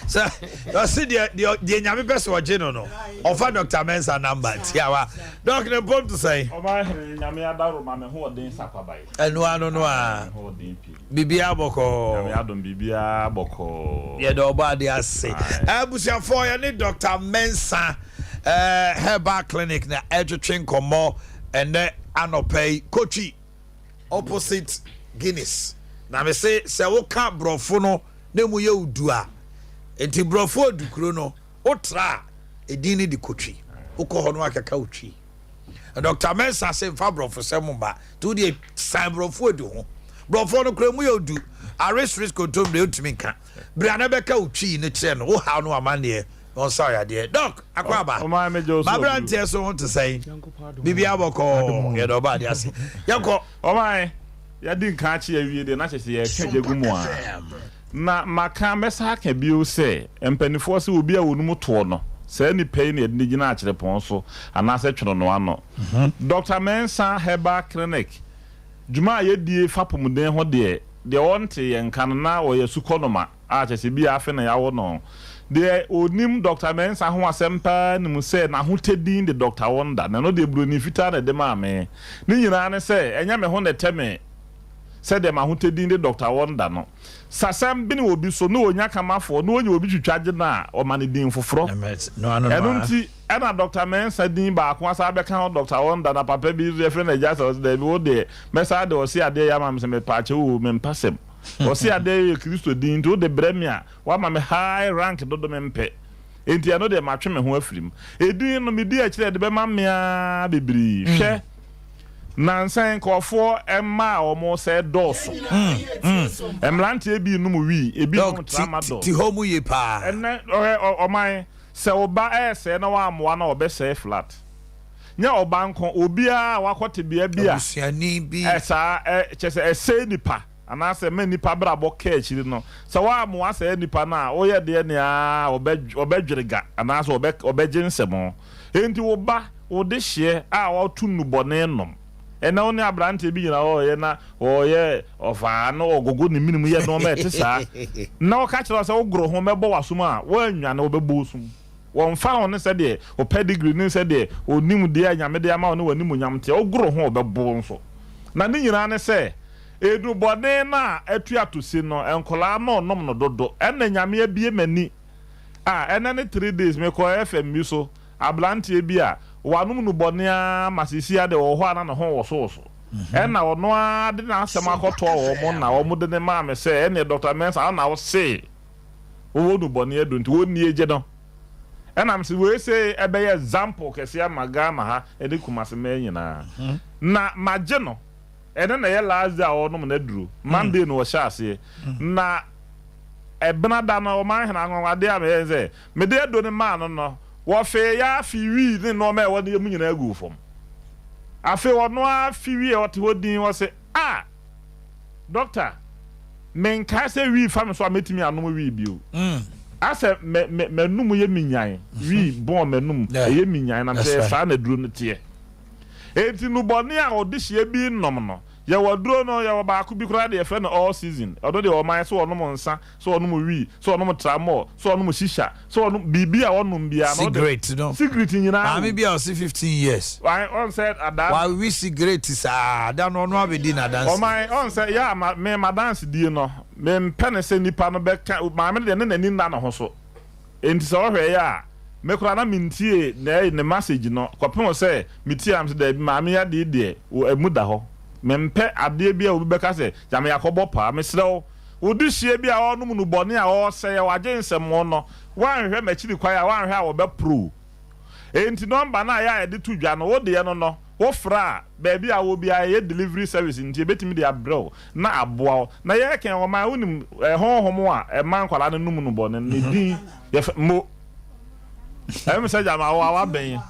So, you see the nyame pese oje no. Offer Dr. Mensa number tiawa. Doc ne pom to say. Omanhene nyame adaro ma me ho odin sakwabai. Enu ano no a. Bibia boko. Nyame adom bibia boko. Ye do ba de ase. Abusia for ye ne Dr. Mensa herbal clinic na edwetwen komo ene anopay kochi opposite Guinness. Na me say se wo ka brofo no na mu ye udu a. Enti brofo odukuro no otra edini di kochi. Ukọ ho no akaka otwi. Dr. Mensa say fa brofo se mo ba. To the san brofo odu ho. Brofo no kra mu ye udu. Arrest risk control de otumi nka. Bra na beka otwi ne kire no. Wo ha no amane on sorry there. Doc, akwaba. My brand tell so want to say. Bibi aboko ye do ba de ase. Yanko, my ya din ka chi awie de na chese ye kagegu mu a. Na maka mesa ka biu se empanifo se obi a wonum to no. Se ni pay na de gina a kire pon so ana se tworo no ano. Dr. Mensa Herbal Clinic. Juma ye die fapomden ho de wonte ye nkan na wo ye sukonoma a chese bi afi na ya wo no. De onim Dr. Mensa ho asempa ni mu se na ho tedin de Dr. Wonder na no de broni fita na de ma me ni nyina ne se enya me ho ne teme se de ma ho tedin de Dr. Wonder no sasam bi ni obi so no onya kamafo no onya obi twitwaje na o ma ne din foforo eno nti ena Dr. Mensa din ba ko asa be kan Dr. Wonder na papa bi zo efre na jasa de bi wo de mesa de o si ade ya ma me se me pa che wo me mpasem o si ade Kristo din to de bremia wa ma me high rank dodo me mpe enti ano de ma twe me ho afirim edin no me di a kire de be ma mea bebri hwe nansan kofo emma o mo se doso emlante bi no mu wi ebi no tramado ti homu ye pa enne o man se oba se na wa amwa na obe se flat nya oba nko obi a wakote bia bia busiani bi esa chese ese nipa anase me nipa brabo ka akiri no se wa mo asa nipa na o ye de ne a obedwiriga anase obeginsemo enti wo ba wo de hye a wo tunu bone nom ena oni abrante bi na o ye na o ye ofa no ogogo ni minimu ye no ma etisa na o ka kire se wo gro ho mebo wasum a wo anwa na obebo sum won fa on se de o pedigree ni se de onim de anyame de ama no wanimu nyamte o gro ho obebo nso na ni nyina ne se edu bone na atu atosi no enkola no nom no dodo ena nyame abie mani ena ne 3 days me ko FM so ablante bi a wanum no bɔnea masisia de wo ho ana ne ho wo so ɛna ɔno a de na asɛm akɔtɔ wo mo na wo mo de ne ma me sɛ ɛne Dr. Mensa na wo se wo no bɔnea do nti wo nie gye no ɛna mse we se ɛbɛyɛ example kɛse ama Ghana ha ɛde kumase ma nyina na magye no ɛne na yɛ last day a ɔnom na duro Monday no wo hyɛ ase na ɛbena da no Omanhene anwade a me sɛ me de do ne ma no wɔfe ya fi wi ne no ma ɛwɔ ne mu nyina agu fam afe ɔno a fi wi ɔte hɔ din wɔ se doctor menka sɛ wi fa me so a metimi anom wi bio ase menum ye minyan wi bon menum ye minyan na se fa na duro no tie enti no bɔne a ɔde hye bi nom no ye waduro no ye baako bi kura de ye fe no all season ɔdo de ɔman so ɔnom nsa so ɔnom wi so ɔnom tramol so ɔnom shisha so ɔnom bibi a ɔnom bia no cigarette no cigarette nyina me bia o 15 years why on said ada why we cigarette sa da no no abedi na dance ɔman on said ya me ma dance die no me mpene se nipa no beka ma me de ne nani na no ho so enti so hwe ya me kura na mintie na ne message no kopem se mitie am se da ma me ya de emu da ho mempe ade bia obi beka se jame yakobo pa mesrew odi hie bia onum no bone a o se ya wage nsem no wanhwe machiri kwa ya wanhwe a wo be pro enti number na ya ede to dwa no wo de no wo fra ba bia wo bia ye delivery service nti betimi de abrew na aboa na ye ken wo ma wonim honhom a e man kwala no num no bone ne din ye mo em se jama wa ben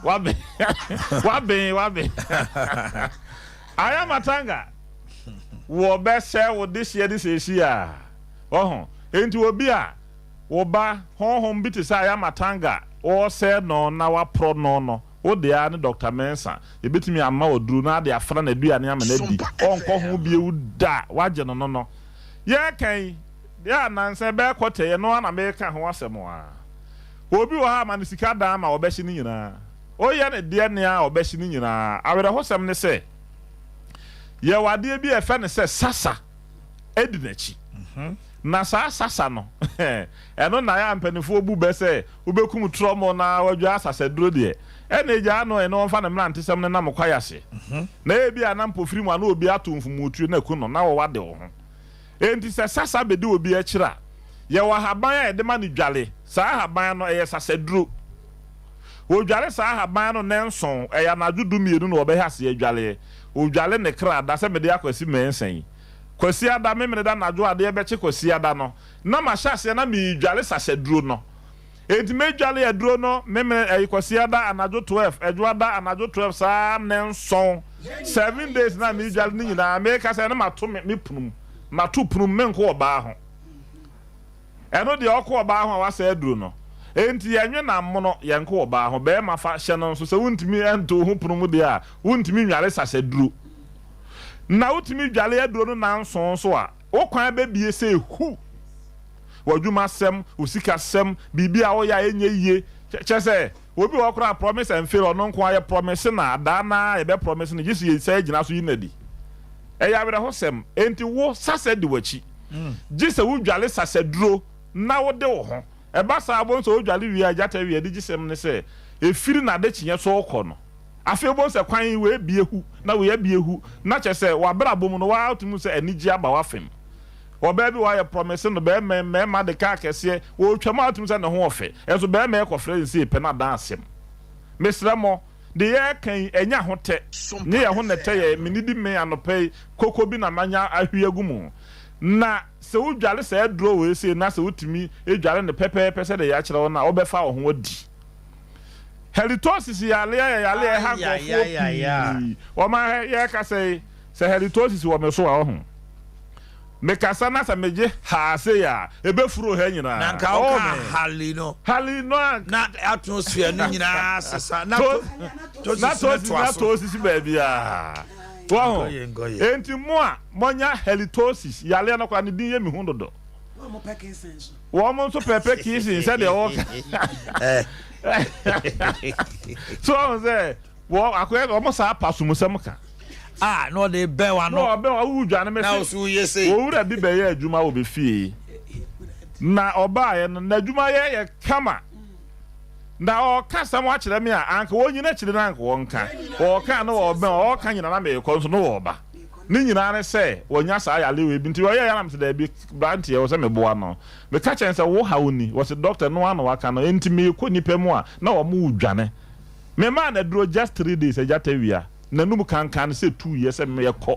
Aya matanga wo be se wo this year this year enti obi a wo ba honhom bi te sa aya matanga o se no na wa pro no wo de ya ne Dr. Mensa e betimi ama oduru na de afra na aduane ama na di onko ho bi ewu da waje no ye kan ya nanse be kote ye no na me ka ho asem a obi wo ha ma ne sika da ma obeshi ni nyina o ye ne de ne a obeshi ni nyina awere ho sem ne se ye wade bi efe ne se sasa edinachi na sasa no eno na ya mpanifo obu be se obekum tromo na wadwa asasa duro de ene gya no eno mfa ne mrante sem ne nam kwayase na ebi anam pofiri mu na obi atomfu mutuo na ku no na wo wade wo ho enti se sasa be de obi akira ye wa haban ya de ma ne dwale sa haban no eye sasa duro wo dwale sa haban no nenson eya na dwudu mienu no obe hase adwale wo dwale ne kra da se me de akwasi mensan kwasi ada me da na dwo ade be che kwasi ada no na ma hyase na mi dwale sasa duro no enti me dwale ya duro no me kwasi ada anajo 12 edwo ada anajo 12 sa nenson 7 days na mi dwale ni nyina me ka se na mato me punum mato punum me nko oba ho eno de okọ oba ho wa sa duro no enti yenwe na mmono yenko oba ho be ma fa hye no so se wuntimi ento ho punum de a wuntimi nwale sasa duro na wutimi dwale ya duro no na nson so a wo kwan be bie se hu wadwuma sem usika sem bibia wo ya enye yie chese obi wo kra promise and fail no nko aye promise na ada na ye be promise na jisu ye sai gina so yinadi e ya bere ho sem enti wo sasa de wachi jise wo dwale sasa duro na wo de wo ho e ba sa abon so wo dwale wi ajata wi adi jisem ne se efiri na de kinye so okọ no afi bon se kwan we biehu na we biehu na chese wa bra bom no wa otumu se anigi aba wa fem wo ba bi wa ye promise no be me ma de ka kese wo twama otumu se ne ho ofe enso be me ko friends e pe na dan asem mesramo de ye kan enya hote ne ye ho nete ye menidi me anopai koko bi na manya ahwiagumu na se wo dwale se dro we se na se wotumi edwale ne pepe se de ya kire wo na wo be fa wo ho odi halitosis yale ha gofo o ma ye ka se halitosis wo me so a ho me kasa na sa meje ha se ya ebe furo ha nyina na nka o halino na atmosphere no nyina sasa na to sisi ba bia wow enti mo a monya halitosis yale na kwa ne din ye mi hundodo mo Parkinson's wo mo so pepe kisi se de o so say wo akoye o mo sa pasumunsem ka no de be wa no be wa wudwane me na so ye say wo wura bi be ye adwuma wo be fie na oba ye na adwuma ye kama na ɔka sam akyerɛ me a anka wɔnyina kyerɛ na anka wɔnka ɔka no ɔbɛn ɔka nyina na me kɔ nso no wɔba ne nyina ne sɛ wɔnya saa yale we bi nti ɔyɛ yana mse da bi brantie wɔ sɛ meboa no me ka kyɛn sɛ wo ha oni wɔ sɛ doctor no ano waka no enti me kɔ nipa mu a na wɔn mu dwane me ma na duro just 3 days agya tawia na num kankan sɛ 2 years sɛ me yɛkɔ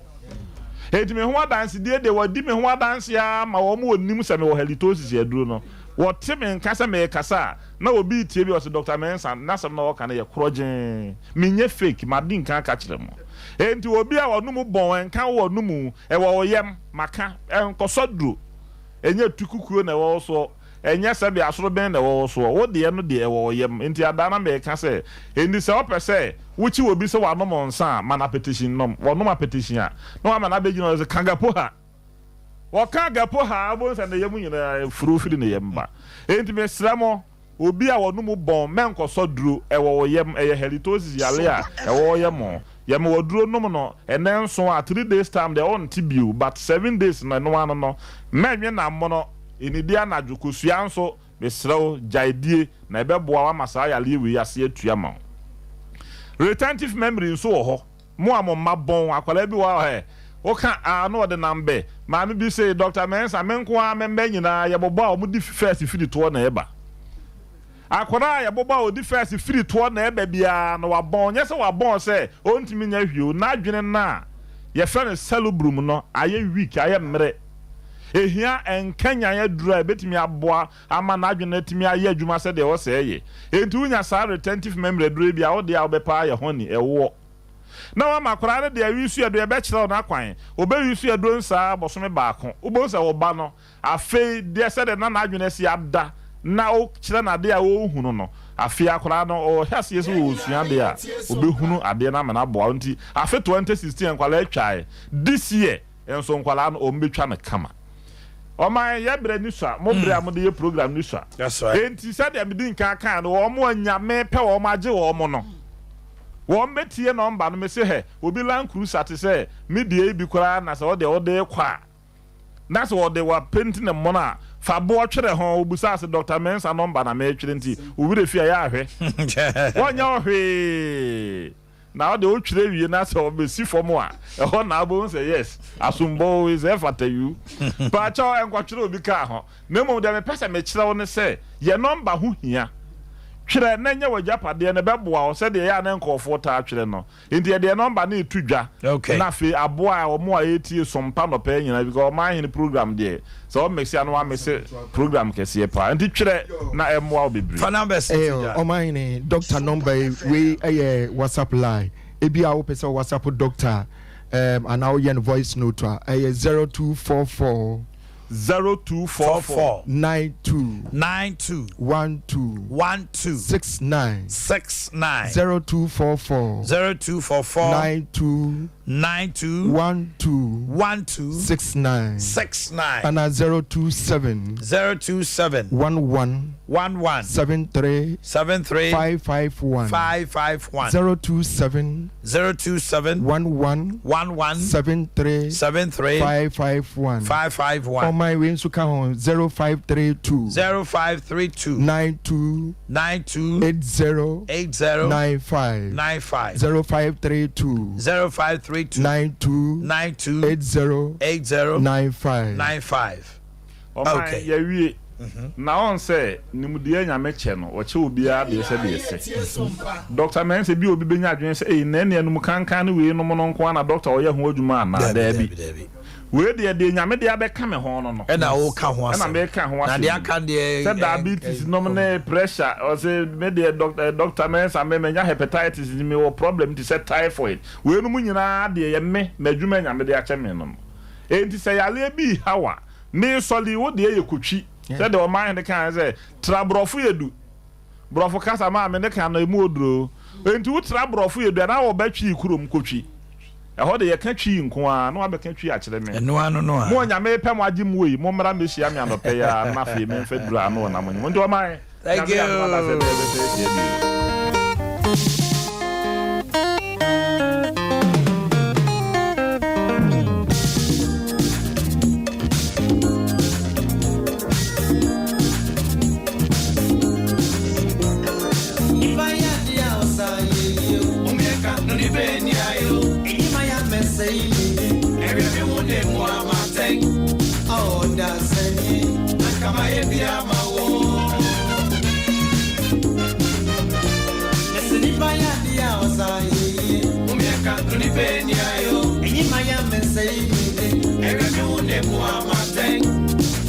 enti me ho adanse de wɔdi me ho adanse a ma wɔn mu onim sɛ me wɔ halitosis yɛduro no wɔte me nka sɛ me kasa na obi tie bi wɔ sɛ Dr. Mensa na sɛm na wɔka no yɛ korɔgyen me nye fake ma di nkan ka kyerɛ mo enti obi a wɔnum bɔn nka wɔnum ɛwɔ yɛm maka nkɔsɔduro enye tukukuo na ɛwɔ so enye sɛ bi asoro bɛn na ɛwɔ so wo de no de ɛwɔ yɛm enti adana me ka sɛ endi sɛ opɛ sɛ wuchi obi sɛ wanom nsa mana petition nom wɔnom petition a na wa mana begina sɛ kangapo ha wɔka gapo ha abon sɛ ne yɛm nyina furu firi ne yɛm ba enti me sramo obi a wɔnom bɔn menkɔsɔduro ɛwɔ yɛm ɛyɛ halitosis yale a ɛwɔ yɛm yɛm wɔduro nom no ɛnɛ nso a 3 days time de on tibio but 7 days na no ano no menwe na mo no enidi anadwo kosua nso mesrɛw gyaidie na ɛbɛboa wa masa yale wi ase atua ma retentive memory nso wɔ hɔ mo amomma bɔn akwala bi wɔ hɔ oka no de nambe maame bi say Dr. Mensa menko a membe nyina yɛbɔbɔ a ɔmo di first firi to na ɛba akora yɛbɔbɔ a odi first firi to na ɛba bia na wabɔn nyɛ sɛ wabɔn sɛ ontimi nya hwio na adwene na yɛfrɛ no celebrum no ayɛ weak ayɛ mmere ehia enkanya yɛ dura betimi aboa ama na adwene timi ayɛ adwuma sɛ de wɔ sɛ yɛ enti unya sa retentive memory dura bia wo de a wobɛpa ayɛ honi ɛwɔ na wa makora ne de awisu edo ɛbɛkyerɛ na kwan obewisu edo nsa bosome baako ubonsa wo ba no afei de sɛ de na adwene si ada na o kyerɛ na de a wo hunu no afei akora no o hase yeso wo sua de a obehunu ade na mana boa nti afei 2016 nkwala atwae this year enso nkwala no o mbetwa na kama Oman ye bre ni so mo bre am de ye program ni so that's right enti sɛ de amedi nkan kan no wo mo anyame pɛ wo mo age wo mo no wọ́n bẹ́tìyẹ nọ́mbà no me se he obi Land Cruiser te sɛ media bi koraa na sɛ ɔde kwa na sɛ ɔde wa painting ne mo na fa bo twere ho obusa sɛ Dr. Mensa nọ́mbà na me twere nti obi de fia ya ahwe wonya ohwe na ɔde o twere wie na sɛ obesi fom a ɛhɔ na abo sɛ yes asumbo is effort you pa cha enkwa obi ka ho na mo de me pese me kyerɛ wo ne sɛ ye nọ́mbà ho hia twere na nya wajapade na bɛboa o sɛ de ya na nkɔfo ta twere no enti de number na etudwa na fe aboa o mo a etie Sompa no pɛ nyina because Omanhene program de so o mexia no wa mese program kɛse pa enti twere na ɛmoa o bebre for numbers Omanhene doctor number we WhatsApp line ebi a wo pɛ sɛ WhatsApp doctor and now yen voice note 0244 0244 92 12 69 0244 92 12 69 and 027 11 73 551 027 11 73 551 my way to count 0532 92 80 95 0532 92 80 95 okay ya wie na on say nimudie nyame che no wo che obi a de se Dr. Mensa bi obi benya adwen se na enum kankan ne we no no nko na doctor oye ho adwuma na da bi we de nyame de abeka me ho no na wo ka ho ase na me ka ho ase na de aka de diabetes no me pressure o se me de Dr. Mensa me nya hepatitis me wo problem ti se typhoid we no mu nyina de ye me madwuma nyame de ache me no enti se yale bi hawa me soli wo de ye kotwi se de Omanhene kan se trabrofo yedu brofo kasa ma me ne kan na emu oduro enti wo trabrofo yedu na wo batwi kurom kotwi ɛhɔ de yɛ ka twi nko a na wabɛka twi akyerɛ me ɛno ano no a mo nyame pɛ mo agye mo yi mo mmara mehyia me anɔpɛ ya na afei me mfa dura ano na mo nyi mo nti ɔman thank you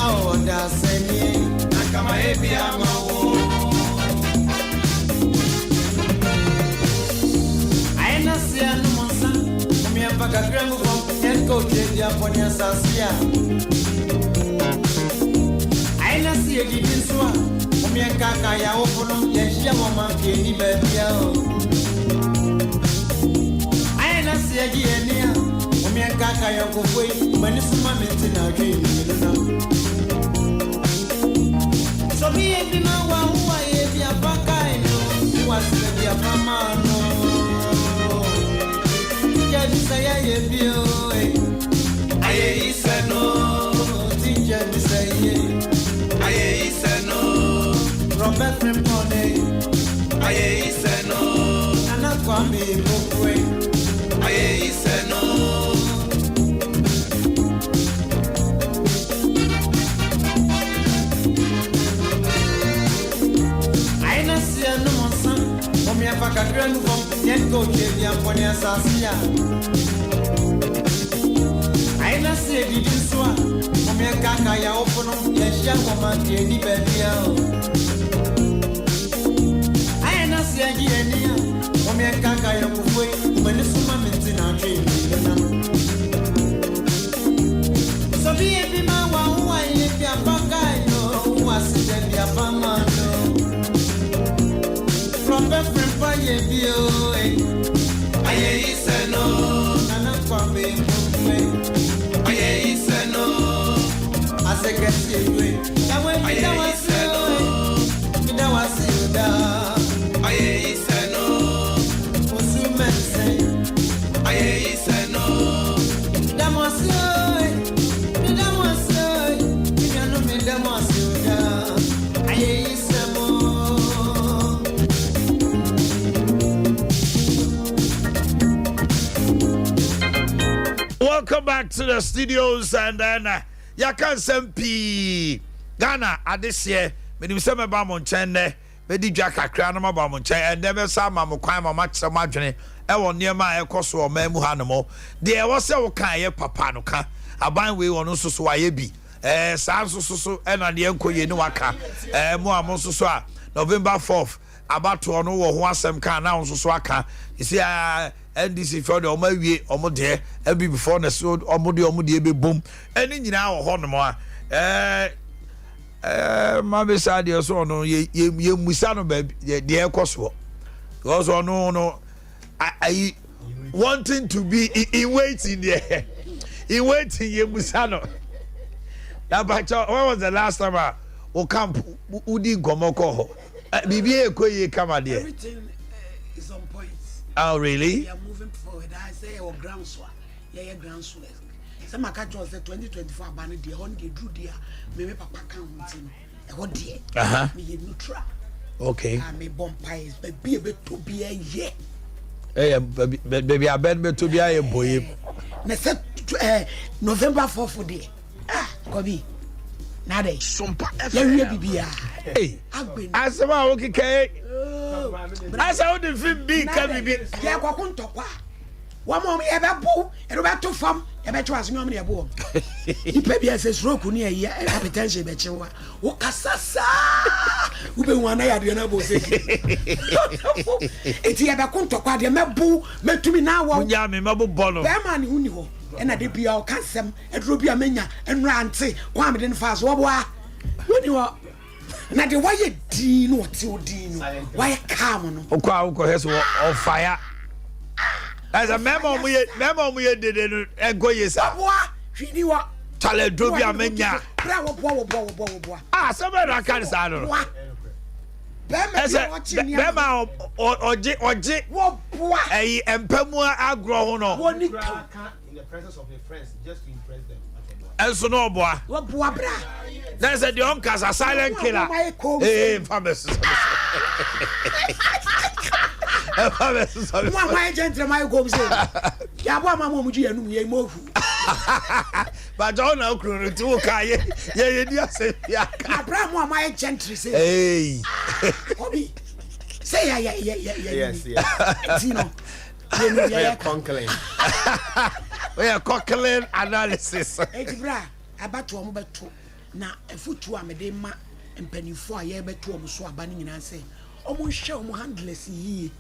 Oh, that's any. Nakama Abia Mawo. I na see a no monsa. Me a bag of gramu from and go to the Aponia Sasia. I na see a giving swa. Me a kaka ya open. Yes, ya woman, any baby. I na see a gienia. Me a kaka ya go away. When it's my mental dream, you know. So me and the man who I be a bacano, was the be a famano. Can you say I be I said no, teacher, you say I said no, Robert from Pone, I said no, and I come in book I said no. No more son, from your back a grand from yet go to the Aponia Sasia. I na say did you swa from your kaka ya open yes young woman any baby. I na say again from your kaka ya kuwe when it's my mentin our dream. So be every man who I if ya baka no was it be a fama no. From the friend by a view, I say no, and I'm coming. I say no, as I get you, I went I say no, now I see you down. I say no, what's the man say? I say no, that was you, that was you, you know me, that was you down. I say more. Welcome back to the studios, and then Yakan Sempi Ghana at this year. When say about Monchene, Medi Jacka Cranama Bamonche, and never saw Mamma Quama much so much. I will near my Ecoso or Memuhanamo. There was a Kaya Papanoka, a bine way on Usuayebi, Sansu, and the Uncle Yenuaka, Moamosuswa, November 4th, about to know what some can now Suswaka. You see, NDC for the Omawi Omode, and before the sword Omodi be boom, and in our Honoma. Mamma said, your son, ye Musano, baby, the air coswo. Also, no, I wanting to be in waiting there. In waiting, ye Musano. Now, but when was the last time I camp Udi Gomoko? Bibi Koye come there. Everything is on point. Oh, really? We are moving forward. I say, or groundswell. Yeah, groundswell. Some of the 2024 banner, the one they drew there, maybe Papa counting. What dear? Me neutral. Okay. I may bomb pies, but be a bit to be a year. Hey, baby, I bet to be a boy. November 4th for day. Kobe. Nade. Sompa. Yeah, hey, I said, okay. I saw the film big can be. Yeah, Quakuntopa. One more ever boo, and about two from a better as no many abo. He maybe as a stroke near here, potential better. Okasasa. Ube one I had the noble say. It's here about Kuntopa, the Mabu, met to me now. Yami Mabu Bono. Bearman who knew, and I did be our custom, and Rubia Mena, and Ranty, Kwame didn't fast. What you are. Now the why you dean what you dean? Why come on? Okwa has on fire. As a memo we did and go yes. What? She knew what? Taledrobia Mena. Ah, somebody I can't say. Bema or J. What? A Empemua agro no. In the presence of your friends, just to impress them. And so no boy. What boy? There's a Dionkas, a silent killer. Hey, famous. My gentleman goes in. Yabama Muji and Yemo. But don't know, Kuru, too, Kaya. Yeah, Abraham, my gentry say. Hey, Hobby. Say, yes. Zino. We are conkling. We are conkling analysis. Hey, Bra. abato omo beto na efutu amede ma mpanifo a ye beto omo so aba ni nyina se omo hwe omo handless yi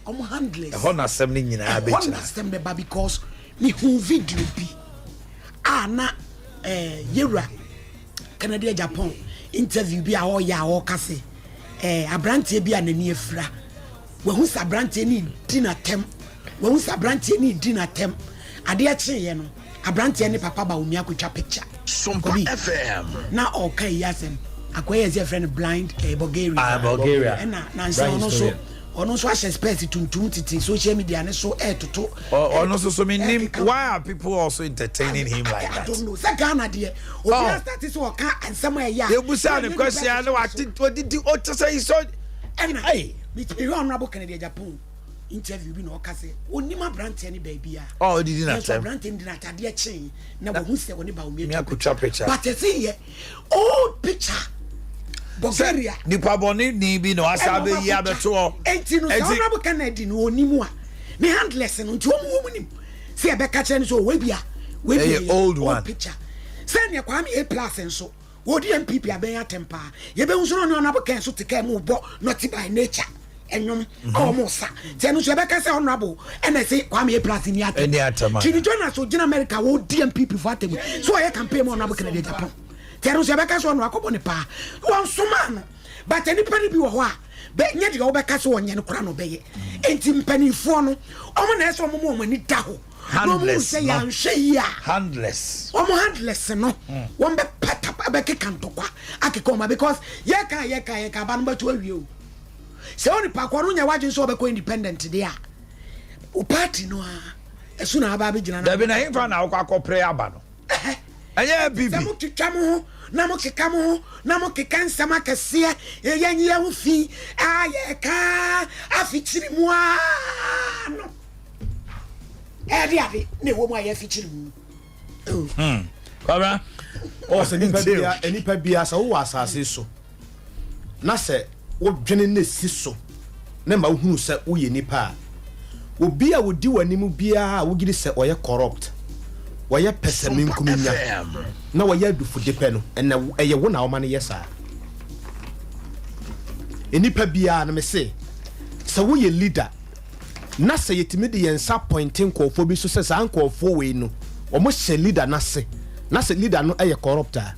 omo handless ho na sem ni nyina be chira system be ba because me hu video bi na yewra Canada Japan interview bi a o ya o kase abrante bi anani efra we hu sabrante ni dinatem we hu sabrante ni dinatem ade a cheye no abrante ni papa ba omi akotwa picture Sompa FM na okay yasem akoye ze friend blind Bulgaria Bulgaria na nso ono so expect tuntum titi social media ne so toto ono so mean why are people also entertaining him like that? I don't know say Ghana there obi start so ka ansem ya you busa the question no what did o to say so hey me honorable Canada Japan interview bi na okase onima brand any baby a oh did not tell brand in that ade chen na wo hu se woni ba o me picture but see here old picture Bulgaria nipa boni ni bi no asabe ya beto enti no honorable Kennedy no onimu a me handless no nti omu nim se e be ka kire so we bia old one picture se ne kwa me A+ nso wodi MPP aben atempa ye be nso no honorable Ken so tika mu bo not by nature enyom almost te no so be ka se honorable and say kwa me A+ ni atempa Chini Jonas so gina America wo DMPP for atem so ye campaign honorable Kennedy Japan Teru se beka so no akobo ne pa won soma no but any pani bi wo ho a be nya de wo beka so wonye ne kura no beye enti mpanifo no omo na eso omo mo ni da ho handless ya nhwe ya handless omo handless no won be pata be keka ntokwa akekoma because ye ka ba no beto awie o se oni pa kwa no nya waje so be ko independent de a o party no a esu na aba be gina na da bi na himfa na akọ prayer aba no anya bibi mo kitamo na mo kikamo na mo kikansama kase yenye wo fi aye ka afichiri mu no ade ne wo mu aye afichiri mu kwabra o se nipa bia sa wo asase so na se wo dwene na si so na ma hunu se wo ye nipa obi a wodi wanimu bia wo gidi se oye corrupt waya pesemi nkuminya na waya dufu depe no ena eye wo na wo mane yesa enipa bia na me se wo ye leader na se yetimi de yensa pointing kofo bi so se sa nkofo we no o mo she leader na se leader no eye corrupter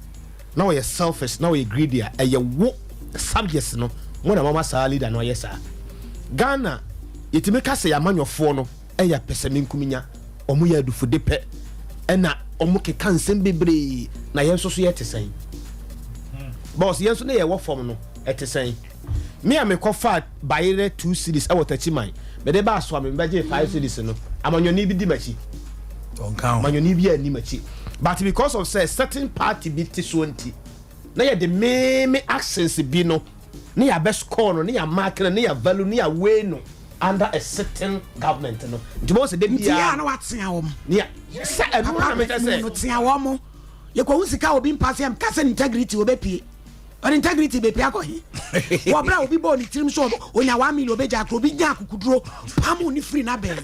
na we selfish na we greedy eye wo subjects no mo na mama sa leader no yesa Ghana yetimi ka se yamanyofo no eye pesemi nkuminya o mo ya dufu depe ena omo ke kansem bebre na yenso so yetesen boss yenso na ye wo form no etesen me am kofa bayire 2 series e wota chiman me de ba so am be je 5 series no amanyoni bi di machi don't count amanyoni bi ani machi but because of say certain party bi tisonti na ye de me access bi no na ya best score no na ya mark na ya value na ya way no under a certain government no nti se de bia na watia wo yeah sa na me say no tia wo mo ye ko usika obi mpase am kase integrity obepie on integrity be pia ko hi wo bra obi bo ni tirim so onya 1 million obeja akro bi nya akukuduro pamu ni free na ben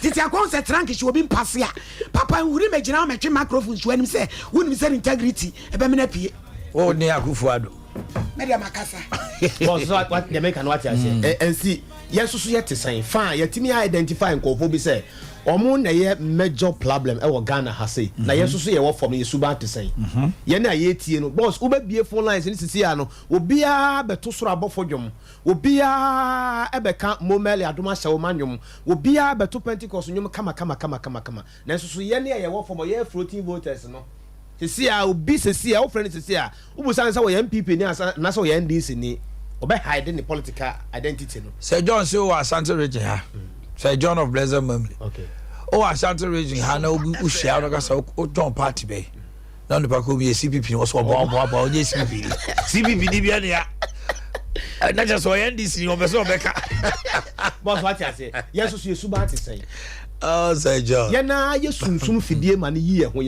titi akon se trank shi obi mpase a papa nwuri megina o metwe microphone so anim se woni se integrity e be me na pie o ni akufuado media makasa boss what the make and what you say and see yes so yet say fine yetimi identify nkofo bi say omo na ye major problem e wo Ghana ha say na yes so ye wo form ye suba te say ye na ye tie no boss wo ba bie phone lines ni sisi ya no obia beto soro abofo dwom obia ebeka momeli adoma hye wo manwom obia beto Pentecost nwom kama na so ye na ye wo form ye floating voters no sisi ya obi sisi ya wo friend sisi ya ubusan say wo ye MPP ni na say wo ye NDC ni obe hide the political identity no Sir John so was Ashanti region ha Sir John of Blessed Memory okay Ashanti region ha na u share no ka so o John party be na no pa ko bi CPP no so bo o je CPP ni bia ne ya na just so NDC no be so be ka boss what you say yes so yesu ba ti say oh Sir John ye na ye sunsun fidie ma ne yi ye ho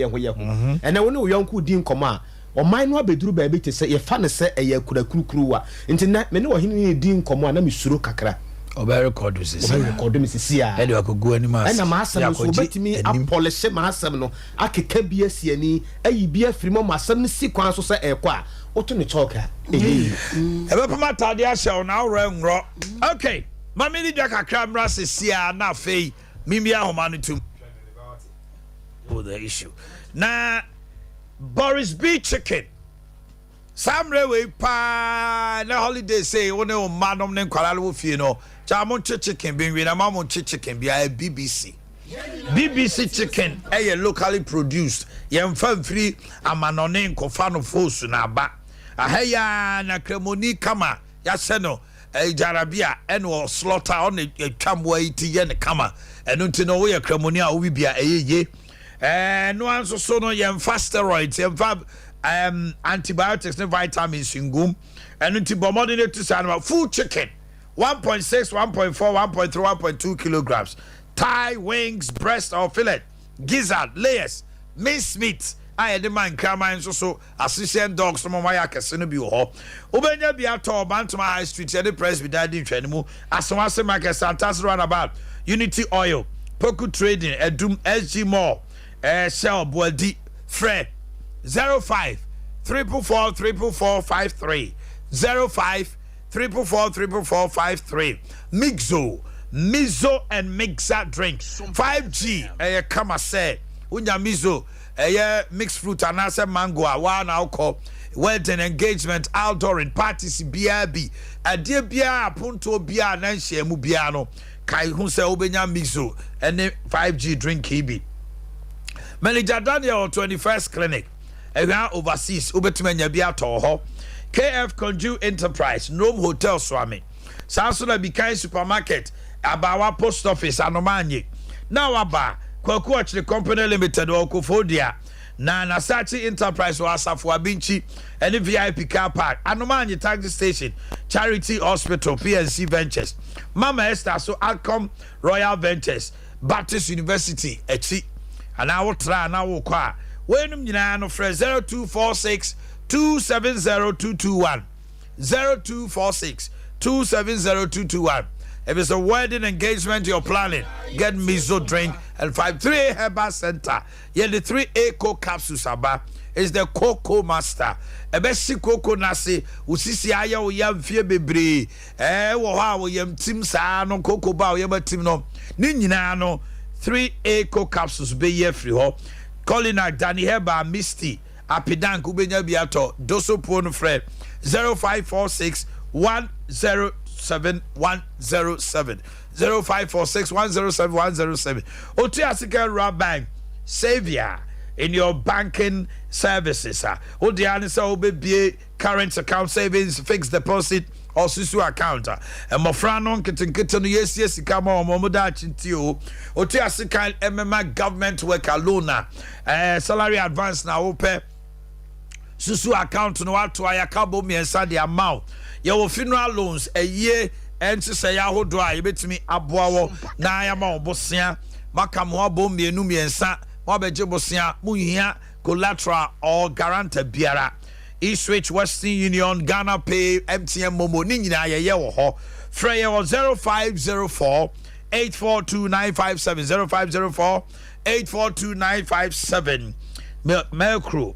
ena wo ne wo yonku di nkoma oman no abeduru ba bi te se ye fa ne se eye kura kurukuru wa nti na me ne wo hini ni di nkomo na me suro kakra Obe record this. Obe record me sisi a. Ede akogu anima. Na maasem so obetimi apolish maasem no akeka bi asiani ayi bi afiri mo maasem ne si kwan so se ekọ a oto ne choka. Ebe pama tade a hye na awra ngro. Okay. Mami ni dwa kakra mra sisi a na afei mimi ahoma no tum. Oh, the issue. Na Boris B chicken. Samre we pa na holiday say one o manom ne kwalale wo fie no. Cha mo chicken bin we na ma mo chicken bi a BBC. BBC chicken a locally produced. Yem fam free amanone nkofa no force na ba. Ahaya na kremoni kama ya se no jarabia eno slaughter on a twamwa iti ye ne kama. Eno nti no wo ye kremoni a wo bibia eyeye. No anso so no yem steroids yem fa antibiotics and vitamins in gum and antibomodinate to animal full chicken 1.6 1.4 1.3 1.2 kilograms thigh wings breast or fillet gizzard layers minced meat I had the man crama so assistant dogs some of my akasino bi ho obenya bi ato bantama high street and the press be daddy twanimu asomase market santas runabout unity oil poku trading edum SG mall shell boadi fred 05 344 34453 05 344 34453 Mizo and Mixer drink 5G kama say unya Mizo mixed fruit and asa mango one alcohol wedding engagement outdooring parties BRB adie bia punto bia na nhia mu bia no kai hu say obenya Mizo and 5G drink hibi Manager Daniel 21st clinic overseas ubetumenya bia to ho KF Conju Enterprise Nome Hotel Swami Sansona Bikai Supermarket Abawa Post Office Anomanye now aba kwaku the company limited Okufodia na Nasachi Enterprise Wasafu Abinchi any VIP car park Anomanye taxi station Charity Hospital PNC Ventures Mama Esther so Outcome Royal Ventures Baptist University echi and I will try and I will kwa wenum nyina no frɛ 0246 270221 0246 270221 if it's a wedding engagement you're planning get Mizo drink and 53 Herbal Center the 3 Eco capsules aba is the Cocoa Master ebesi cocoa nase usisi aya wo yam fie bebre wo ha wo yam tim saa no cocoa ba wo yam tim no ni nyina no 3 Eco capsules be ye free ho Colina Danny Heba Misty Apidank ubenya biato doso pon fre 0546 107 107 0546 107 107 Oti Asika Rabbank Savior in your banking services Odiani sa obebie current account savings fixed deposit or susu account and mofrano nketen no yes kama omoda chintio oti asika MMA government worker loan salary advance na ope susu account no ato ayakabo miensa the amount your funeral loans a year and say ya hodo a yebetimi aboa wo na ya ma obosia maka mo abo mienu miensa mo abeje bosia muhia collateral or guarantor biara Eastwich Western Union Ghana Pay MTN Momo ni nyina ye wo ho frɛ ye 0504 842957 0504 842957 Melcro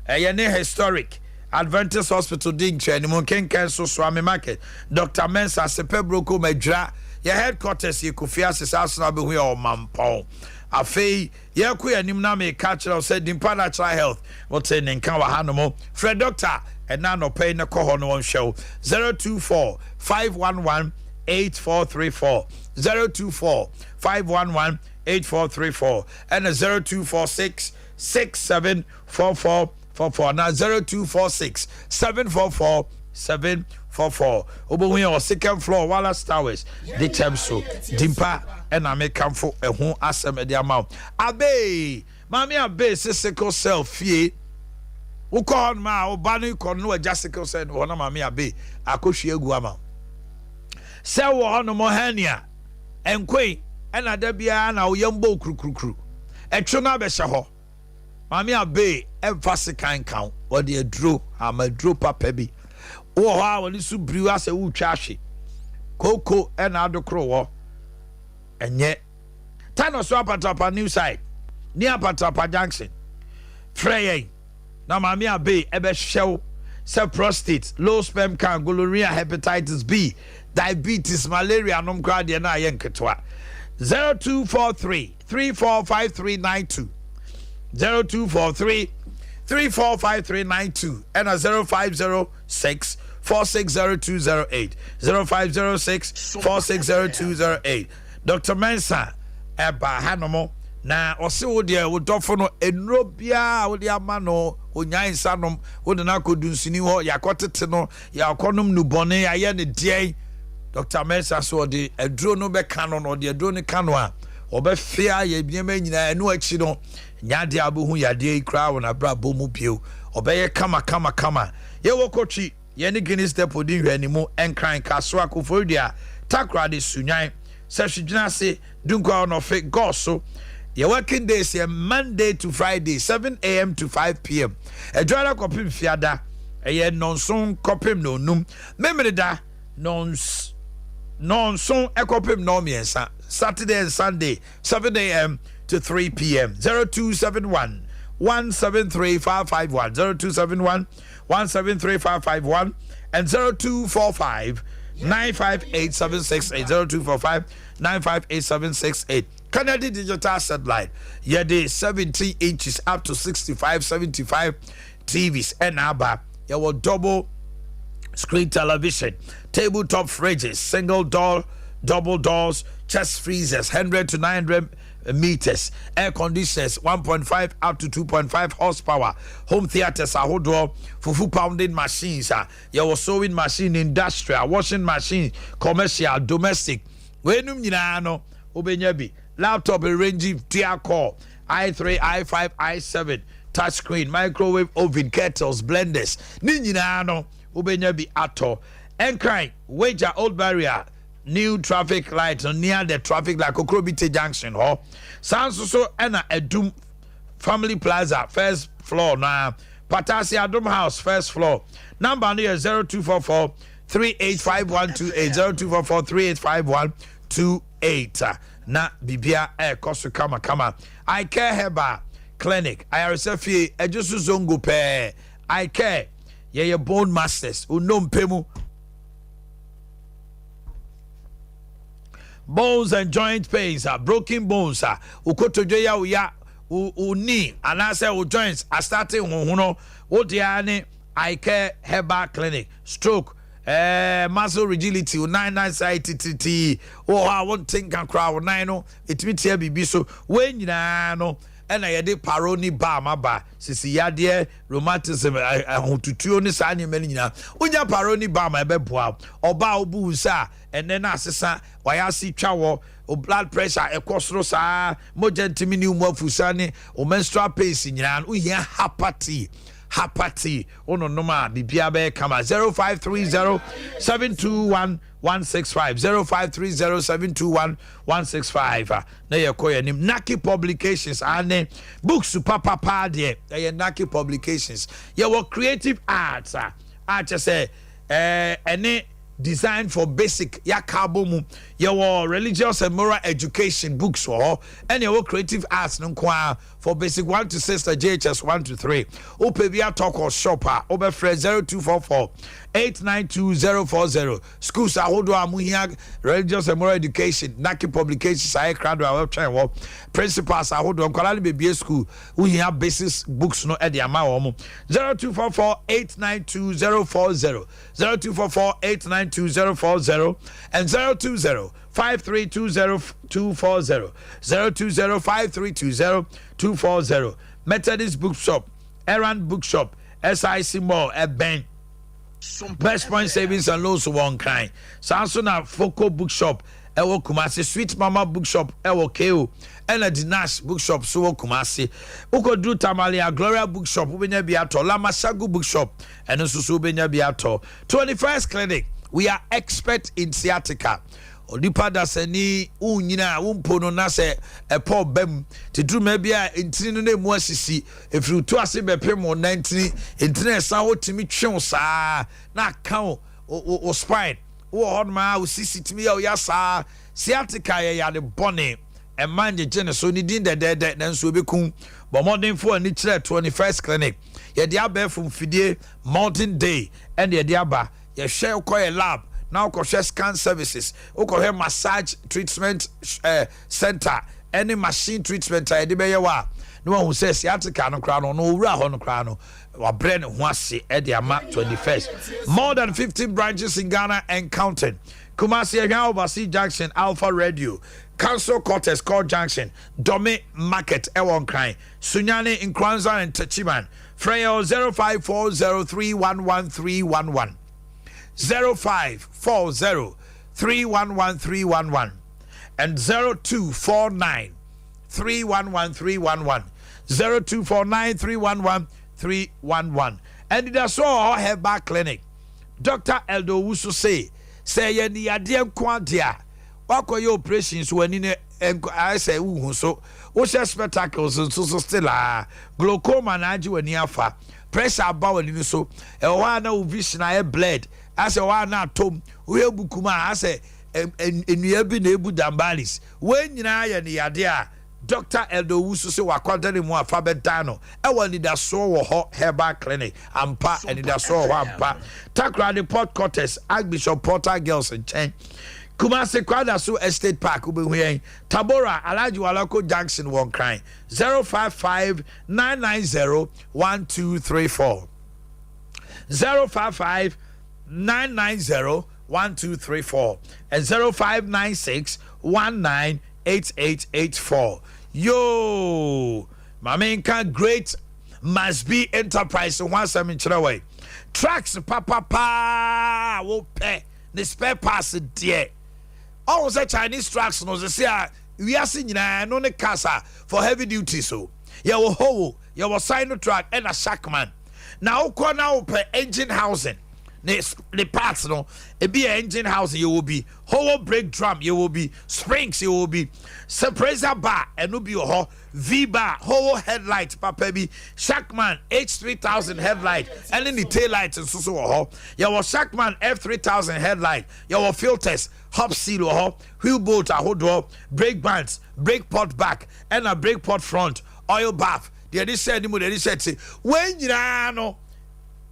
ye ne historic Adventist Hospital ding training mon kenken so Swami Market Dr. Mensa Sepebroko Madra ye headquarters ye Kofia Sesasuna be hu o mampon afei ye ku yanim na me catch said dimpa natural health what say nka wa hanomo Fred doctor and na no pay na ko ho no show 024 511 8434 024 511 8434 and a 0246 674444 now 0246 744 744 obo on second floor Wallace Towers the temso dimpa and I make come for a home asem the amount abe mami abe sickle self fie wo call ma obani ko no adjustable said wona mami abe akohwe egu ama se wo hono mo hania enkwe ena da bia na wo yambo kurukuru etwo na be hye ho mami abe emphasize kan wo de aduro amaduro papa bi wo ha wo ni su briwa se wo twa hwe koko ɛna adokoro wɔ ɛnyɛ tano so apatapa new side ni apatapa junction frɛ yɛn na maame abe ɛbɛ hwɛw sɛ prostate low sperm count gonorrhea hepatitis B diabetes malaria nom kra deɛ na ayɛ nketewa 0243 345392 0243 345392 and a 0506 460208 0506 460208 Dr. Mensa eba hanomo na ose wo de wo dofo no enro bia wo de ama no onyan sanom wo de na kodunsini ho yakotete no yakonom nubone aye ne die Dr. Mensa so de aduro no be kano no de aduro ne kano a obefia ye biema nyina enu achi no nyade abohu yade kra wo na bra bomu bio obeye kama ye wo kotwi ye ne Guinness Depot di hwanimu enkran kaso akofodia takra de sunyan se hwedwina se dunkwa no fe goso your working days here Monday to Friday 7 a.m. to 5 p.m. Ejwara kopim fiada eye nonson kopim no num memreda nonson ekopim no miensa Saturday and Sunday 7 a.m. to 3 p.m. 0271 173551 0271 173551 and 0245 958768 0245 958768 Canada Digital Satellite yede 17 inches up to 65 75 TVs and aba your double screen television, tabletop fridges, single door, double doors, chest freezers, 100 to 900 meters, air conditioners 1.5 up to 2.5 horsepower, home theaters ahodo, fufu pounding machines, your sewing machine, industrial, washing machine, commercial, domestic. Wenum nyina no obenyabi laptop ranging tier core i3 i5 i7 touchscreen, microwave oven, kettles, blenders ni nyina no obenyabi ato enkran wager old barrier new traffic light near the traffic light Kokrobite junction ho sanso ena edum family plaza first floor na Patasi Adum house first floor number near 0244 385128 0244 385128 na bibia koso kama I care heba clinic IRSF ejusu zongo pe I care ye bone masters unom pemu bones and joint pains broken bones ukotojo ya uya uni anase u joints are starting hono wo dia ne I care heba clinic stroke muscle rigidity 99 site I won't think and crowd 9 no it means here be so when no and I did paroni ba maba sisi yade rheumatism ahotutuo ni sa nyema nyina onya paroni ba ma beboa oba obu sa ene na asesa waya si twawo o blood pressure ekosoro sa moja ntimi ni umafusa ni o menstrual pace nyina o hia hapati ono noma bibia be kama 0530 721 165 0530 721 165 na yekoya nim Naki Publications ane books papa de Naki Publications your creative arts say any designed for basic yakabomu your religious and moral education books and your creative arts for basic 1 to 6 JHS 1 to 3 Opebia talk or shopper over 0244 892040 schools ahodo amuhia religious and moral education Naki Publications I crowd our train principals ahodo kwala be school we have basic books no e dey ama wo 0244 892040 0244 892040 and 020 5320240 020 5320240 Methodist Bookshop, Errand Bookshop, SIC Mall, Ben. Best Point Savings and Loans one kind. Samsung Foco Bookshop, Ewo Kumasi, Sweet Mama Bookshop, Ewo KO, and a Dinash Bookshop, Suwo Kumasi. Uko Drew Tamalia, Gloria Bookshop, Ubenya Biato, Lama Sagu Bookshop, and Ususu Ubenya Biato. 21st Clinic, we are expert in sciatica. Onipa da sani unyina umpono na se epo bem te dru ma bia entini no mu asisi efru to ase bepem 19 entini esa hotimi twen saa na kan o spine wo hon ma wo sisitimi ya yasa sciatica ya de bone e man je gene so ni din de nanso obekum but modern for ani kire 21st clinic ye de aba from fidie mountain day and ye de aba ye hwe ko ye lab now ko hwe scan services o ko hwe massage treatment center any machine treatment ye de be ye wa no one who says sciatica no kra no wura ho no kra no wa brand ho ase e de ama 21st more than 15 branches in Ghana and counting. Kumasi Again Overseas Junction, Alpha Radio, Council Quarters, Core Junction, Dome Market, Ewon Crime, Sunyani in Kwanzaa and Tachiman, Freyo 0540311311, 0540311311, and 0249311311, 0249311311. And that's all have back clinic. Dr. Eldo Wusu say ye ni ade nkwantia wakoye operations wani ne I say wu so wo share spectacles so still glaucoma na agi wani afa pressure ba wani so e wa na vision na bled ase wa na atom wo ebukuma ase enua bi na ebu dambalis we nyina ye ni ade a Dr. Eldo Wusu se wakwadane mu afa bedano e wani da so wo ho herbal clinic ampa eni da so ho ampa Takra the Port Quarters Archbishop Porter Girls in Chen Kumasi Kwada so Estate Park ubehuyen Tabora Alaji Walako Junction one crying 055-990-1234 055-990-1234 and 0596-198884. Yo, my main great must be enterprise once I'm in Chiraway. Tracks papa will pay the spare pass dear. All the Chinese tracks no they say we are seeing no ne casa for heavy duty so. You will hold your sign track and a shackman. Now now per engine housing. The parts no it be an engine housing you will be whole brake drum you will be springs you will be suppressor bar and will be your V bar whole headlight papa be Shackman H3000 headlight and then the tail lights and so your Shackman F3000 headlight your filters hub seal wheel bolt a brake bands brake pot back and a brake pot front oil bath the said when you know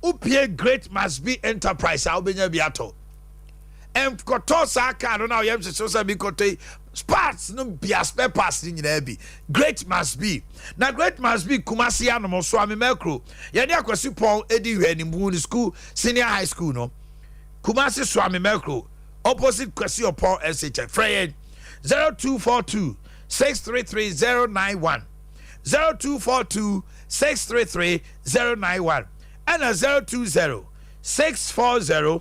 Upie great must be enterprise. I'll be biato. And kotosa car now you so be kote parts no be a spare parts in be. Great must be. Now great must be Kumasi animal swami melcro. Yani akwasi Paul Eddie when in school, senior high school no. Kumasi swami melcro. Opposite kwasi Paul SH. Frey 0242 633 0242 633 091. And a 020 640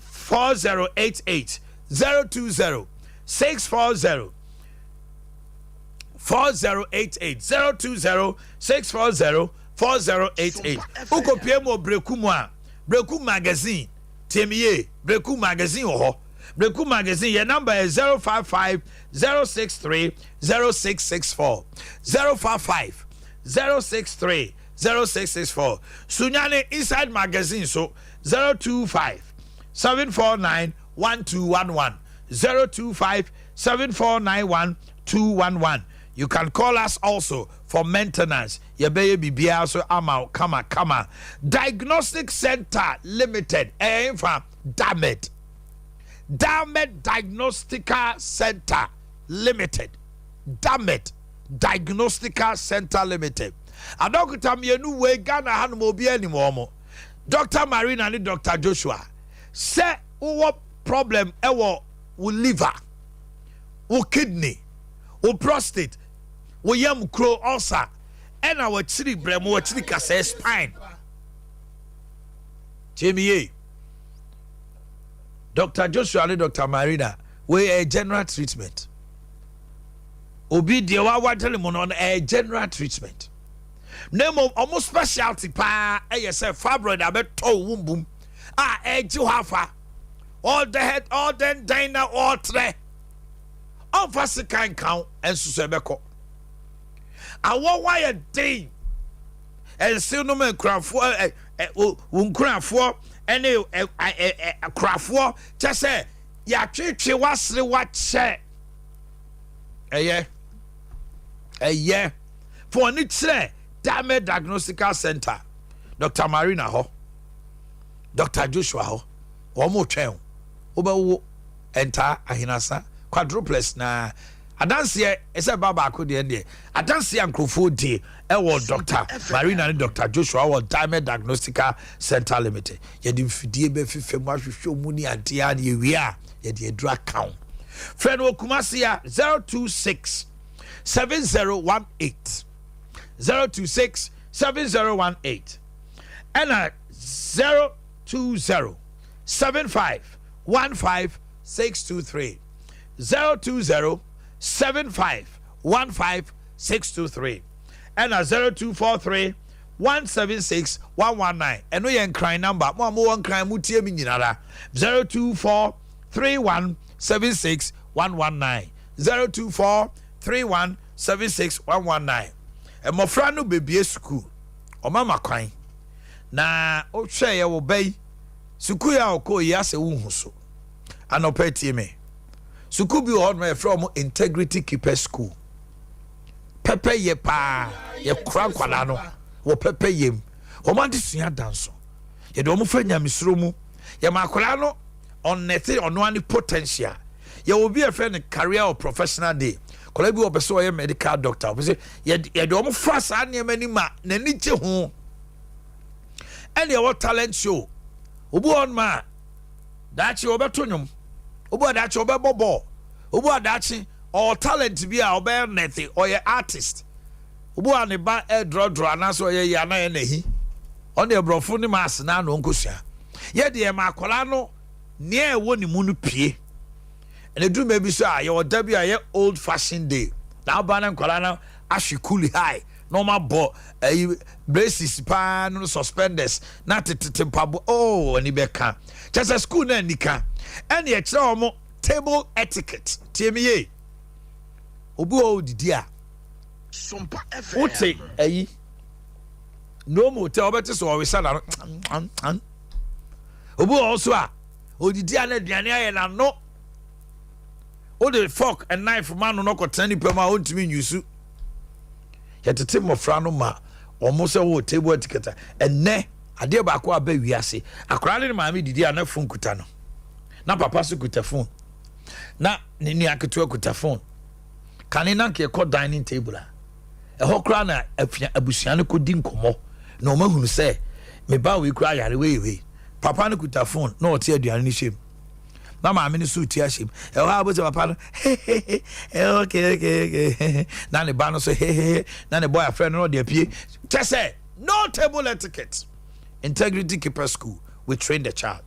4088 020 640 4088 020 640 4088 Uko piemo Breku magazine Temiye Breku magazine Breku magazine your number is 055 063 0664 055 063 0664 Sunyane Inside Magazine so 025 749 1211 025 749 1211. You can call us also for maintenance. Your baby be also ama kama Diagnostic Center Limited. Damn it Diagnostica Center Limited. Damn it Diagnostica Center Limited. A doctor mienu we Ghana hanum obi animo. Dr. Marina and Dr. Joshua say what problem ewo wo liver, wo kidney, wo prostate, wo yam crow ulcer, and our chiri bremo wo chiri kase spine. Jamie Dr. Joshua and Dr. Marina we a general treatment. Obi de wa tell mo on a general treatment. Name of almost specialty pa say fibroid abeto wumbum eji hafa all the head all then dina all tre all fast can count and so sebeko awo why day ɛnsiw no ma nkurafo nkurafo ɛne akurafo kyɛ sɛ yɛatwetwe wasere wakyɛ ɛyɛ for ne kyerɛ Dame Diagnostical Center Dr. Marina ho Dr. Joshua ho wɔn twɛn wobɛwo ɛnta ahinasa quadruplex na adanseɛ ɛsɛ baba akɔ deɛ adanseɛ nkrofo die ɛwɔ Dr. Marina and Dr. Joshua wɔ Dame Diagnostical Center Limited yɛde mfidie bɛfifɛ mu ahwehwɛ mu ni adeɛ ne ewia yɛde adura count friend wo Kumasi 026 7018 026 7018 and 020 75 15 623 020 75 15 623 and 0243 176 119 and we are crying number mo one crime mutie mi nyinara 024 31 76 119 024 31 76 119 and mo fra no bebie school o mama kwan na o hwe ye wo bai school ya o ko ya se wo hu so anopetie me school bi o me from Integrity Keeper School pepe ye pa ye kura kwala no wo pepe yem o ma de sua danso ye de o mo fa nyamesro mu ye makola no on nete ono ani potential ye will be a friend career or professional day kola bi obeso ye medical doctor obeso ye de o mo fa sa ne mani ma na ni je ho and your talent show obu on ma dachi obeto nyum obu dachi obebobo obu dachi or talent bi a obe nete or ye artist obu an ba e draw na so ye ya na ye nahi on the brofo ni mas na no nkosua ye de makola no ne e wo ni mu no pie ene du maybe so a ye oda bi a ye old fashioned day na ba na nkola na ashikuli high normal bo braces pa no suspenders na tete pabo oh ani beka just school na nika ene ye kire omo table etiquette tiemiye obu o didi a Sompa FM ote ayi no mo te obeti so we sada obu also a odidi a na aduane aye na no o the fork and knife man no ko tani pema o ntimi nyusu yetete mofra no ma omo se wo table etiquette enne ade ba ko aba wiase akora ne ma me didi a na phone kuta no na papa so kuta phone na ni aketo kuta phone kane na nke ko dining table a eho kra na abusua ne ko di nkomo na o mahunu se me ba we kra yare we papa ne kuta phone na o te aduane ni shem na ma me ne so ti ashem eho aboze papa no okay na ne ba no so na ne boy friend no de apie say no table etiquette. Integrity Keeper School we train the child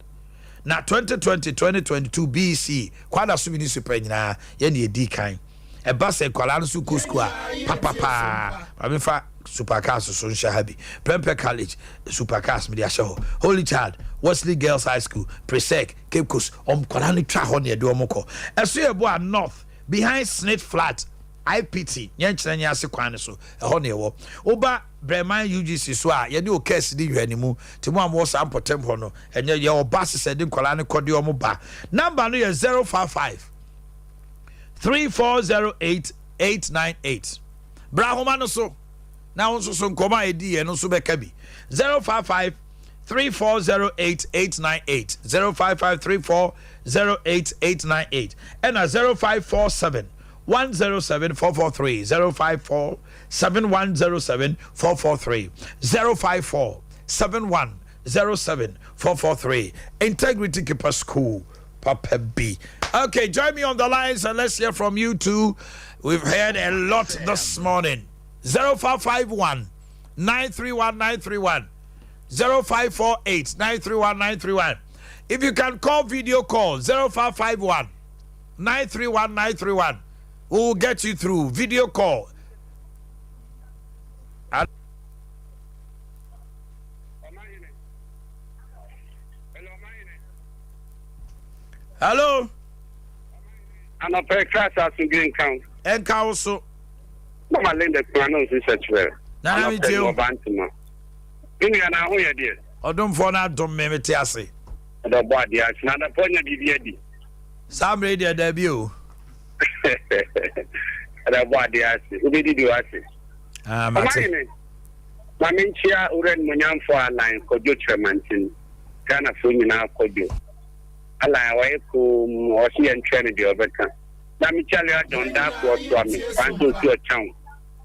na 2020-2022 BC kwada so mini super nyina ye ne edi kan e ba se kwala no su ko school papa fa supercars so nsha habi Prempeh College supercars media show Holy Child Wesley Girls High School Presec Cape Coast kwala no twa ho ne de omko eso ye bo a north behind Snake Flat IPT nyenkyerɛ nya ase kwan so ɛhɔ ne ɛwɔ oba Breman UGC so a yɛde o case di hwɛ ne mu te mu am sa ampotem hɔ no ɛnyɛ yɛ oba sɛ de nkola ne kɔde ɔmo ba number no yɛ 055 3408 898 bra homa no so na wonso so nkɔma edi yɛ no so bɛka bi 055 3408 898 055 3408 898 ɛna 0547 107 443 054 7107 443 054 7107 443 Integrity Keeper School Papa B. Okay, join me on the lines and let's hear from you too. We've heard a lot this morning. 0551 931 931 0548 931 931. If you can call video call 0551 931 931. We'll get you through video call. Hello. I'm a fair class as in Green Count. And Council. No, my lady, I don't see such well. Now, Inga na ho ye de. Odomfo na dom me mete ase. Da bo ade ase na da ponya bibi adi. Sam radio da bi o. Da bo ade ase. Obi di ase. Ah, mate. Maminchia uren munyamfo align kojo tremantin. Kana fo nyina kojo. Ala wa eko o si entwene de obeka. Na mi chale adon da ko to ami. Panto si o chan.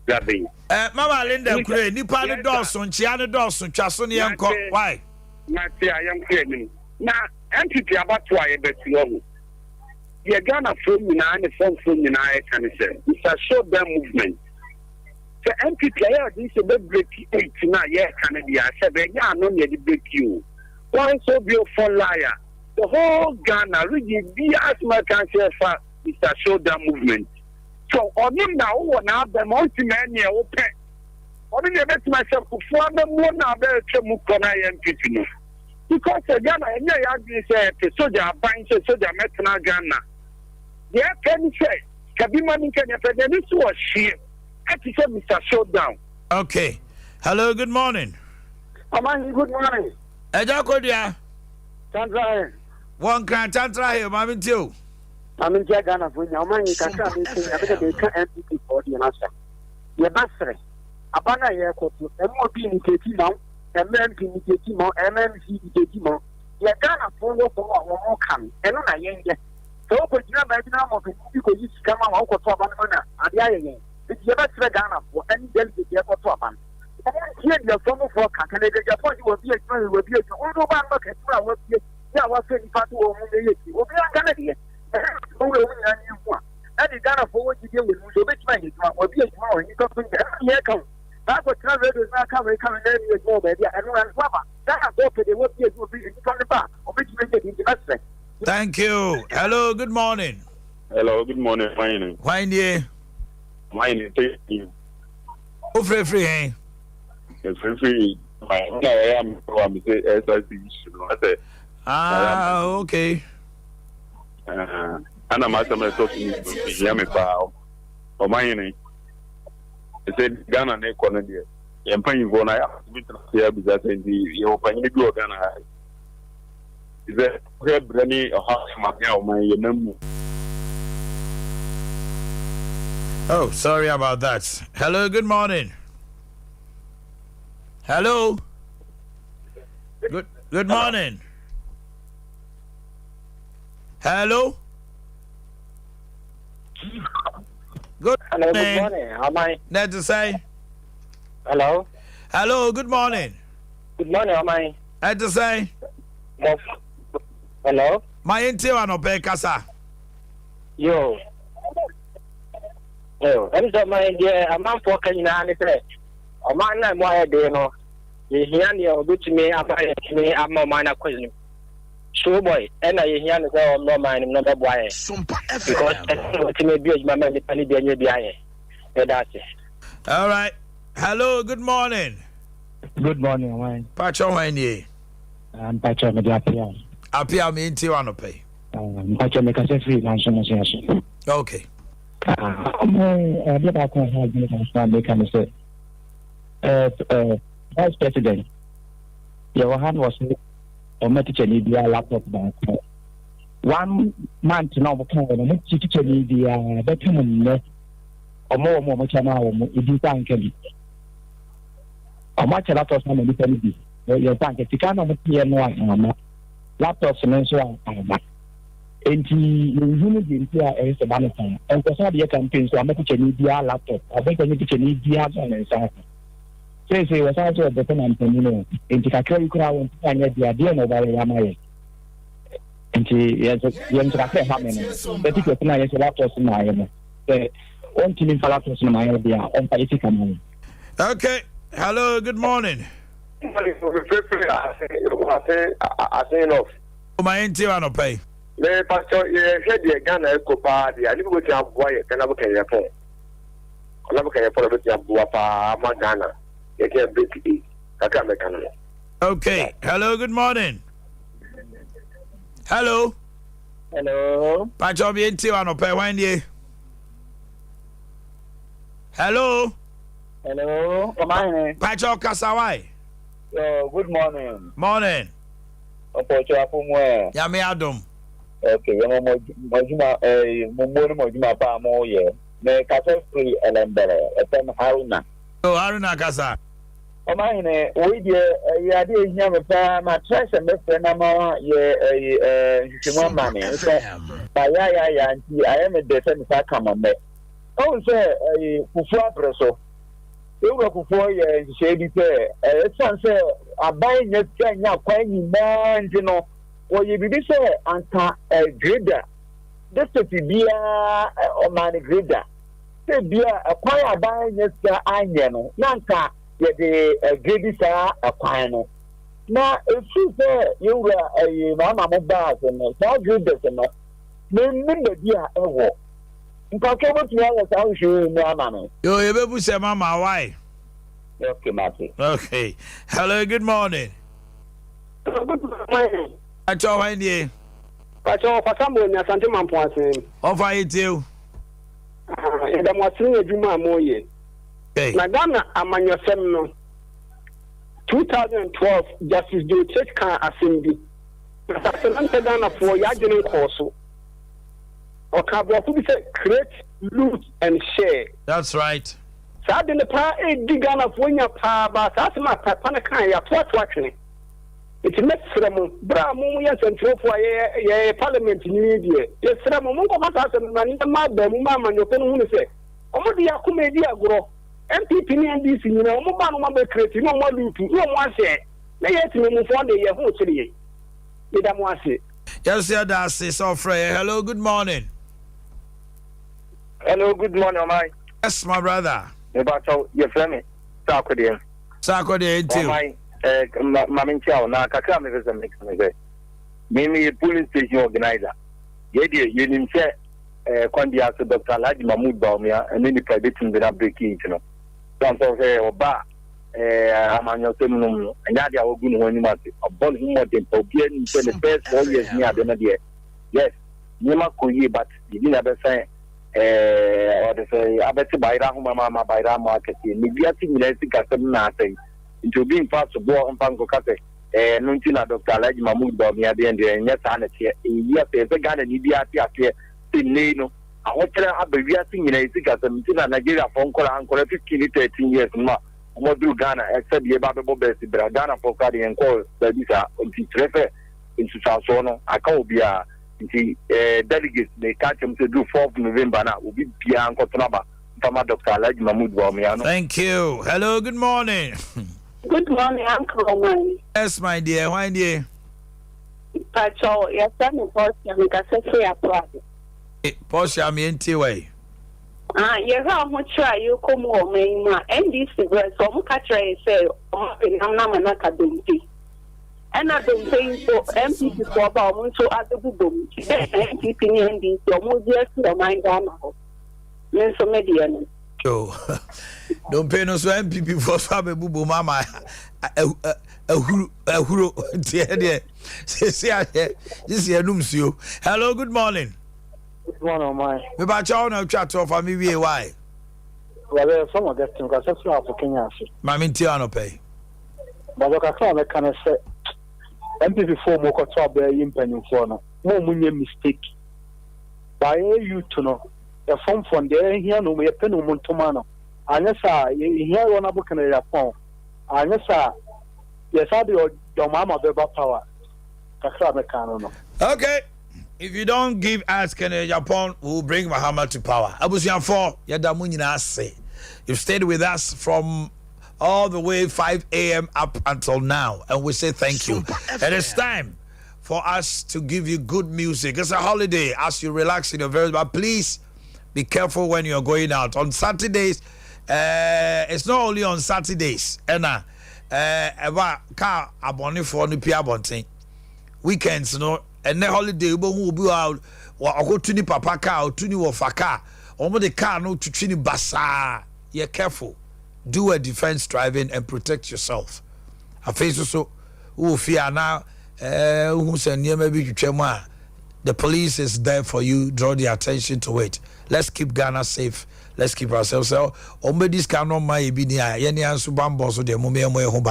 Gabe. Mama Linda kure nipa ne dɔɔso nkyia ne dɔɔso twaso ne yɛnkɔ why mate ayam kwenim na entity abato aye beti ho ye Ghana from nyinaa ne from nyinaa e kan sɛ it's a show them movement the entity aye odi se be break 8 na ye kan dia sɛ be nya no ne di break you one so be for liar the whole Ghana region be as my can say fa it's a show them movement. So, on him now, now, the multi-man here, open. On him, I bet myself, for the one now, there is a Mukona and Pitino. Because again, I know you say, soldier, buying soldier, Metana Ghana. The can say, Kabiman can have a this was she. I said, Mr. Showdown. Okay. Hello, good morning. Omanhene, good morning. Ejakodia. Tantra. One can Tantra here, Mammy too. I'm in Ghana for your money. Can come and say, I bet they can't empty for the answer. Your master, a banner here, and more being taking out, and men being taking out, and men taking out. You're Ghana for more come, and I ain't yet. So, but you're not of the because you come out of Omanhene, and the other. It's your best Ghana for any delegate here for Oman. Here, your former for Canada, your point will be a friend, will be a little bit of a work. Yeah, what's in part of the will be a Canadian. And the Ghana for what you deal with, so which man is or be a tomorrow, you come from the come. That's what travel is not coming there with more baby and run rubber. That has opened the work here will be in the back, or which make it in the aspect. Thank you. Hello, good morning. Hello, good morning, fine. Fine, yeah. Mine, thank you. Oh, free, eh? It's free. I am from the SIC. Ah, okay. Ana masama talking to me pa Omanhene said Ghana na ekono de yempan go na ya ya biza say di ye opanyi bi o Ghana ha is there brani o ha ma ya o man ye namu. Oh, sorry about that. Hello, good morning. Hello. Good morning. Hello. Good Hello, morning. good morning. How am I? Net to say. Hello. Hello, good morning. Good morning, how am I? Net to say. Hello. My intel no pay kasa. Yo. I'm so my dear, a man for Kenya and say, a man like my day no. You hear me or do to me, I'm a minor question. So boy, and I hear no mind, no boy. Because to me, be my man, the penny behind. That's it. All right. Hello, good morning. Good morning, man. Pacho Wanye. I'm Pacho Apia. Apia me into one pay. Pacho make us a free national. Okay. I can say, Vice President, your hand was a teacher need a laptop back. 1 month now, can teacher need the better or more much an hour, if you can't get it. How much a laptop is going to be? Your bank, if you can't have laptops and so on. And you need to a marathon. And for some of your campaigns, I'm a teacher need a laptop. I think I need to need the other and so on. Say, was also a dependent, you know, into a curry crowd and yet the idea of our Yamay. And she has a young traffic happening. But if you're a laptop in my own, the one team for laptops in my idea on political. Okay. Hello, good morning. I say enough. My intel no pay. Me pastor ye head ye Ghana ko pa dia ni go tia boy kana bo kan ye pon. Ona bo kan ye pon bo tia boa pa ma Ghana. Ye ke big kaka me kan. Okay. Hello, good morning. Hello. Hello. Pacho bi intel no pay wan die. Hello. Hello. Omanhene. Pacho Kasawai. Good morning. Morning. Opocho afumwe. Yami Adam. Okay, yamo mojuma mumboni mojuma pa mo ye. Me kase free elembere. Etem Haruna. Oh, Haruna kasa. Omanhene we de ya de ehia me pa ma treasure me fe na ma ye nhwemo ma me. Ba ya nti I am de se me sa kama me. Oh say fufu apreso. Ewu kufuo ye nhye bi pe esan se aban nya nya kwan nyina nti no wo ye bibi se anka grader district bia Omanhene grader se bia kwan aban nya sa anye no nanka ye de grade sa kwan no na efu se yewu mama mo ba se no sa grader se no me nimbe bia ewo nkake botu ya sa hwe mu ama no Yo, you bebu say mama why? Okay, Matty. Okay. Hello, good morning. Good morning. Acho why Pacho pasambo nya sante mampo asen. Offer it you. Da mo asen adwuma moye. Na Ghana amanyosem no 2012 Justice Joe Church kan assembly. Na sanante Ghana for ya gene koso. O ka bro bi say create, loot and share. That's right. Saa de ne pa di Ghana fo nya pa ba saa se ma pa na kan ya to atwene. It me sremo bra mo ya sentrofo ye parliament ni die. Ye sremo mo ko ma saa se na ni ma ba mu ma manyo ko no hu ne se. Omo de yakoma di agoro. MPP ni NDC ni na omo ba no ma be create no mo lutu no mo ase. Na ye ti mu fo de ye hu chiri ye. Ni da mo ase. Yes, sir, that's it. So, hello, good morning. Hello, good morning, my. Yes, my brother. About your friend, Sarkodie. Sarkodie, too. My Mamin Chow, now Kakam is a mix. Maybe a police station organizer. Yedi, you didn't say, Kondia to Dr. Ladi Mahmoud Baumia, and then the private without breaking, you know. Some say, or bar, Amanyo Seminum, and Nadia Ogun when you must abolish more than Popian, the first 4 years near the Nadia. Yes, Nima Koyi, but you didn't ever say. Or the say, I bet to buy Mama by Ram market. Maybe I think let's get some nothing into being fast to go on Panko Cate, Nuntina Dr. Lady Mahmoud Bobby at the end, and yes, I yes, there's a gun and India here, Nino. I want to have a real thing in a ticket and Nigeria phone call uncle 15 13 years more. More do Ghana, except the Bible Bessie, but Ghana for carrying and call the visa until Trefe into South I can't be a. The delegates they catch them to do 4th November now will be Pian Kotonaba from Dr. Lady Mahmoud Baumiano. Thank you. Hello, good morning. Good morning, Uncle. Yes, my dear. Why, dear? Pacho, your son is Portia, because I say a problem. Portia, me in Tiway. You have much try, you come home, and this is where some catcher say, oh, I'm not a dumpy. And I don't think so. MPP for about so at the boom. MPP and the Mosia to my Ghana. Menso Median. Oh, don't pay no so MPP for Sabe Bubu Mama. Dear, this year, Numsio. Hello, good morning. Good morning, my. We about you on chat of family. Why? Well, there's some of that thing because that's not for Kenya. Mammy Tiano pay. But look, I can't say. MPP for more control by impending for no money mistake. By you to know a form from there here no me pen montomano. Anessa, here one book in a phone. Anessa, yes, I do your mama beba power. Okay. If you don't give us Kenya Japan, we'll bring Muhammad to power. Abusian 4, Yadamunina say. You've stayed with us from all the way 5 a.m. up until now, and we say thank you. And it's time for us to give you good music. It's a holiday as you relax in your very, but please be careful when you're going out. On Saturdays, it's not only on Saturdays, weekends, no, and the holiday, who be out, or go to the papa car, or to the car, or the car, no, to Trini Bassa. You're careful. Do a defense driving and protect yourself. A face so who fear now, who send you maybe to Chema, The police is there for you. Draw the attention to it. Let's keep Ghana safe. Let's keep ourselves out. Omedis cannot my be near any answer bambo so the mummy home.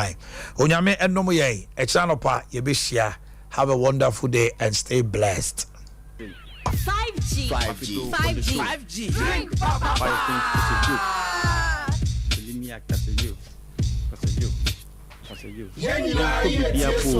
Onyame and no ye, a channel pa, ye be share. Have a wonderful day and stay blessed. 5G. 5G. 5G. 5G. Drink, Papa. 5G.